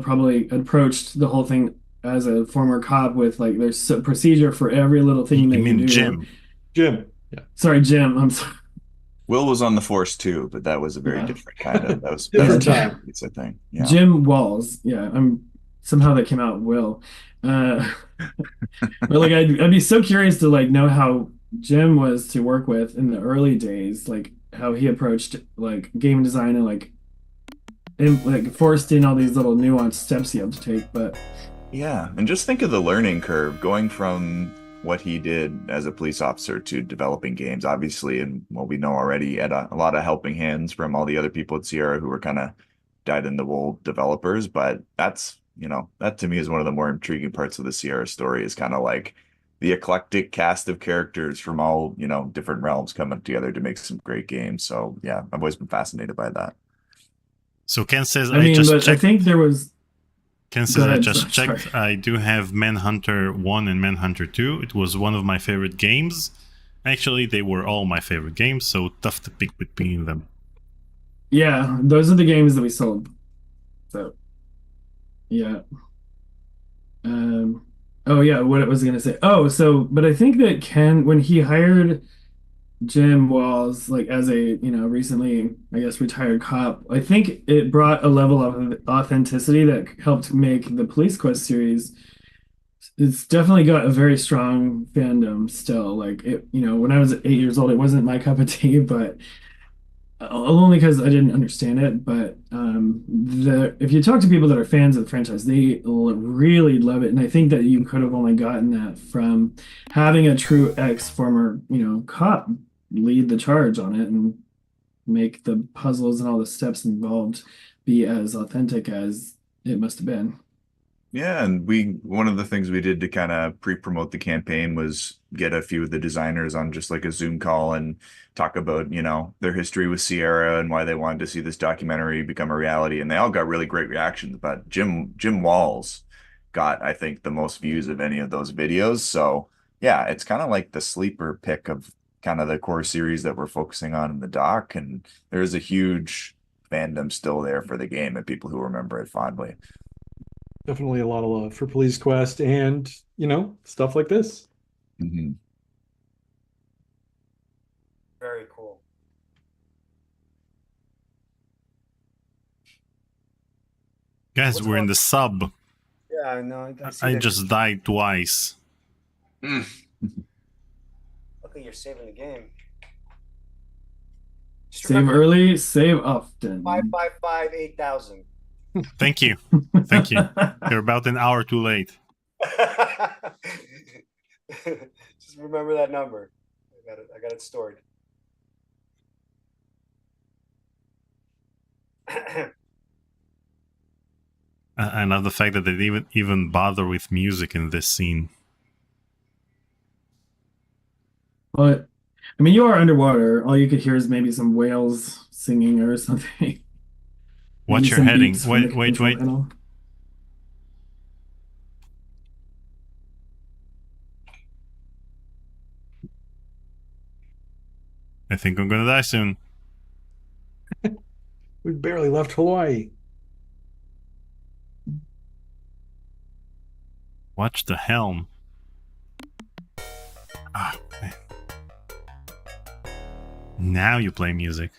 probably approached the whole thing as a former cop with like there's a procedure for every little thing You that you mean do. Jim? Jim. Yeah. Sorry, Jim. I'm sorry. Will was on the force too, but that was a very Yeah. different kind of that was Different time. time. It's a thing. Yeah. Jim Walls. Yeah, I'm somehow that came out Will. But like I'd be so curious to like know how Jim was to work with in the early days, like how he approached like game design and like forced in all these little nuanced steps you have to take. But Yeah, and just think of the learning curve going from what he did as a police officer to developing games. Obviously, and what we know already, he had a lot of helping hands from all the other people at Sierra who were kind of dyed-in-the-wool developers. But that's, that to me is one of the more intriguing parts of the Sierra story is kind of like the eclectic cast of characters from all, different realms coming together to make some great games. So yeah, I've always been fascinated by that. So Ken says I mean, just but I checked. think there was. Ken Go says I ahead, just sorry. checked. I do have Manhunter 1 and Manhunter 2. It was one of my favorite games. Actually, they were all my favorite games, so tough to pick between them. Yeah, those are the games that we sold. So, yeah. Oh yeah, what I was gonna say. Oh, so, but I think that Ken, when he hired Jim Walls, like as a, recently, I guess, retired cop, I think it brought a level of authenticity that helped make the Police Quest series. It's definitely got a very strong fandom still. Like it, when I was 8 years old, it wasn't my cup of tea, but only because I didn't understand it. But if you talk to people that are fans of the franchise, they really love it, and I think that you could have only gotten that from having a true ex-former, cop lead the charge on it and make the puzzles and all the steps involved be as authentic as it must have been. Yeah, and one of the things we did to kind of pre-promote the campaign was get a few of the designers on just like a Zoom call and talk about, their history with Sierra and why they wanted to see this documentary become a reality. And they all got really great reactions. But Jim Walls got, I think, the most views of any of those videos. So yeah, it's kind of like the sleeper pick of kind of the core series that we're focusing on in the doc. And there's a huge fandom still there for the game and people who remember it fondly. Definitely a lot of love for Police Quest and, stuff like this. Mm-hmm. Very cool. Guys, What's we're in going- the sub. Yeah, I know. I just died twice. Luckily, you're saving the game. Just Save remember, early, save often. 555-8000. Thank you. Thank you. You're about an hour too late. Just remember that number. I got it stored. I love the fact that they didn't even bother with music in this scene. But I mean, you are underwater. All you could hear is maybe some whales singing or something. Watch Maybe your some heading. beeps from the Wait. control panel. I think I'm gonna die soon. We barely left Hawaii. Watch the helm. Ah, man. Now you play music.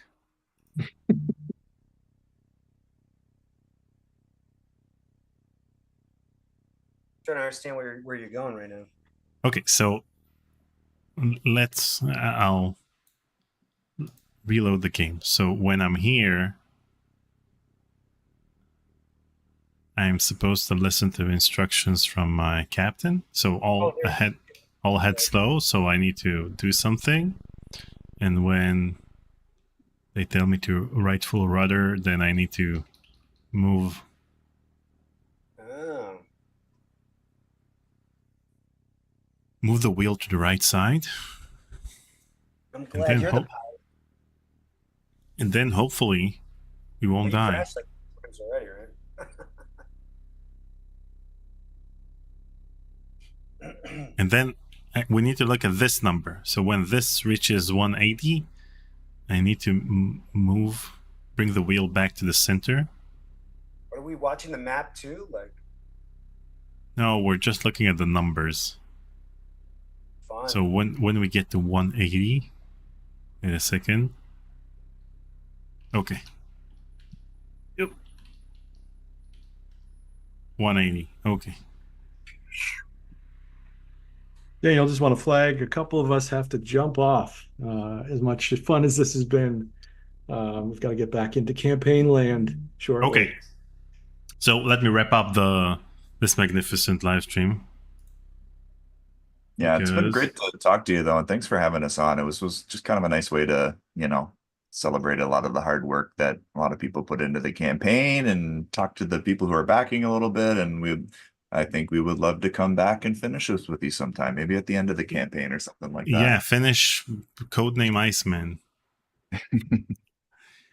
Trying to understand where you're going right now. Okay, so I'll reload the game. So when I'm here, I'm supposed to listen to instructions from my captain. So all head slow. So I need to do something, and when they tell me to right full rudder, then I need to move. Oh. Move the wheel to the right side. I'm glad you're the pilot. And then hopefully we won't die. Crashed like times already, right? And then we need to look at this number. So when this reaches 180, I need to bring the wheel back to the center. Are we watching the map too? Like, no, we're just looking at the numbers. fine. So when we get to 180, wait a second. Okay. Yep. 180. Okay. Daniel, just want to flag a couple of us have to jump off. As much fun as this has been, we've got to get back into campaign land shortly. Okay. So let me wrap up this magnificent live stream. Yeah, it's been great to talk to you though, and thanks for having us on. It was just kind of a nice way to, celebrate a lot of the hard work that a lot of people put into the campaign and talk to the people who are backing a little bit. And I think we would love to come back and finish this with you sometime, maybe at the end of the campaign or something like that. Yeah, finish Codename Iceman.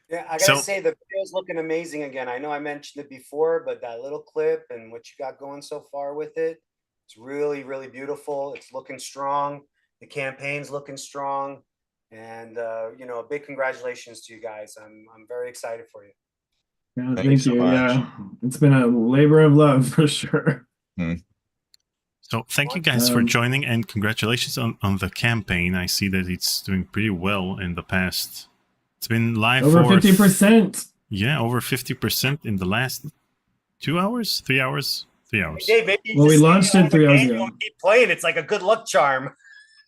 Yeah, I gotta say the video's looking amazing again. I know I mentioned it before, but that little clip and what you got going so far with it, it's really, really beautiful. It's looking strong. The campaign's looking strong. And a big congratulations to you guys. I'm very excited for you. Yeah, thank you. So yeah, it's been a labor of love for sure. So thank you guys for joining, and congratulations on the campaign. I see that it's doing pretty well in the past. It's been live over for 50%. Yeah, over 50% in the last 2 hours, 3 hours, 3 hours. Hey, maybe we launched it 3 hours ago. Keep playing. It's like a good luck charm.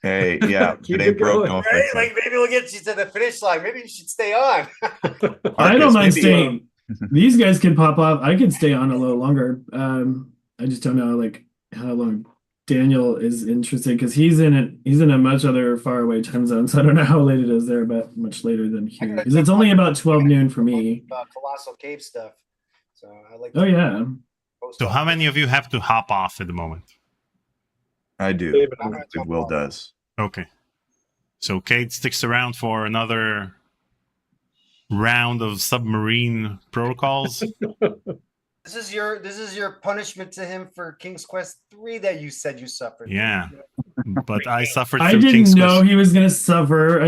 Hey, yeah, it ain't broke, don't fix it. Like maybe we'll get you to the finish line. Maybe you should stay on. I don't mind staying. These guys can pop off. I could stay on a little longer. I just don't know like how long Daniel is interested because he's in a much other far away time zone. So I don't know how late it is there, but much later than here. Because it's only about 12 noon for me. Colossal Cave stuff. So I like. Oh yeah. So how many of you have to hop off at the moment? I do. Will does. Okay. So Kate sticks around for another round of submarine protocols. This is your punishment to him for King's Quest 3 that you said you suffered. Yeah. But I suffered. I didn't know he was gonna suffer.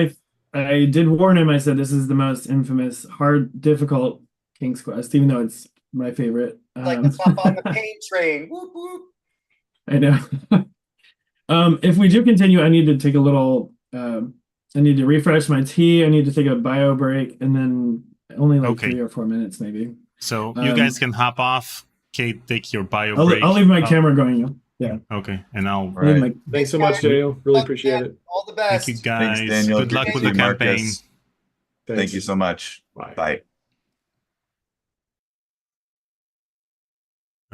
I did warn him. I said this is the most infamous, hard, difficult King's Quest, even though it's my favorite. Like the top on the pain train. Whoop whoop. I know. If we do continue, I need to take a little. I need to refresh my tea. I need to take a bio break, and then only like 3 or 4 minutes, maybe. So you guys can hop off. Kate, take your bio break. I'll leave my camera going. Yeah. Okay, and I'll. Right. Thanks so much, Daniel. Really appreciate it. All the best. Thank you, guys. Thanks, Daniel. Good luck with the campaign. Thank you so much. Bye.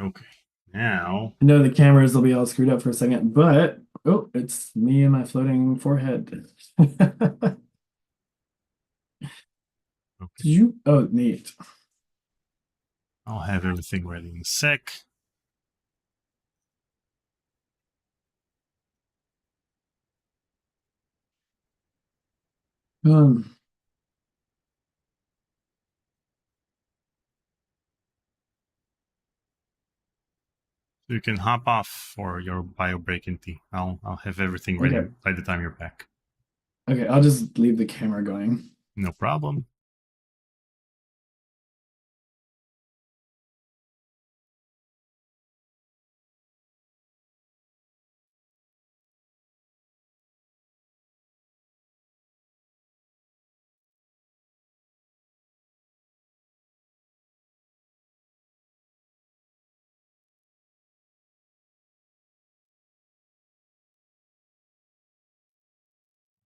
Okay. Now. I know the cameras will be all screwed up for a second, but it's me and my floating forehead. Okay. Neat. I'll have everything ready in a sec. You can hop off for your bio break and tea. I'll have everything ready by the time you're back. Okay, I'll just leave the camera going. No problem.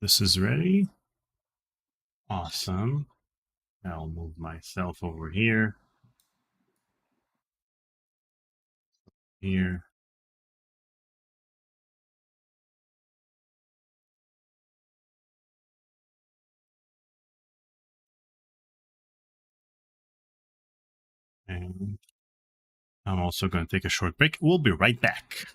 This is ready. Awesome. I'll move myself over here. Here. And I'm also going to take a short break. We'll be right back.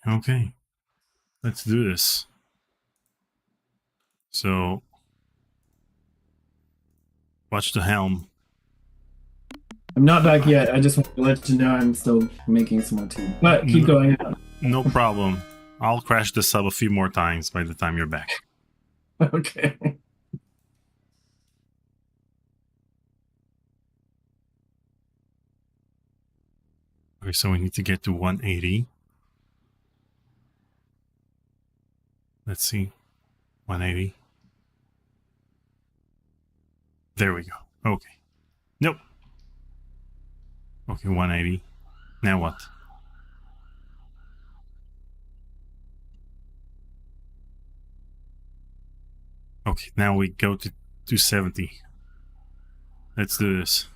Okay. Let's do this. So, watch the helm. I'm not back yet. I just want to let you know I'm still making some more tea. But keep going. No problem. I'll crash the sub a few more times by the time you're back. Okay. Okay, so we need to get to 180. Let's see. 180. There we go. Okay. Nope. Okay, 180. Now what? Okay, now we go to 270. Let's do this.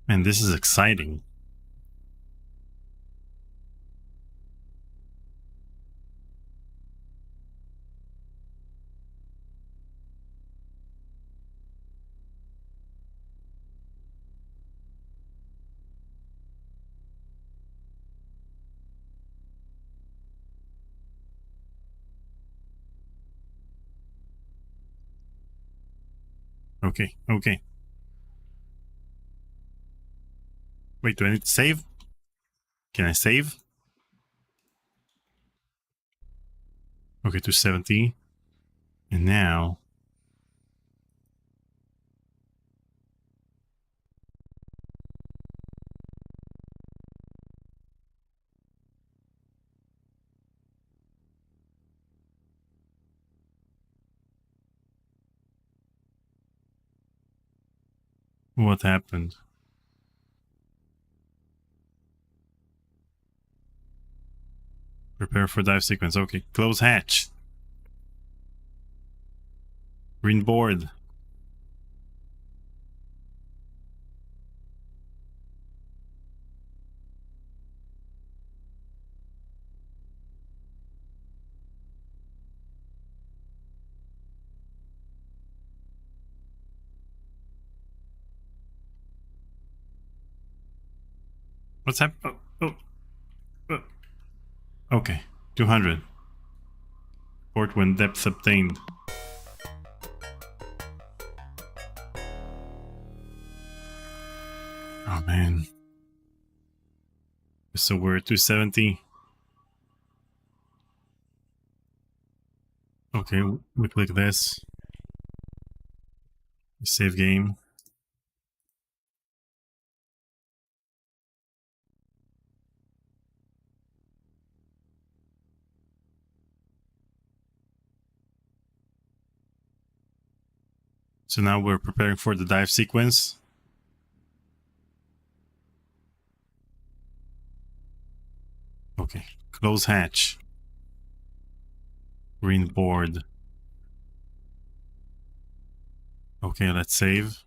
Man, this is exciting. Okay. Wait, do I need to save? Can I save? Okay, 270. And now... What happened? Prepare for dive sequence. Okay, close hatch. Green board. What's happening? Oh. Okay, 200. Port when depth obtained. Oh man. So we're at 270. Okay, we click this. Save game. So now we're preparing for the dive sequence. Okay, close hatch. Green board. Okay, let's save.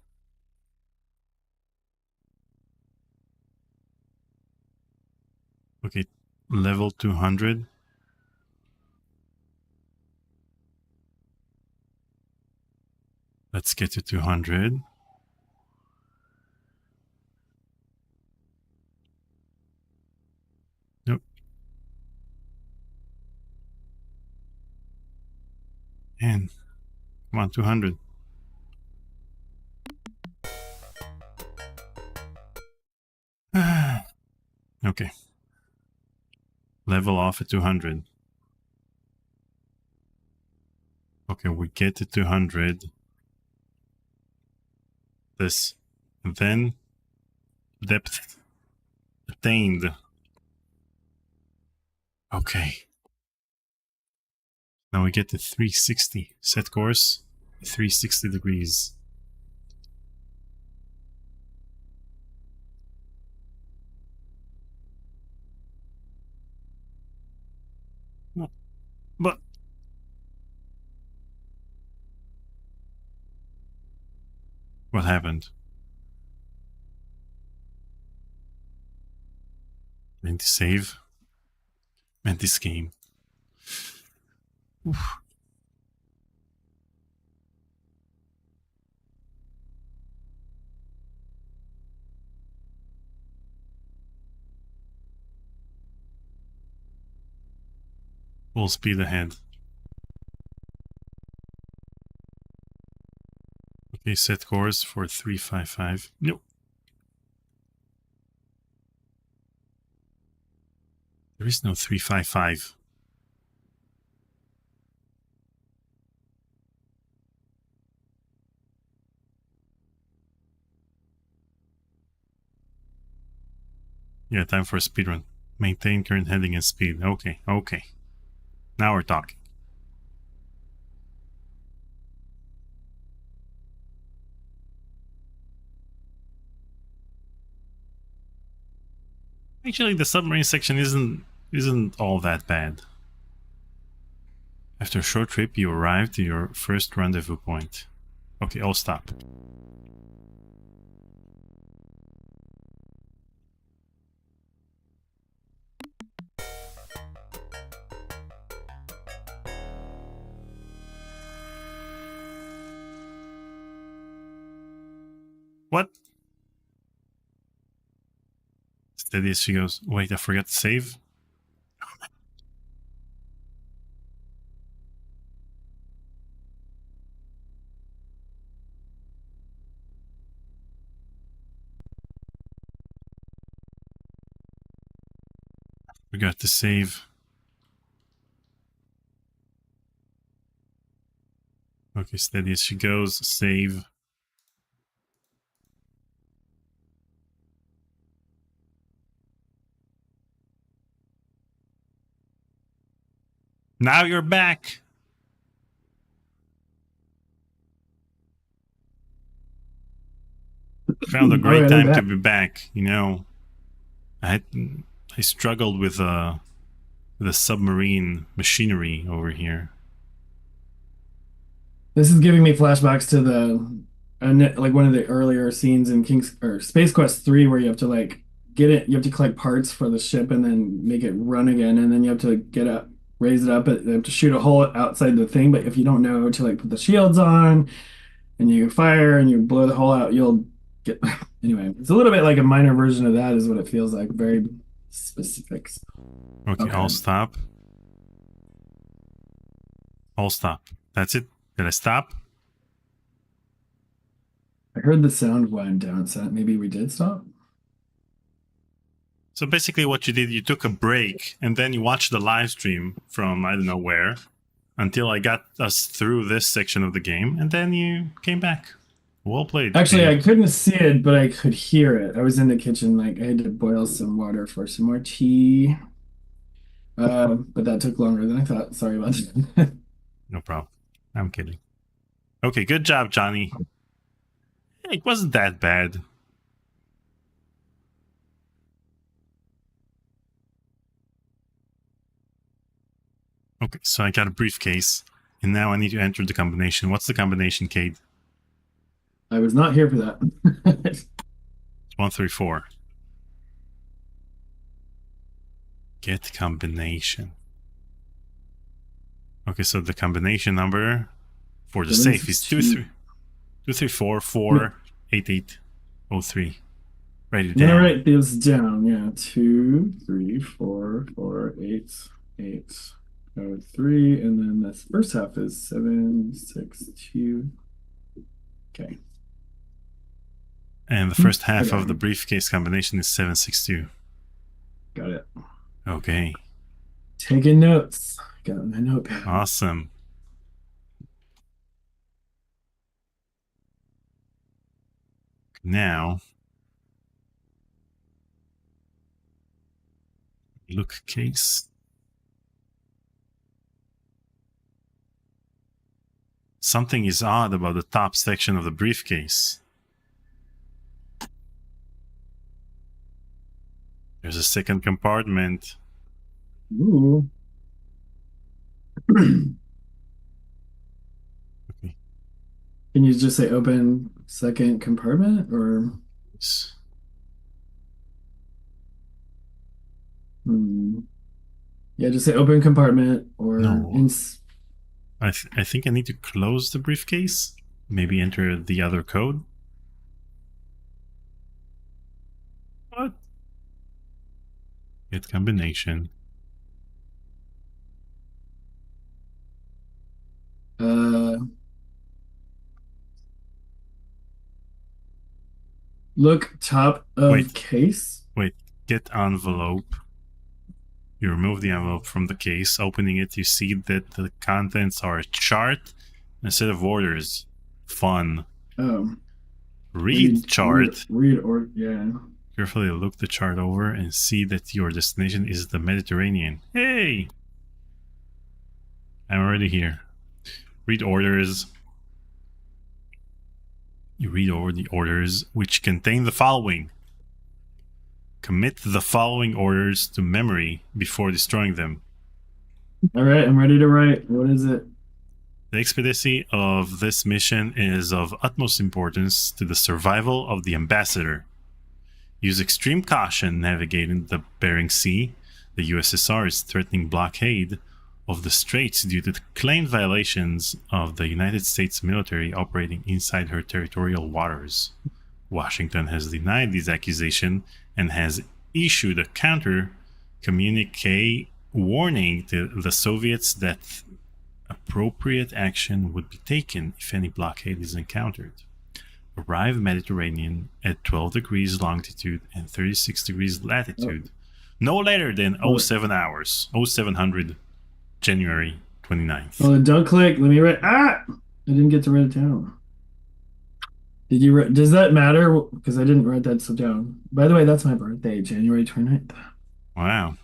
Okay, level 200. Let's get to 200. Nope. And come on, 200. Okay. Level off at 200. Okay, we get to 200. This. And then depth attained. Okay. Now we get to 360. Set course 360 degrees. But what happened? Meant to save. Meant this game. Oof. Full speed ahead. Okay, set course for 355. Nope. There is no 355. Yeah, time for a speedrun. Maintain current heading and speed. Okay, okay. Now we're talking. Actually, the submarine section isn't all that bad. After a short trip, you arrive to your first rendezvous point. Okay, I'll stop. What? Steady as she goes. Wait, I forgot to save? Forgot to save. Okay, steady as she goes. Save. Now you're back. Found a great time to be back. You know, I struggled with the submarine machinery over here. This is giving me flashbacks to like one of the earlier scenes in King's or Space Quest 3 where you have to like you have to collect parts for the ship and then make it run again, and then you have to get up, raise it up, you have to shoot a hole outside the thing, but if you don't know to like put the shields on and you fire and you blow the hole out, you'll get anyway, it's a little bit like a minor version of that is what it feels like, very specifics. Okay, I'll stop. I'll stop. That's it. Did I stop? I heard the sound wind down, so maybe we did stop. So basically what you did, you took a break and then you watched the live stream from I don't know where. until I got us through this section of the game, and then you came back. Well played. Actually, I couldn't see it, but I could hear it. I was in the kitchen, like I had to boil some water for some more tea. But that took longer than I thought. Sorry about that. No problem. I'm kidding. Okay, good job, Johnny. It wasn't that bad. Okay, so I got a briefcase, and now I need to enter the combination. What's the combination, Kate? I was not here for that. 134. Get combination. Okay, so the combination number for the safe is 234488803. Write it I'm gonna down. write this down. Yeah, 234488803, and then this first half is 762. Okay. And the first half of the briefcase combination is 762. Got it. Okay. Taking notes. Got my notepad. Awesome. Now, look case. Something is odd about the top section of the briefcase. There's a second compartment. Ooh. Okay. Can you just say open second compartment or? Yeah, just say open compartment or No. I think I need to close the briefcase. Maybe enter the other code. What? Get combination. Look top of Wait. case. Wait, get envelope. You remove the envelope from the case. Opening it, you see that the contents are a chart and a set of orders. Fun. Oh. Read chart. Read or yeah. Carefully look the chart over and see that your destination is the Mediterranean. Hey! I'm already here. Read orders. You read over the orders, which contain the following. Commit the following orders to memory before destroying them. All right, I'm ready to write. What is it? The expediency of this mission is of utmost importance to the survival of the ambassador. Use extreme caution navigating the Bering Sea. The USSR is threatening blockade of the straits due to the claimed violations of the United States military operating inside her territorial waters. Washington has denied these accusations and has issued a counter communique warning to the Soviets that appropriate action would be taken if any blockade is encountered. Arrive Mediterranean at 12 degrees longitude and 36 degrees latitude, no later than 0700 January 29th. Oh, don't click. Let me write. I didn't get to write it down. Did you write? Does that matter? Because I didn't write that stuff down. By the way, that's my birthday, January 29th. Wow.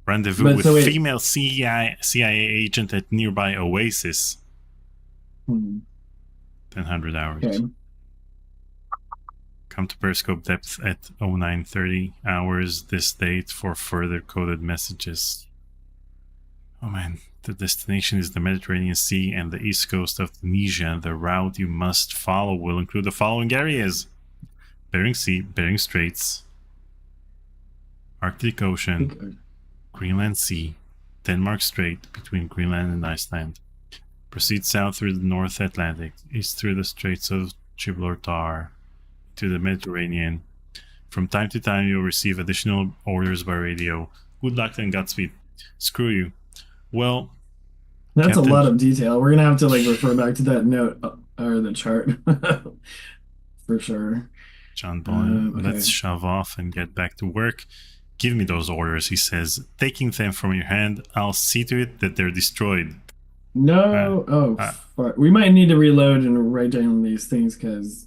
Rendezvous with female CIA agent at nearby oasis. 1000 hours. Okay. Come to periscope depth at 0930 hours this date for further coded messages. Oh man, the destination is the Mediterranean Sea and the east coast of Tunisia. The route you must follow will include the following areas: Bering Sea, Bering Straits, Arctic Ocean, Greenland Sea, Denmark Strait between Greenland and Iceland. Proceed south through the North Atlantic, east through the Straits of Gibraltar to the Mediterranean. From time to time, you'll receive additional orders by radio. Good luck and Godspeed. Screw you. Well, that's Captain... a lot of detail. We're gonna have to refer back to that note or the chart for sure. John Boyne, okay. Let's shove off and get back to work. Give me those orders, he says. Taking them from your hand, I'll see to it that they're destroyed. No. Oh, uh, fuck. We might need to reload and write down these things because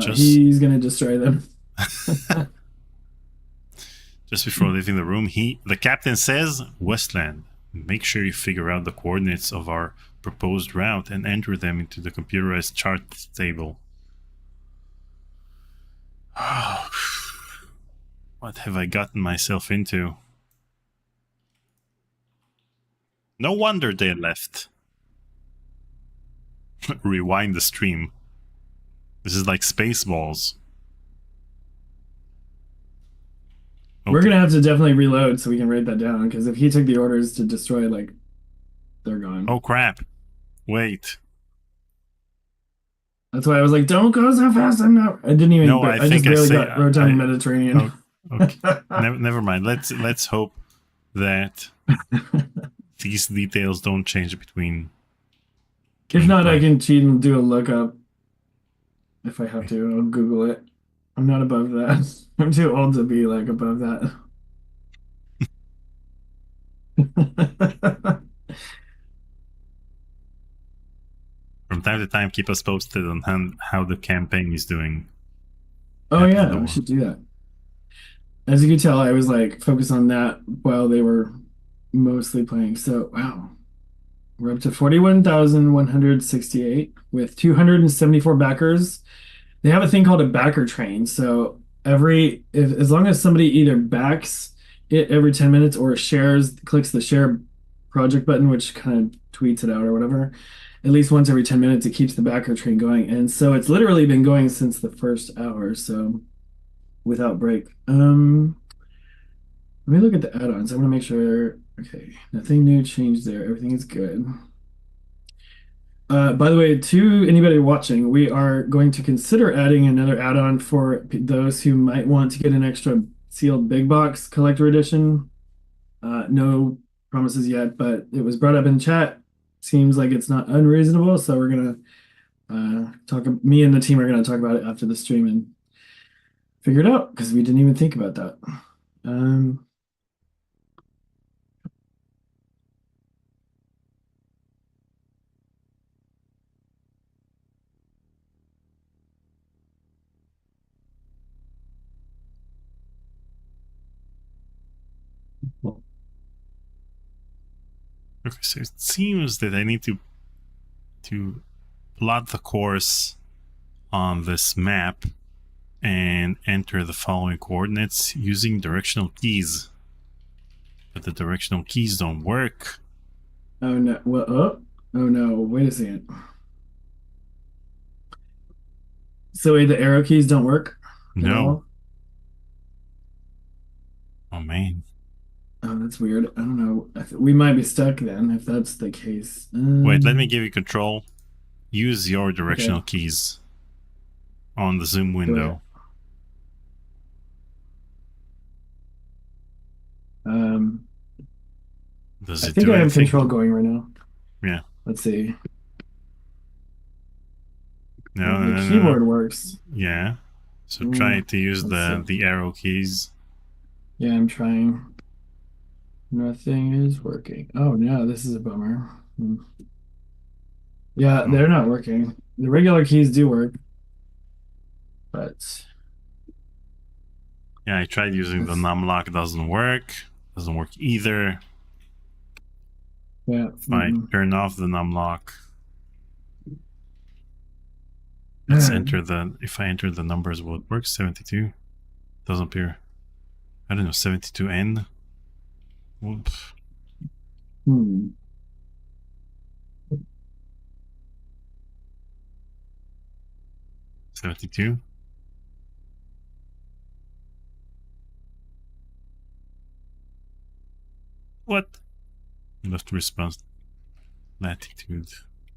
just he's gonna destroy them. just before leaving the room, the captain says, Westland, make sure you figure out the coordinates of our proposed route and enter them into the computerized chart table. What have I gotten myself into? No wonder they left. Rewind the stream. This is like Spaceballs. Okay. We're gonna have to definitely reload so we can write that down because if he took the orders to destroy, like, they're gone. Oh crap! Wait. That's why I was like, "Don't go so fast." I'm not. I didn't even. No, I think just I barely say- wrote down I- Mediterranean. Okay. Never mind. Let's hope that these details don't change between. If not, I gameplay. can cheat and do a lookup. If I have to, I'll Google it. I'm not above that. I'm too old to be like above that. From time to time, keep us posted on how the campaign is doing. Oh After yeah, the we war. should do that. As you can tell, I was like focused on that while they were mostly playing. So wow, we're up to 41,168 with 274 backers. They have a thing called a backer train. So as long as somebody either backs it every 10 minutes or clicks the share project button, which kind of tweets it out or whatever, at least once every 10 minutes, it keeps the backer train going. And so it's literally been going since the first hour. So without break. Let me look at the add-ons. I want to make sure. Okay, nothing new changed there. Everything is good. By the way, to anybody watching, we are going to consider adding another add-on for those who might want to get an extra sealed big box collector edition. No promises yet, but it was brought up in chat. Seems like it's not unreasonable, so we're gonna talk. Me and the team are gonna talk about it after the stream and figure it out because we didn't even think about that. Okay, so it seems that I need to plot the course on this map and enter the following coordinates using directional keys. But the directional keys don't work. Oh no! What? Oh no! Wait a second. So wait, the arrow keys don't work? at No. all? Oh man. Oh, that's weird. I don't know. We might be stuck then if that's the case. Wait, let me give you control. Use your directional keys on the zoom window. Does I it think do I have anything? control going right now. Yeah. Let's see. No, The no, no, keyboard no. works. Yeah. So try to use let's the arrow keys. Yeah, I'm trying. Nothing is working. Oh no, this is a bummer. Yeah, they're not working. The regular keys do work, but Yeah, I tried using the numlock. Doesn't work. Doesn't work either. yeah. If I turn off the numlock, let's enter the. If I enter the numbers, will it work? 72 doesn't appear. I don't know. 72N. Whoop. 72. What? Left response. Latitude.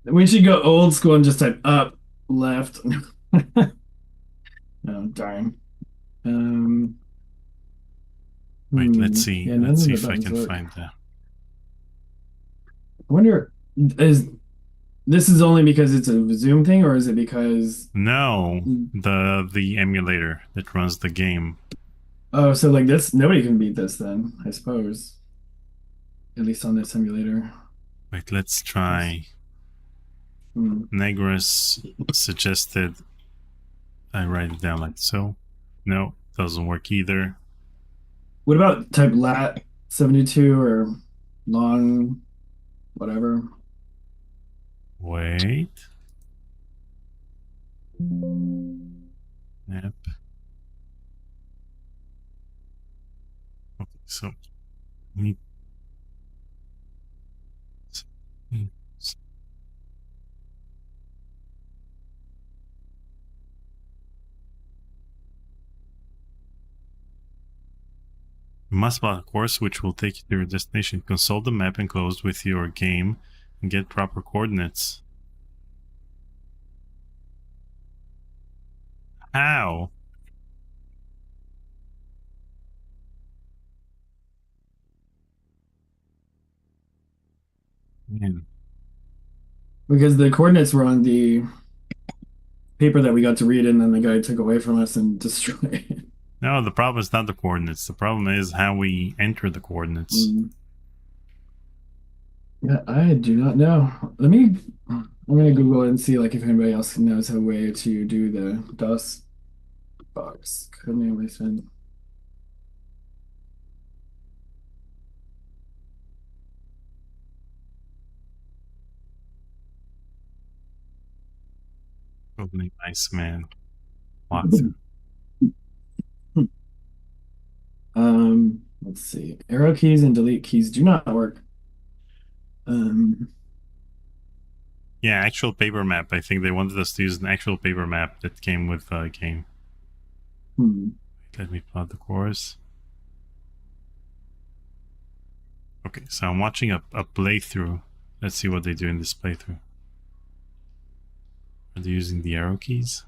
We should go old school and just type up, left. Oh darn. Wait, let's see. Yeah, Let's see none of if the I can buttons work. find the. I wonder, this is only because it's a Zoom thing, or is it because? No, the emulator that runs the game. Oh, so like this, nobody can beat this then, I suppose. At least on this emulator. Wait, let's try. Hmm. Negris suggested I write it down like so. No, doesn't work either. What about type lat 72 or long whatever? Wait. Yep. Okay, so we you must buy a course which will take you to your destination. Consult the map enclosed with your game and get proper coordinates. How? Man. Because the coordinates were on the paper that we got to read, and then the guy took away from us and destroyed it. No, the problem is not the coordinates. The problem is how we enter the coordinates. Yeah, I do not know. I'm gonna Google and see like if anybody else knows a way to do the DOS box. Codename Iceman. Codename Iceman. Walkthrough. Let's see. Arrow keys and delete keys do not work. Yeah, actual paper map. I think they wanted us to use an actual paper map that came with the game. Let me plot the course. Okay, so I'm watching a playthrough. Let's see what they do in this playthrough. Are they using the arrow keys?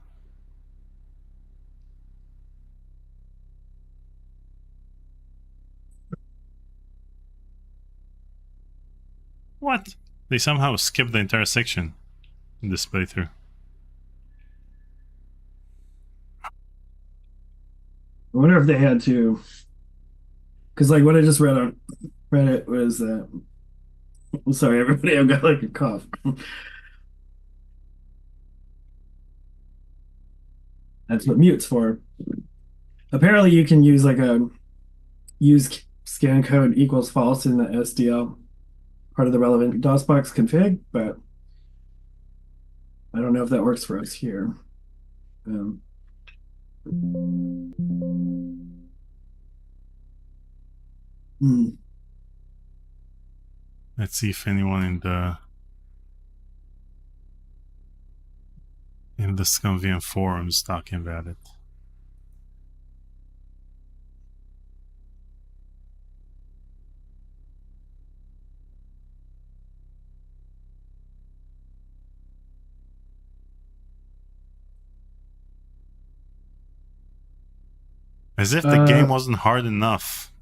What? They somehow skipped the entire section in this playthrough. I wonder if they had to, because like what I just read on Reddit was that. I'm sorry, everybody. I've got like a cough. That's what mute's for. Apparently, you can use like a use scan code equals false in the SDL part of the relevant DOSBox config, but I don't know if that works for us here. Let's see if anyone in the ScumVM forums talking about it. As if the game wasn't hard enough.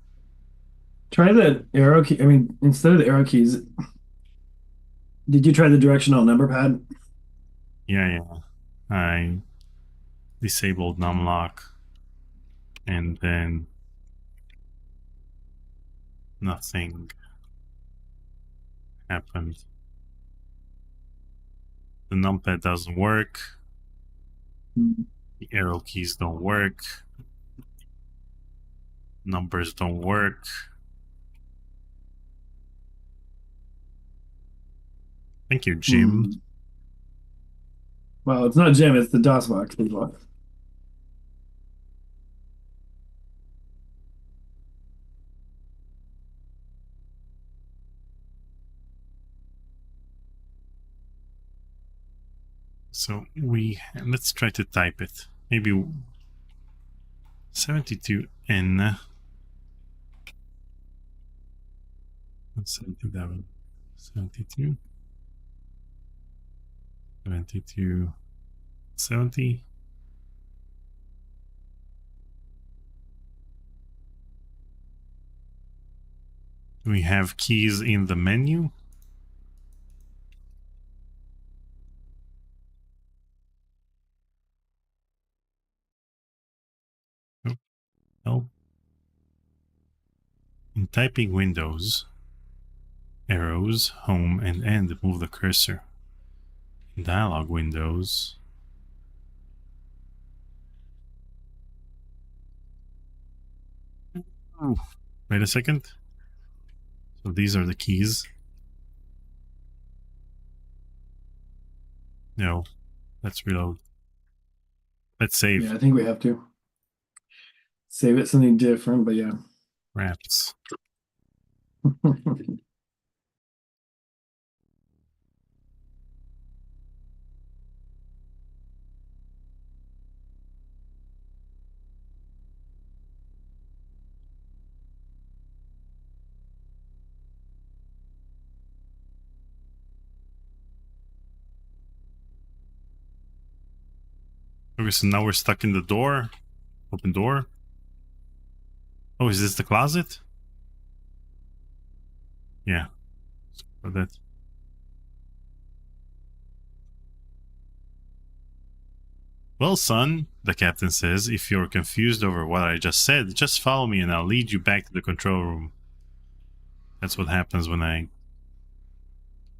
Try the arrow key. I mean, instead of the arrow keys, did you try the directional number pad? Yeah. I disabled numlock and then nothing happened. The numpad doesn't work. The arrow keys don't work. Numbers don't work. Thank you, Jim. Well, it's not Jim, it's the DOSBox people. So let's try to type it. Maybe 72N 77 72 72 70. We have keys in the menu. Help. In typing windows, arrows, home, and end. Move the cursor. Dialog windows. Oh, wait a second. So these are the keys. No, let's reload. Let's save. Yeah, I think we have to save it something different, but yeah. Rats. Okay, so now we're stuck in the door. Open door. Oh, is this the closet? Yeah. For that. Well, son, the captain says, if you're confused over what I just said, just follow me and I'll lead you back to the control room. That's what happens when I...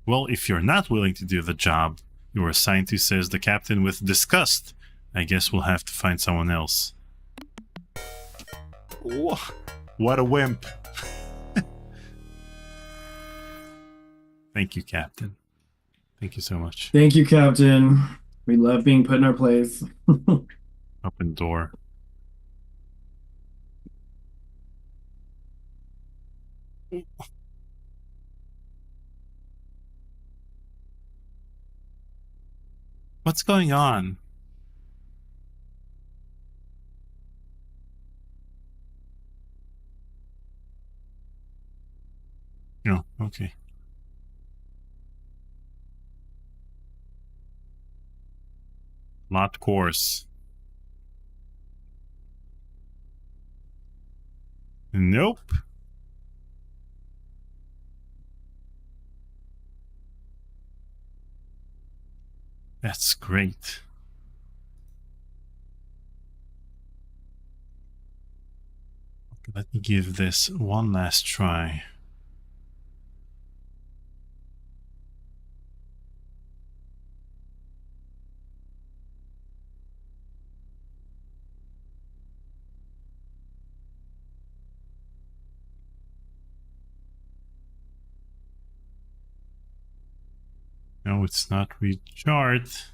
Well, if you're not willing to do the job you were assigned to, says the captain with disgust, I guess we'll have to find someone else. What a wimp. Thank you, Captain. Thank you so much. Thank you, Captain. We love being put in our place. Open door. What's going on? No, okay. Lot course. Nope. That's great. Okay, let me give this one last try. No, it's not recharged.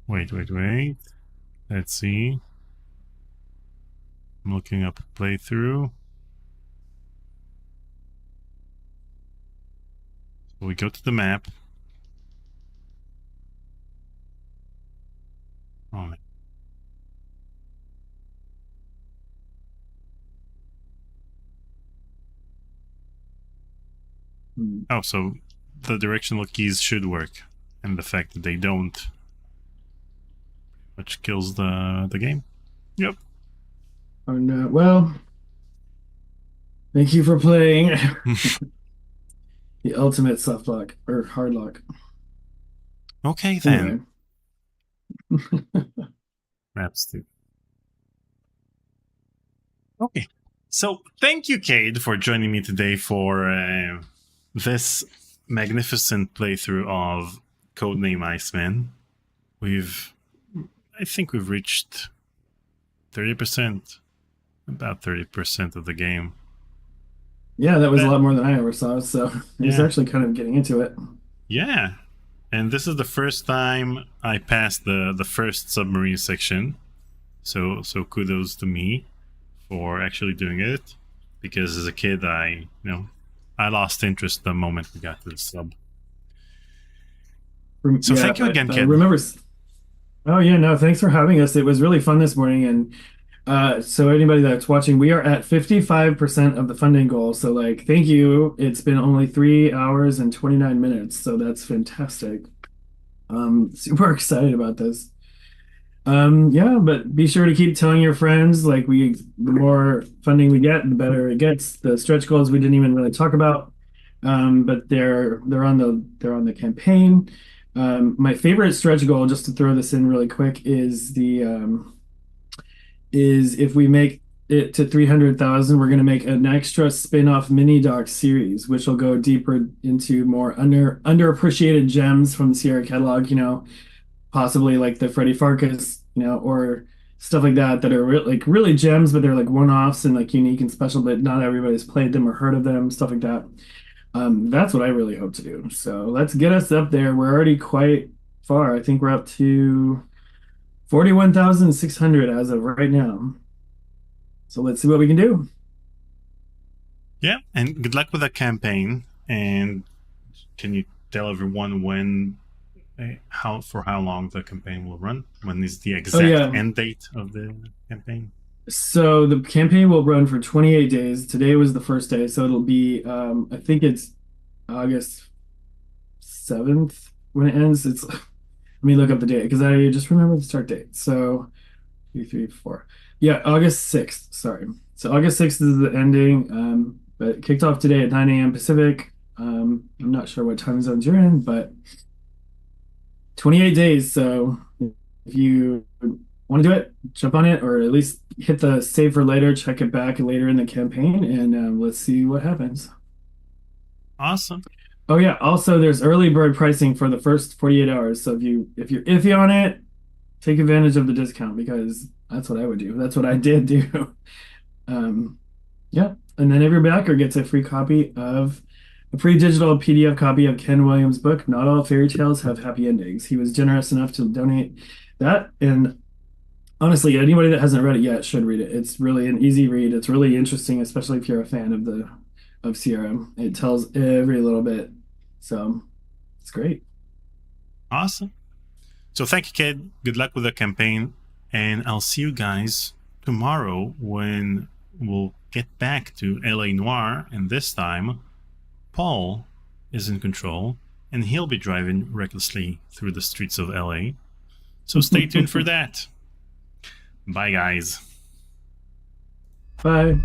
Wait. Let's see. I'm looking up a playthrough. So we go to the map. Oh, man. Oh, so the directional keys should work, and the fact that they don't, which kills the game. Yep. Oh no. Well, thank you for playing the ultimate soft lock or hard lock. Okay then. Anyway. Maps too. Okay. So thank you, Cade, for joining me today for this magnificent playthrough of Codename Iceman. I think we've reached 30%, about 30% of the game. Yeah, that was a lot more than I ever saw, so I was Yeah. actually kind of getting into it. Yeah. And this is the first time I passed the first submarine section. So kudos to me for actually doing it. Because as a kid, I lost interest the moment we got to the sub. So thank you again, Kid. Oh yeah, no, thanks for having us. It was really fun this morning, and so anybody that's watching, we are at 55% of the funding goal. So like, thank you. It's been only 3 hours and 29 minutes, so that's fantastic. Super excited about this. Yeah, but be sure to keep telling your friends. Like the more funding we get, the better it gets. The stretch goals we didn't even really talk about, but they're on the campaign. My favorite stretch goal, just to throw this in really quick, is if we make it to 300,000, we're going to make an extra spin-off mini doc series, which will go deeper into more underappreciated gems from the Sierra catalog, possibly like the Freddy Farkas, or stuff like that are like really gems, but they're like one-offs and like unique and special, but not everybody's played them or heard of them, stuff like that. That's what I really hope to do. So let's get us up there. We're already quite far. I think we're up to 41,600 as of right now. So let's see what we can do. Yeah, and good luck with the campaign. And can you tell everyone for how long the campaign will run? When is the exact end date of the campaign? So the campaign will run for 28 days. Today was the first day, so it'll be I think it's August 7th when it ends. Let me look up the date because I just remember the start date. So 2, 3, 4. Yeah, August 6th. Sorry. So August 6th is the ending. But it kicked off today at 9 a.m. Pacific. I'm not sure what time zones you're in, but 28 days. So if you want to do it, jump on it, or at least hit the save for later, check it back later in the campaign, and let's see what happens. Awesome. Oh yeah, also there's early bird pricing for the first 48 hours. So if you're iffy on it, take advantage of the discount because that's what I would do. That's what I did do. Yeah, and then every backer gets a free copy of a free digital PDF copy of Ken Williams' book, Not All Fairy Tales Have Happy Endings. He was generous enough to donate that, and honestly, anybody that hasn't read it yet should read it. It's really an easy read. It's really interesting, especially if you're a fan of Sierra. It tells every little bit. So it's great. Awesome. So thank you, kid. Good luck with the campaign. And I'll see you guys tomorrow when we'll get back to LA Noire. And this time, Paul is in control and he'll be driving recklessly through the streets of LA. So stay tuned for that. Bye, guys. Bye.